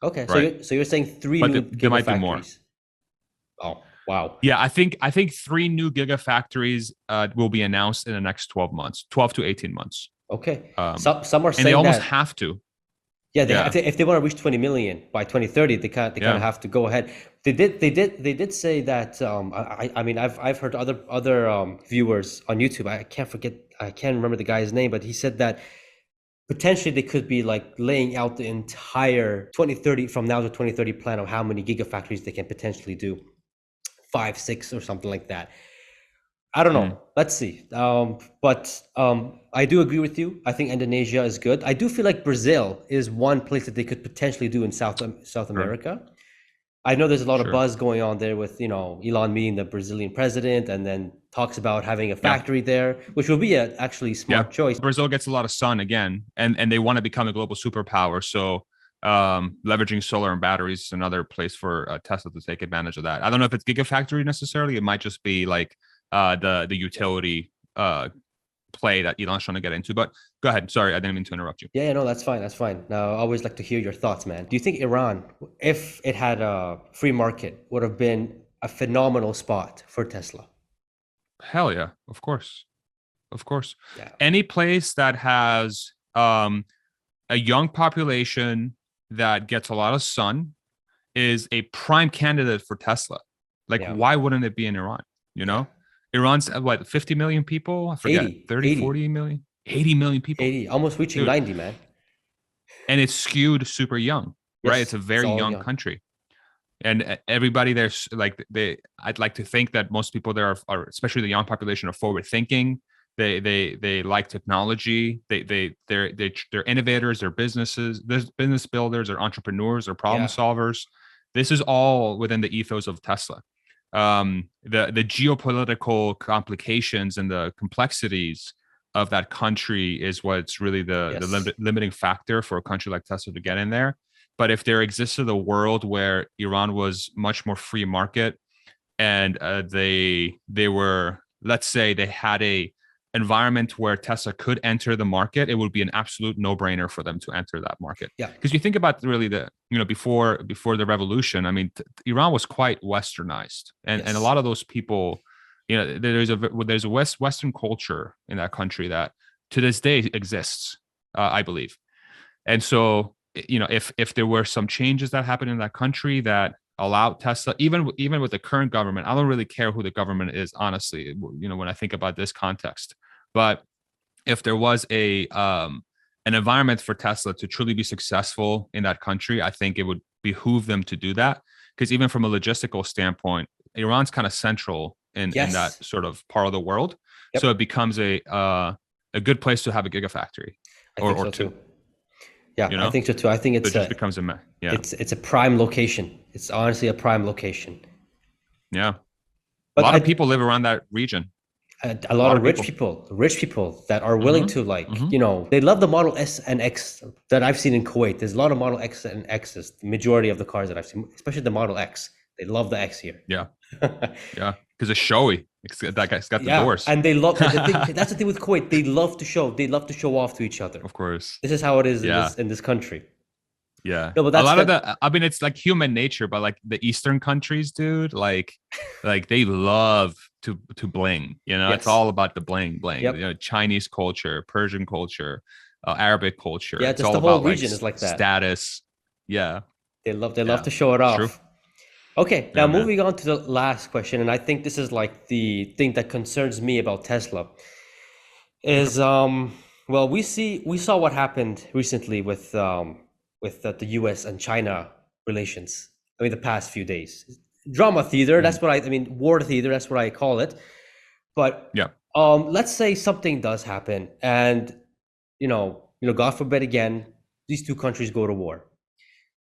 Okay, so you're saying three new Gigafactories. There might be more. Oh, wow. Yeah, I think 3 new Gigafactories will be announced in the next 12 months, 12 to 18 months. Okay. Some are saying and they almost have to. Yeah, if they want to reach 20 million by 2030, they kind of have to go ahead. They did say that. I mean, I've heard other viewers on YouTube. I can't remember the guy's name, but he said that potentially they could be laying out the entire 2030 from now to 2030 plan of how many gigafactories they can potentially do, 5, 6 or something like that. I don't know. Let's see. But I do agree with you. I think Indonesia is good. I do feel like Brazil is one place that they could potentially do in South America. I know there's a lot of buzz going on there with, Elon meeting the Brazilian president and then talks about having a factory there, which will be a actually smart choice. Brazil gets a lot of sun again, and they want to become a global superpower. So leveraging solar and batteries is another place for Tesla to take advantage of that. I don't know if it's Gigafactory necessarily. It might just be like the utility play that Elon's trying to get into. But go ahead. Sorry, I didn't mean to interrupt you. Yeah, no, that's fine. That's fine. Now, I always like to hear your thoughts, man. Do you think Iran, if it had a free market, would have been a phenomenal spot for Tesla? Hell yeah, of course. Of course. Yeah. Any place that has a young population that gets a lot of sun is a prime candidate for Tesla. Why wouldn't it be in Iran? Iran's 50 million people? I forget. 30, 40 million? 80 million people. 80, almost reaching 90, man. And it's skewed super young, right? It's a very young country. And everybody there's I'd like to think that most people there are especially the young population, are forward thinking. They like technology. They're innovators, they're business builders, they're entrepreneurs, they're problem solvers. This is all within the ethos of Tesla. The geopolitical complications and the complexities of that country is what's really the limiting factor for a country like Tesla to get in there. But if there existed a world where Iran was much more free market and they were, let's say they had a environment where Tesla could enter the market, it would be an absolute no-brainer for them to enter that market. Yeah. Because you think about really before the revolution, I mean, Iran was quite westernized, and a lot of those people, there's a Western culture in that country that to this day exists, I believe. And so, if there were some changes that happened in that country that allowed Tesla, even with the current government, I don't really care who the government is, honestly, when I think about this context. But if there was an environment for Tesla to truly be successful in that country, I think it would behoove them to do that. Because even from a logistical standpoint, Iran's kind of central in that sort of part of the world. Yep. So it becomes a good place to have a gigafactory or two. Yeah, I think so too. I think it just becomes a it's a prime location. It's honestly a prime location. Yeah, a lot of people live around that region. A lot of rich people that are willing to they love the Model S and X that I've seen in Kuwait. There's a lot of Model X and X's. The majority of the cars that I've seen, especially the Model X, they love the X here. Yeah, yeah, because it's showy. That guy's got the doors. And they love. And that's the thing with Kuwait. They love to show. They love to show off to each other. Of course, this is how it is in this country. Yeah, no, but a lot of the. I mean, it's like human nature, but like the Eastern countries, dude, like they love to bling. You know, it's all about the bling. You know, Chinese culture, Persian culture, Arabic culture. Yeah, it's just all the whole about region is like that. Status. Yeah, they love to show it off. True. Okay, now moving on to the last question, and I think this is like the thing that concerns me about Tesla. Is well, we saw what happened recently with the U.S. and China relations. I mean, the past few days, drama theater. That's what I mean, war theater. That's what I call it. But let's say something does happen, and God forbid again, these two countries go to war.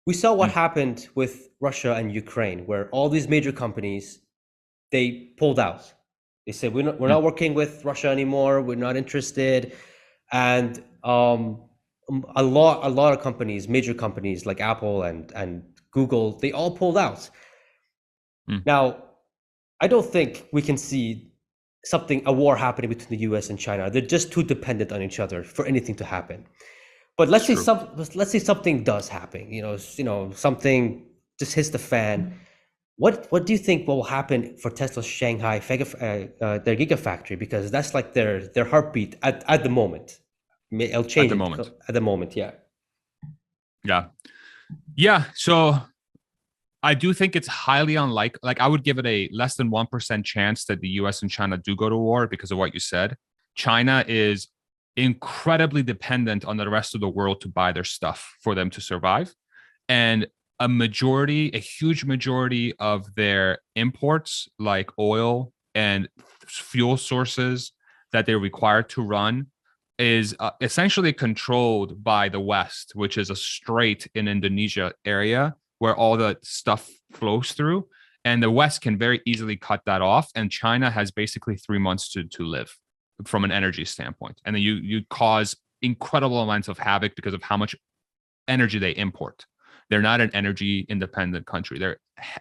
We saw what happened with Russia and Ukraine, where all these major companies, they pulled out. They said, we're not working with Russia anymore. We're not interested. And a lot of companies, major companies like Apple and Google, they all pulled out. Now, I don't think we can see a war happening between the US and China. They're just too dependent on each other for anything to happen. But let's say something does happen. Something just hits the fan. What do you think will happen for Tesla's Shanghai their Gigafactory? Because that's like their heartbeat at the moment. It'll change at the moment. Yeah. So I do think it's highly unlikely. Like I would give it a less than 1% chance that the US and China do go to war because of what you said. China is incredibly dependent on the rest of the world to buy their stuff for them to survive. And a huge majority of their imports, like oil and fuel sources that they're required to run, is essentially controlled by the West, which is a strait in Indonesia area where all the stuff flows through. And the West can very easily cut that off. And China has basically 3 months to live from an energy standpoint. And then you cause incredible amounts of havoc because of how much energy they import. They're not an energy independent country.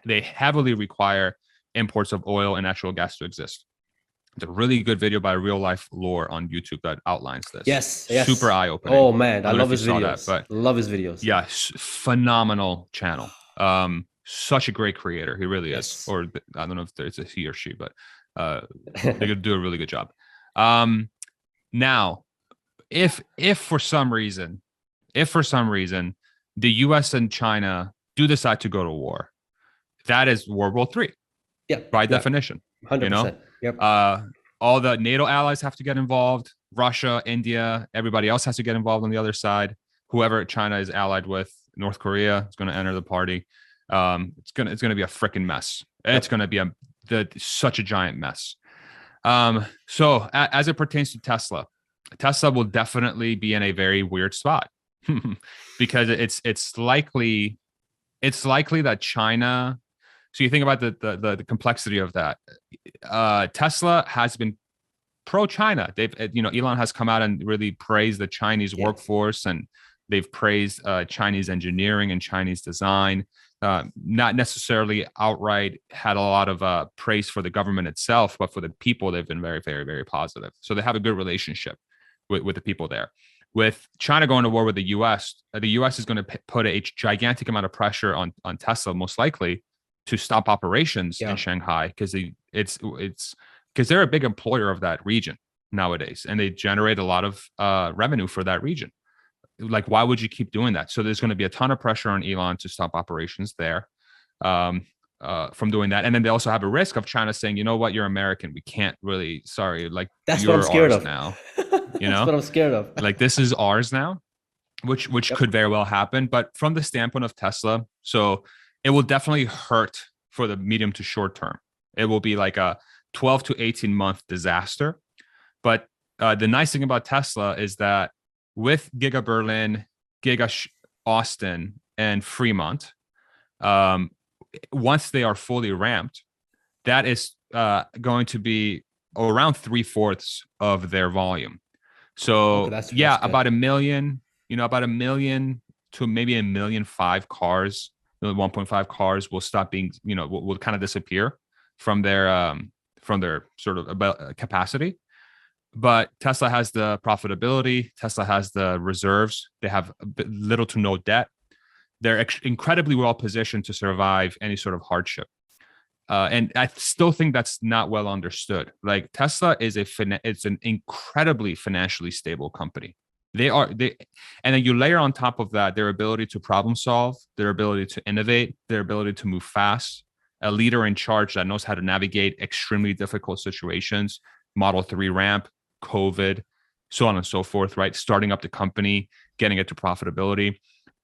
They heavily require imports of oil and natural gas to exist. It's a really good video by Real Life Lore on YouTube that outlines this. Yes. Super eye-opening. Oh man, I love his videos. Love his videos. Yeah, phenomenal channel. Such a great creator. He really is. Or I don't know if it's a he or she, but they're gonna do a really good job. Now, if for some reason the US and China do decide to go to war, that is World War III. Yeah. By definition. 100%. Yep. All the NATO allies have to get involved. Russia, India, everybody else has to get involved on the other side. Whoever China is allied with, North Korea is going to enter the party. It's gonna be a freaking mess. It's going to be such a giant mess. So as it pertains to Tesla will definitely be in a very weird spot because it's likely that China. So you think about the complexity of that. Tesla has been pro-China. Elon has come out and really praised the Chinese workforce, and they've praised Chinese engineering and Chinese design. Not necessarily outright had a lot of praise for the government itself, but for the people, they've been very, very, very positive. So they have a good relationship with the people there. With China going to war with the US is going to put a gigantic amount of pressure on Tesla, most likely, to stop operations in Shanghai because they're a big employer of that region nowadays, and they generate a lot of revenue for that region. Like, why would you keep doing that? So there's going to be a ton of pressure on Elon to stop operations there from doing that. And then they also have a risk of China saying, you know what, you're American. We can't really, sorry, like that's what I'm scared of now. That's what I'm scared of. Like, this is ours now, which could very well happen. But from the standpoint of Tesla, so it will definitely hurt for the medium to short term. It will be like a 12 to 18 month disaster. But the nice thing about Tesla is that with Giga Berlin, Giga Austin, and Fremont, once they are fully ramped, that is going to be around 3/4 of their volume. Okay, So that's yeah, good. about a million, about a million to maybe 1.5 million cars, 1.5 cars will stop being, will kind of disappear from their sort of about capacity. But Tesla has the profitability. Tesla has the reserves. They have little to no debt. They're incredibly well positioned to survive any sort of hardship. And I still think that's not well understood. Like Tesla is it's an incredibly financially stable company. And then you layer on top of that their ability to problem solve, their ability to innovate, their ability to move fast, a leader in charge that knows how to navigate extremely difficult situations, Model 3 ramp, COVID, so on and so forth, right? Starting up the company, getting it to profitability.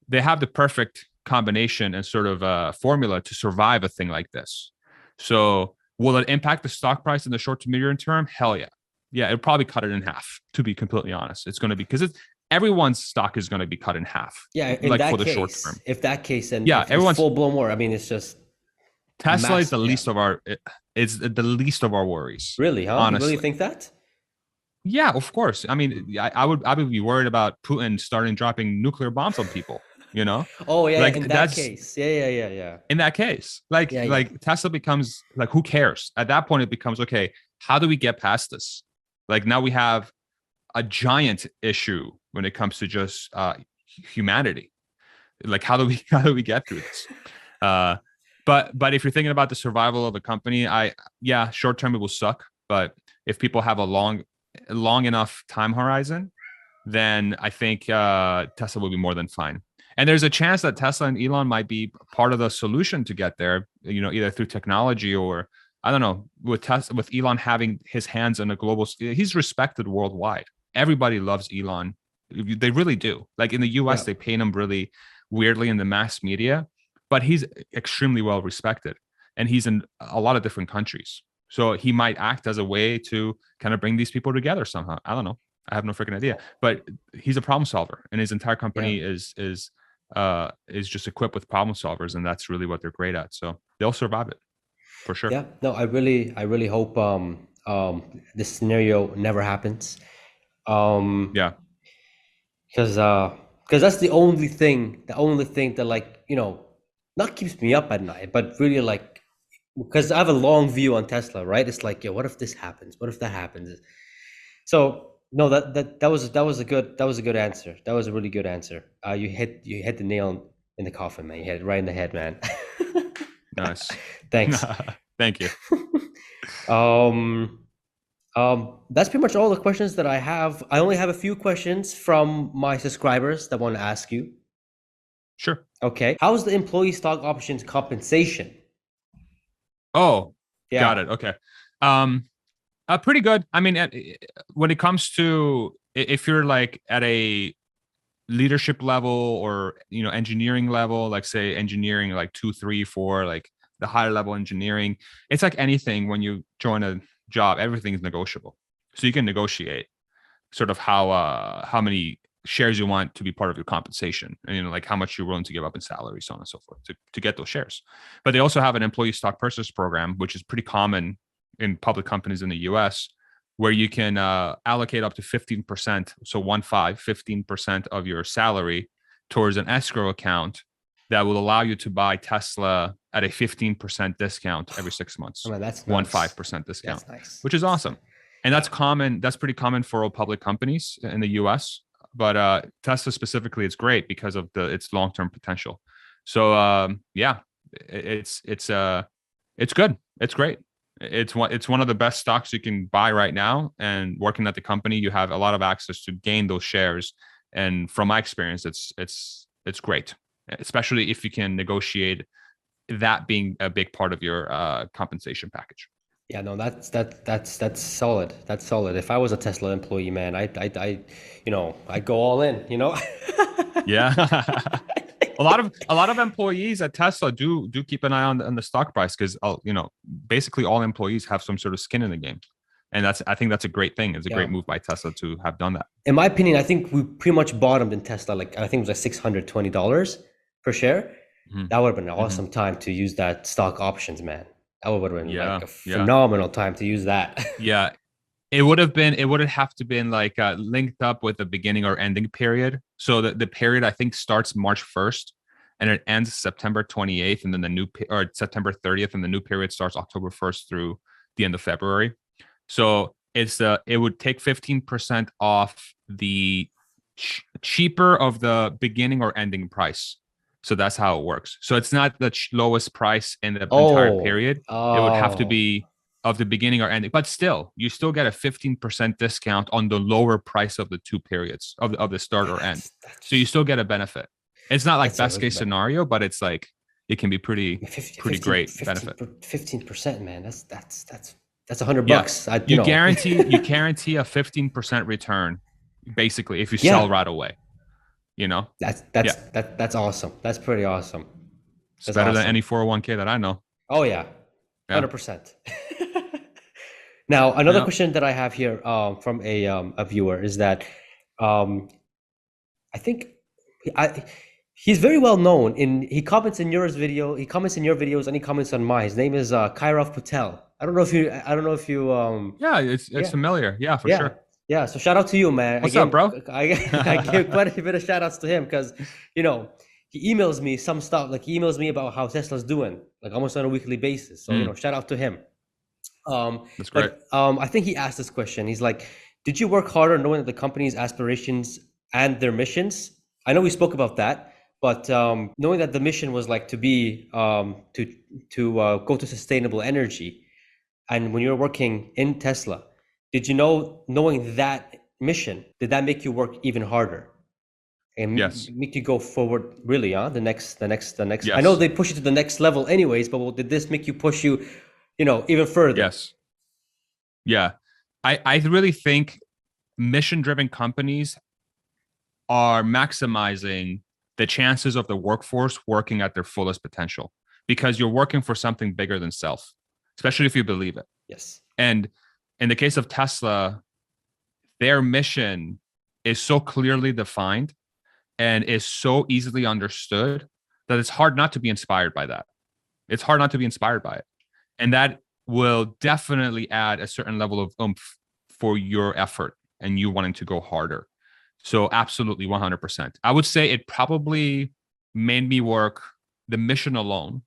They have the perfect combination and sort of formula to survive a thing like this. So will it impact the stock price in the short to medium term? Hell yeah. Yeah, it'll probably cut it in half, to be completely honest. It's going to be because everyone's stock is going to be cut in half. Yeah, in like that for the short case, term. if that case, and Yeah, if it's everyone's full blown war, I mean, it's just Tesla is mass. the Yeah. least of our it's the least of our worries. Really, huh? You really Honestly. think that? Yeah, of course. I mean, I would be worried about Putin starting dropping nuclear bombs on people, Oh yeah, yeah, Like in that that's case. Yeah. in that case. Like Yeah. like Tesla becomes like, who cares? At that point it becomes, okay, how do we get past this? Like now we have a giant issue when it comes to just humanity. Like how do we get through this? But if you're thinking about the survival of a company, short term it will suck. But if people have a long enough time horizon, then I think Tesla will be more than fine. And there's a chance that Tesla and Elon might be part of the solution to get there, either through technology or I don't know, with Elon having his hands on a global, he's respected worldwide. Everybody loves Elon. They really do. Like in the US, Yeah. they paint him really weirdly in the mass media, but he's extremely well respected. And he's in a lot of different countries. So he might act as a way to kind of bring these people together somehow. I don't know. I have no freaking idea. But he's a problem solver, and his entire company is just equipped with problem solvers, and that's really what they're great at. So they'll survive it for sure. Yeah. No, I really hope this scenario never happens. Yeah. Because that's the only thing that, like, not keeps me up at night, but really, like, because I have a long view on Tesla, right? It's like, yeah, what if this happens? What if that happens? So no, that was a good answer. That was a really good answer. You hit the nail in the coffin, man. You hit it right in the head, man. Nice. Thanks. Thank you. Um, that's pretty much all the questions that I have. I only have a few questions from my subscribers that want to ask you. Sure. Okay. How's the employee stock options compensation? Oh, Yeah. got it. Okay. Pretty good. I mean, when it comes to if you're like at a leadership level or engineering level, like say engineering like 2, 3, 4, like the higher level engineering, it's like anything. When you join a job, everything is negotiable, so you can negotiate sort of how many shares you want to be part of your compensation, and like how much you're willing to give up in salary, so on and so forth, to get those shares. But they also have an employee stock purchase program, which is pretty common in public companies in the US, where you can allocate up to 15%, so 15% of your salary towards an escrow account that will allow you to buy Tesla at a 15% discount every 6 months. Oh, man, that's nice. 15% discount, That's nice. which is awesome. And that's common. That's pretty common for all public companies in the US. But Tesla specifically, it's great because of its long-term potential. So yeah, it's good. It's great. It's one of the best stocks you can buy right now. And working at the company, you have a lot of access to gain those shares. And from my experience, it's great, especially if you can negotiate that being a big part of your compensation package. Yeah, no, that's solid. That's solid. If I was a Tesla employee, man, I'd go all in, Yeah. a lot of employees at Tesla do keep an eye on the stock price, because basically all employees have some sort of skin in the game. And I think that's a great thing. It's a great move by Tesla to have done that. In my opinion, I think we pretty much bottomed in Tesla. Like, I think it was like $620 per share. Mm-hmm. That would have been an awesome time to use that stock options, man. That would have been like a phenomenal time to use that. Yeah. It would have to been like linked up with the beginning or ending period. So the period I think starts March 1st and it ends September 28th, and then or September 30th, and the new period starts October 1st through the end of February. So it would take 15% off the cheaper of the beginning or ending price. So that's how it works. So it's not the lowest price in the entire Oh, period. It would have to oh, be of the beginning or ending, but still, you still get a 15% discount on the lower price of the two periods of the start or end. So you that's still get a benefit. It's not like that's a best really case good benefit. scenario, but it's like it can be pretty 15, great benefit. 15%, man. That's $100 Yeah. bucks. You guarantee a 15% return basically if you sell Yeah, right away, you know? Yeah. that's awesome. That's pretty awesome. It's That's better than awesome. any 401k that I know. Oh yeah, Yeah. 100%. Now, another Yeah. question that I have here from a viewer is that um, I think I he's very well known in he comments in yours video, he comments in your videos and he comments on mine. His name is Kairav Patel. I don't know if you Yeah, it's yeah. familiar. Yeah, for Yeah. sure. Yeah. So shout out to you, man. What's up, bro? I gave quite a bit of shout outs to him because, you know, he emails me some stuff. Like he emails me about how Tesla's doing, like almost on a weekly basis. So, Mm, shout out to him. that's great. But I think he asked this question. He's like, did you work harder knowing that the company's aspirations and their missions? I know we spoke about that, but knowing that the mission was like to be to go to sustainable energy, and when you're working in Tesla, did you know, knowing that mission, did that make you work even harder and Yes. make you go forward really, huh? The next. I know Yes. they push you to the next level anyways, but did this make you push you, even further? Yes. Yeah. I really think mission driven companies are maximizing the chances of the workforce working at their fullest potential because you're working for something bigger than self, especially if you believe it. Yes. And in the case of Tesla, their mission is so clearly defined and is so easily understood that it's hard not to be inspired by that. It's hard not to be inspired by it. And that will definitely add a certain level of oomph for your effort and you wanting to go harder. So absolutely 100%. I would say it probably made me work the mission alone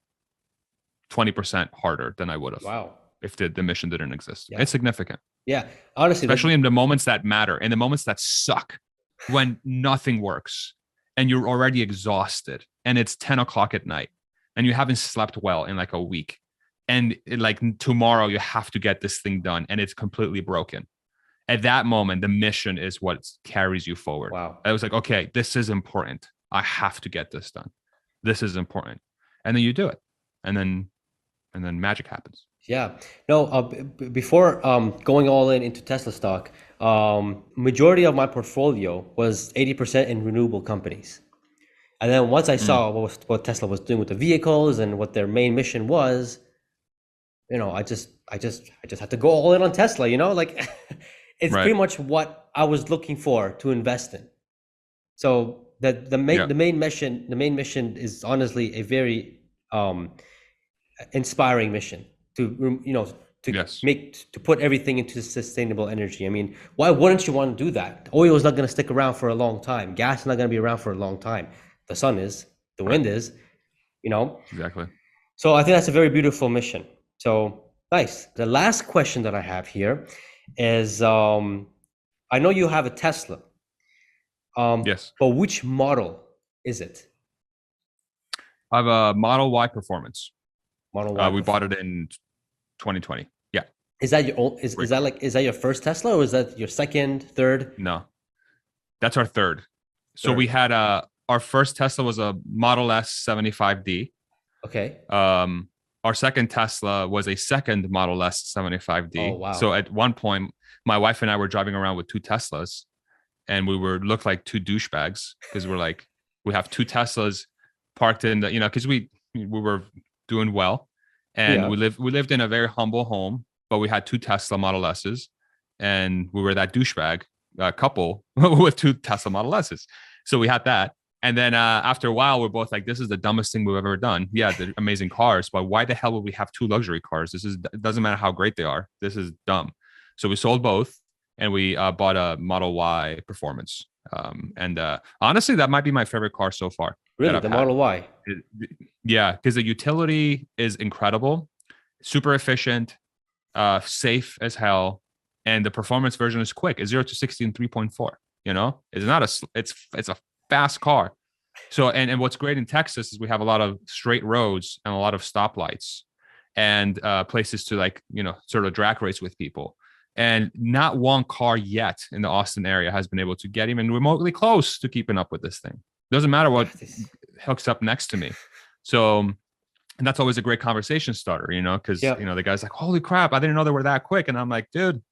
20% harder than I would have Wow. if the mission didn't exist. Yeah. It's significant, Yeah. Honestly, especially in the moments that matter, in the moments that suck, when nothing works and you're already exhausted and it's 10 o'clock at night and you haven't slept well in like a week. And like tomorrow you have to get this thing done and it's completely broken. At that moment, the mission is what carries you forward. wow. I was like, okay, this is important. I have to get this done. This is important. And then you do it. And then magic happens. Yeah. No, before going all in into Tesla stock, majority of my portfolio was 80% in renewable companies. And then once I Mm, saw what Tesla was doing with the vehicles and what their main mission was, I just had to go all in on Tesla, like it's right. pretty much what I was looking for to invest in. So the main Yeah. the main mission is honestly a very inspiring mission to to Yes. to put everything into sustainable energy. I mean, why wouldn't you want to do that? Oil is not going to stick around for a long time. Gas is not going to be around for a long time. The sun is, the Right. wind is, you know. Exactly. So I think that's a very beautiful mission. So nice. The last question that I have here is, I know you have a Tesla, Yes. but which model is it? I have a Model Y Performance. Model Y We bought it Performance. in 2020. Yeah. Is that your own, is Great that car. like, is that your first Tesla or is that your second, third, No, that's our third. So we third? had our first Tesla was a Model S 75D. Okay. Our second Tesla was a second Model S Oh 75D. So wow. at one point, my wife and I were driving around with two Teslas, and we were looked like two douchebags because we're like, we have two Teslas parked in the, because we were doing well, and Yeah. we lived in a very humble home, but we had two Tesla Model S's, and we were that douchebag couple with two Tesla Model S's. So we had that. And then after a while, we're both like, this is the dumbest thing we've ever done. Yeah, they're amazing cars, but why the hell would we have two luxury cars? It doesn't matter how great they are. This is dumb. So we sold both, and we bought a Model Y Performance. And honestly, that might be my favorite car so far that Really, I've the had. Model Y. Yeah, because the utility is incredible, super efficient, safe as hell, and the performance version is quick. It's 0 to 60 in 3.4. You know, it's not a it's a fast car. So and what's great in Texas is we have a lot of straight roads and a lot of stoplights and places to like sort of drag race with people. And not one car yet in the Austin area has been able to get even remotely close to keeping up with this thing. Doesn't matter what hooks up next to me. So, and that's always a great conversation starter, because Yeah. the guy's like, "Holy crap, I didn't know they were that quick," and I'm like, "Dude,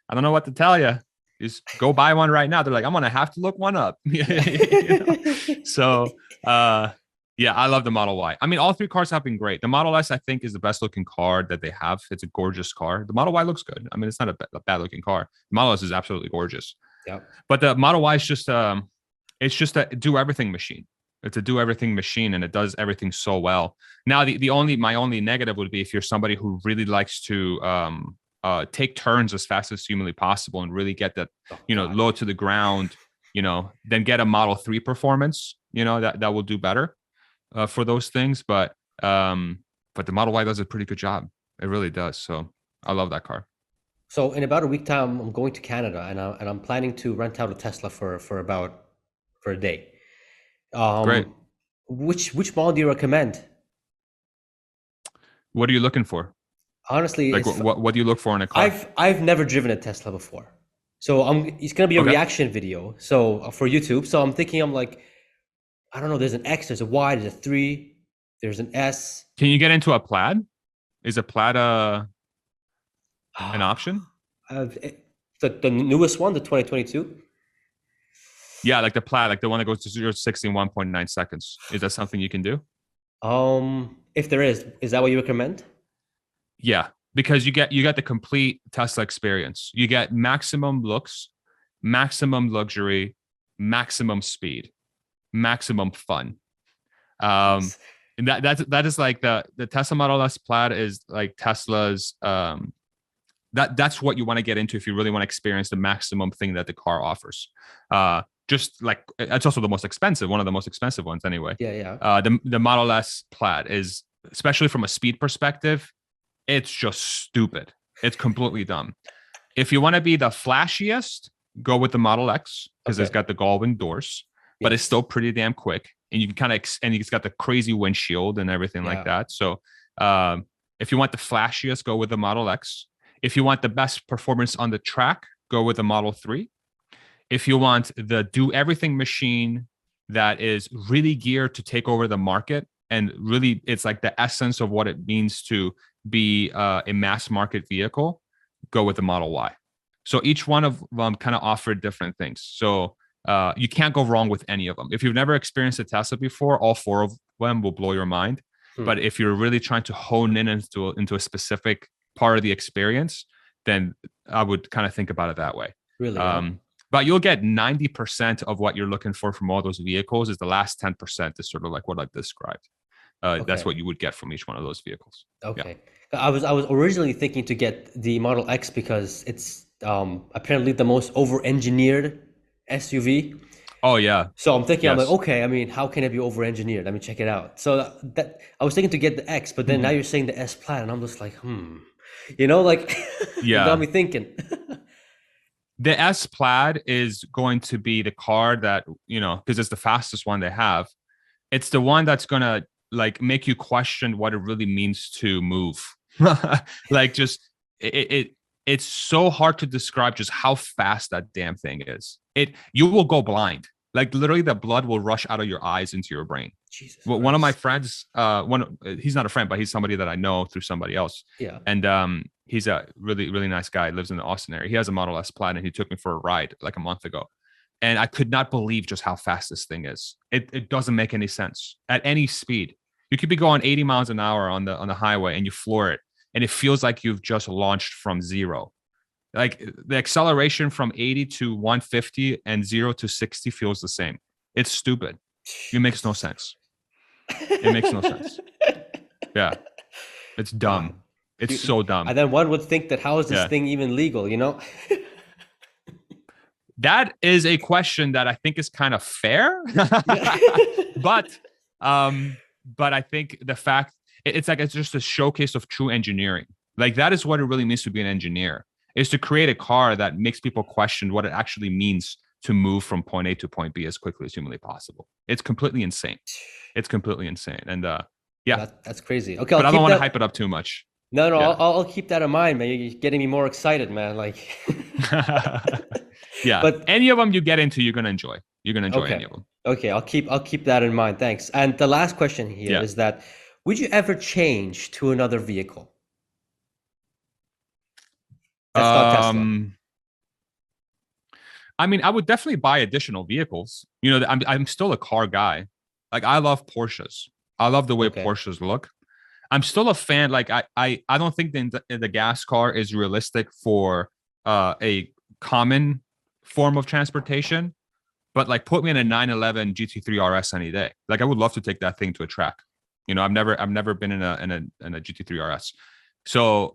I don't know what to tell you. Just go buy one right now." They're like, "I'm gonna have to look one up." So, yeah, I love the Model Y. I mean, all three cars have been great. The Model S, I think, is the best looking car that they have. It's a gorgeous car. The Model Y looks good. I mean, it's not a bad looking car. The Model S is absolutely gorgeous. Yeah. But the Model Y is just it's just a do everything machine. It's a do everything machine, and it does everything so well. Now, my only negative would be if you're somebody who really likes to take turns as fast as humanly possible and really get that low to the ground, then get a Model 3 Performance. That will do better for those things. But the Model Y does a pretty good job. It really does. So I love that car. So in about a week time, I'm going to Canada, and I'm planning to rent out a Tesla for a day. Great. Which model do you recommend? What are you looking for? Honestly, Like what do you look for in a car? I've never driven a Tesla before, so it's gonna be a reaction video. So for YouTube, so I'm thinking I'm like, I don't know. There's an X, there's a Y, there's a 3, there's an S. Can you get into a Plaid? Is a Plaid an option? The newest one, the 2022. Yeah, like the Plaid, like the one that goes to 0 to 60 in 1.9 seconds. Is that something you can do? If there is that what you recommend? Yeah, because you get the complete Tesla experience. You get maximum looks, maximum luxury, maximum speed, maximum fun. And that is like the Tesla Model S Plaid is like Tesla's that's what you want to get into if you really want to experience the maximum thing that the car offers. Just like it's also the most expensive, one of the most expensive ones anyway. Yeah. The Model S Plaid is, especially from a speed perspective, it's just stupid. It's completely dumb. If you want to be the flashiest, go with the Model X because it's got the Gullwing doors, but it's still pretty damn quick. And you can kind of, and it's got the crazy windshield and everything like that. So if you want the flashiest, go with the Model X. If you want the best performance on the track, go with the Model 3. If you want the do everything machine that is really geared to take over the market and really it's like the essence of what it means to be a mass market vehicle, go with the Model Y. So each one of them kind of offered different things. So you can't go wrong with any of them. If you've never experienced a Tesla before, all four of them will blow your mind. But if you're really trying to hone in into a specific part of the experience, then I would kind of think about it that way. Really? But you'll get 90% of what you're looking for from all those vehicles. Is the last 10% is sort of like what I described. That's what you would get from each one of those vehicles. Okay. Yeah. I was originally thinking to get the Model X because it's apparently the most over-engineered SUV. Oh yeah. So I'm thinking, I'm like, okay, I mean, how can it be over-engineered? Let me check it out. So that I was thinking to get the X, but then now you're saying the S Plaid, and I'm just like, like, you got me thinking. The S Plaid is going to be the car that, because it's the fastest one they have. It's the one that's going to like make you question what it really means to move. Like just it's so hard to describe just how fast that damn thing is. You will go blind. Like literally the blood will rush out of your eyes into your brain. Jesus well, Christ. One of my friends, he's not a friend, but he's somebody that I know through somebody else. Yeah. And he's a really, really nice guy. Lives in the Austin area. He has a Model S Plaid, and he took me for a ride like a month ago. And I could not believe just how fast this thing is. It doesn't make any sense at any speed. You could be going 80 miles an hour on the highway and you floor it, and it feels like you've just launched from zero. Like the acceleration from 80 to 150 and 0 to 60 feels the same. It's stupid. It makes no sense. It makes no sense. Yeah. It's dumb. It's so dumb. And then one would think that how is this Yeah. thing even legal, you know? That is a question that I think is kind of fair. Yeah. but but I think the fact it's like it's just a showcase of true engineering. Like that is what it really means to be an engineer, is to create a car that makes people question what it actually means to move from point A to point B as quickly as humanly possible. It's completely insane. It's completely insane. And yeah, That's crazy. Okay, I'll but I don't keep want to that. hype it up too much. No, no, Yeah. I'll keep that in mind, man. You're getting me more excited, man. Like, Yeah. but Any of them you get into, you're gonna enjoy. You're gonna enjoy any okay, of them. okay, I'll keep that in mind. Thanks. And the last question here Yeah. is that would you ever change to another vehicle that's not Tesla? I mean, I would definitely buy additional vehicles. You know, I'm still a car guy. Like I love Porsches. I love the way Okay. Porsches look. I'm still a fan. Like I don't think the gas car is realistic for a common form of transportation. But like, put me in a 911 GT3 RS any day. Like, I would love to take that thing to a track. You know, I've never been in a GT3 RS. So,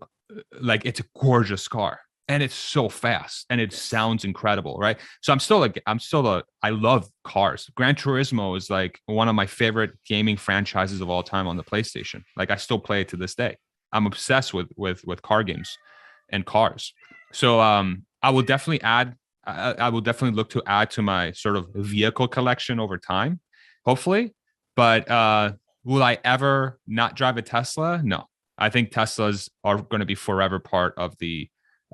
like, it's a gorgeous car and it's so fast and it sounds incredible, right? So I love cars. Gran Turismo is like one of my favorite gaming franchises of all time on the PlayStation. Like, I still play it to this day. I'm obsessed with car games and cars. So, I will definitely add I will definitely look to add to my sort of vehicle collection over time, hopefully. But will I ever not drive a Tesla? No. I think Teslas are going to be forever part of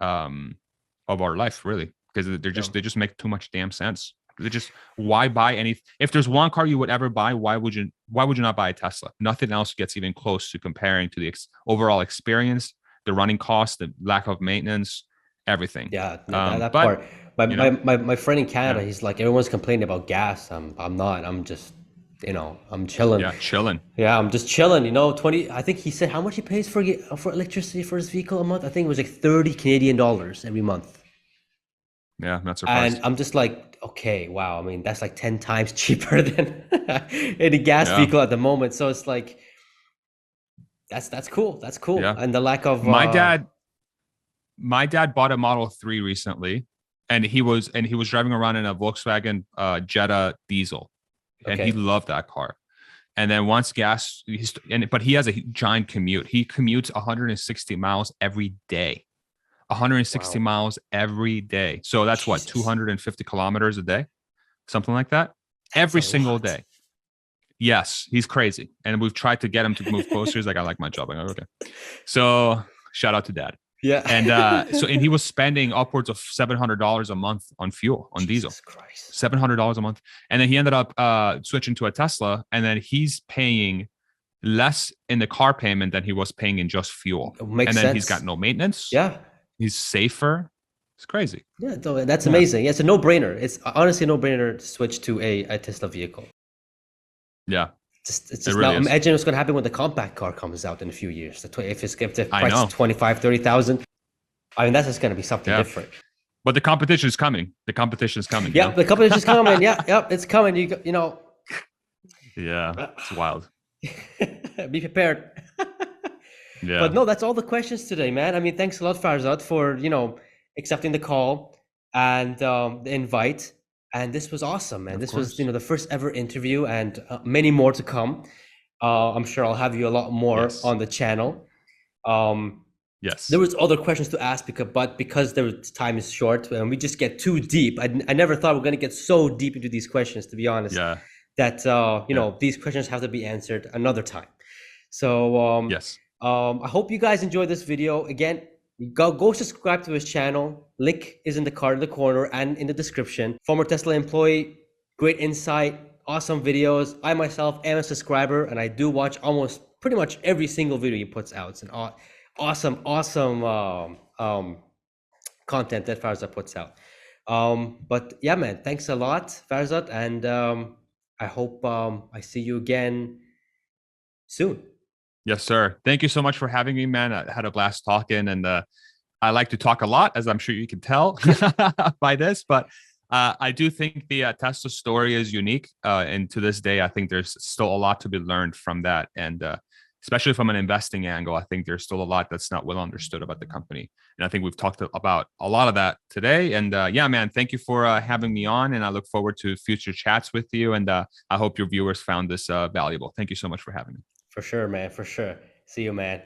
our life, really, because Yeah. they just make too much damn sense. They just why buy any? If there's one car you would ever buy, why would you not buy a Tesla? Nothing else gets even close to comparing to the overall experience, the running cost, the lack of maintenance, everything. Yeah, that But part. My, you my know, my friend in Canada, yeah, he's like, everyone's complaining about gas. I'm not. I'm just, I'm chilling. yeah, chilling. Yeah, I'm just chilling. 20. I think he said how much he pays for electricity for his vehicle a month. I think it was like 30 Canadian dollars every month. Yeah, I'm not And surprised. I'm just like, okay, wow. I mean, that's like 10 times cheaper than any gas Yeah, vehicle at the moment. So it's like that's cool. That's cool. yeah. And the lack of My dad, my dad bought a Model 3 recently, and he was driving around in a Volkswagen Jetta diesel, and he okay. loved that car. And then once but he has a giant commute. He commutes 160 miles every day. 160 Wow. miles every day. So that's what, Jesus. 250 kilometers a day, something like that, That's a every single lot. day. Yes, he's crazy. And we've tried to get him to move closer. He's like, I like my job. I'm like, okay. So shout out to dad. Yeah. And he was spending upwards of $700 a month on fuel, on diesel. Jesus Christ. $700 a month. And then he ended up switching to a Tesla. And then he's paying less in the car payment than he was paying in just fuel. Makes And then he's sense. got no maintenance. Yeah. He's safer. It's crazy. Yeah, that's Yeah. amazing. Yeah, it's a no-brainer. It's honestly a no-brainer to switch to a Tesla vehicle. Yeah. It's It just really now is. imagine what's going to happen when the compact car comes out in a few years. If the I price is know. 25, 30,000, I mean, that's just going to be something Yeah. different. But the competition is coming. The competition is coming. Yeah, the company's just coming. Yeah, yep, it's coming. Yeah. It's wild. Be prepared. Yeah. But no, that's all the questions today, man. I mean, thanks a lot, Farzad, for accepting the call and the invite. And this was awesome, man. Of This was course. the first ever interview, and many more to come. I'm sure I'll have you a lot more Yes. on the channel. Um, Yes. there was other questions to ask because the time is short and we just get too deep. I never thought we're going to get so deep into these questions, to be honest. Yeah. That Yeah. these questions have to be answered another time. So Yes. I hope you guys enjoyed this video. Again, go subscribe to his channel. Link is in the card in the corner and in the description. Former Tesla employee, great insight, awesome videos. I myself am a subscriber and I do watch almost pretty much every single video he puts out. It's an awesome content that Farzad puts out. But yeah, man, thanks a lot, Farzad, and I hope I see you again soon. Yes, sir. Thank you so much for having me, man. I had a blast talking, and I like to talk a lot, as I'm sure you can tell by this. But I do think the Tesla story is unique, and to this day, I think there's still a lot to be learned from that. And especially from an investing angle, I think there's still a lot that's not well understood about the company. And I think we've talked about a lot of that today. And yeah, man, thank you for having me on. And I look forward to future chats with you. And I hope your viewers found this valuable. Thank you so much for having me. For sure, man. For sure. See you, man.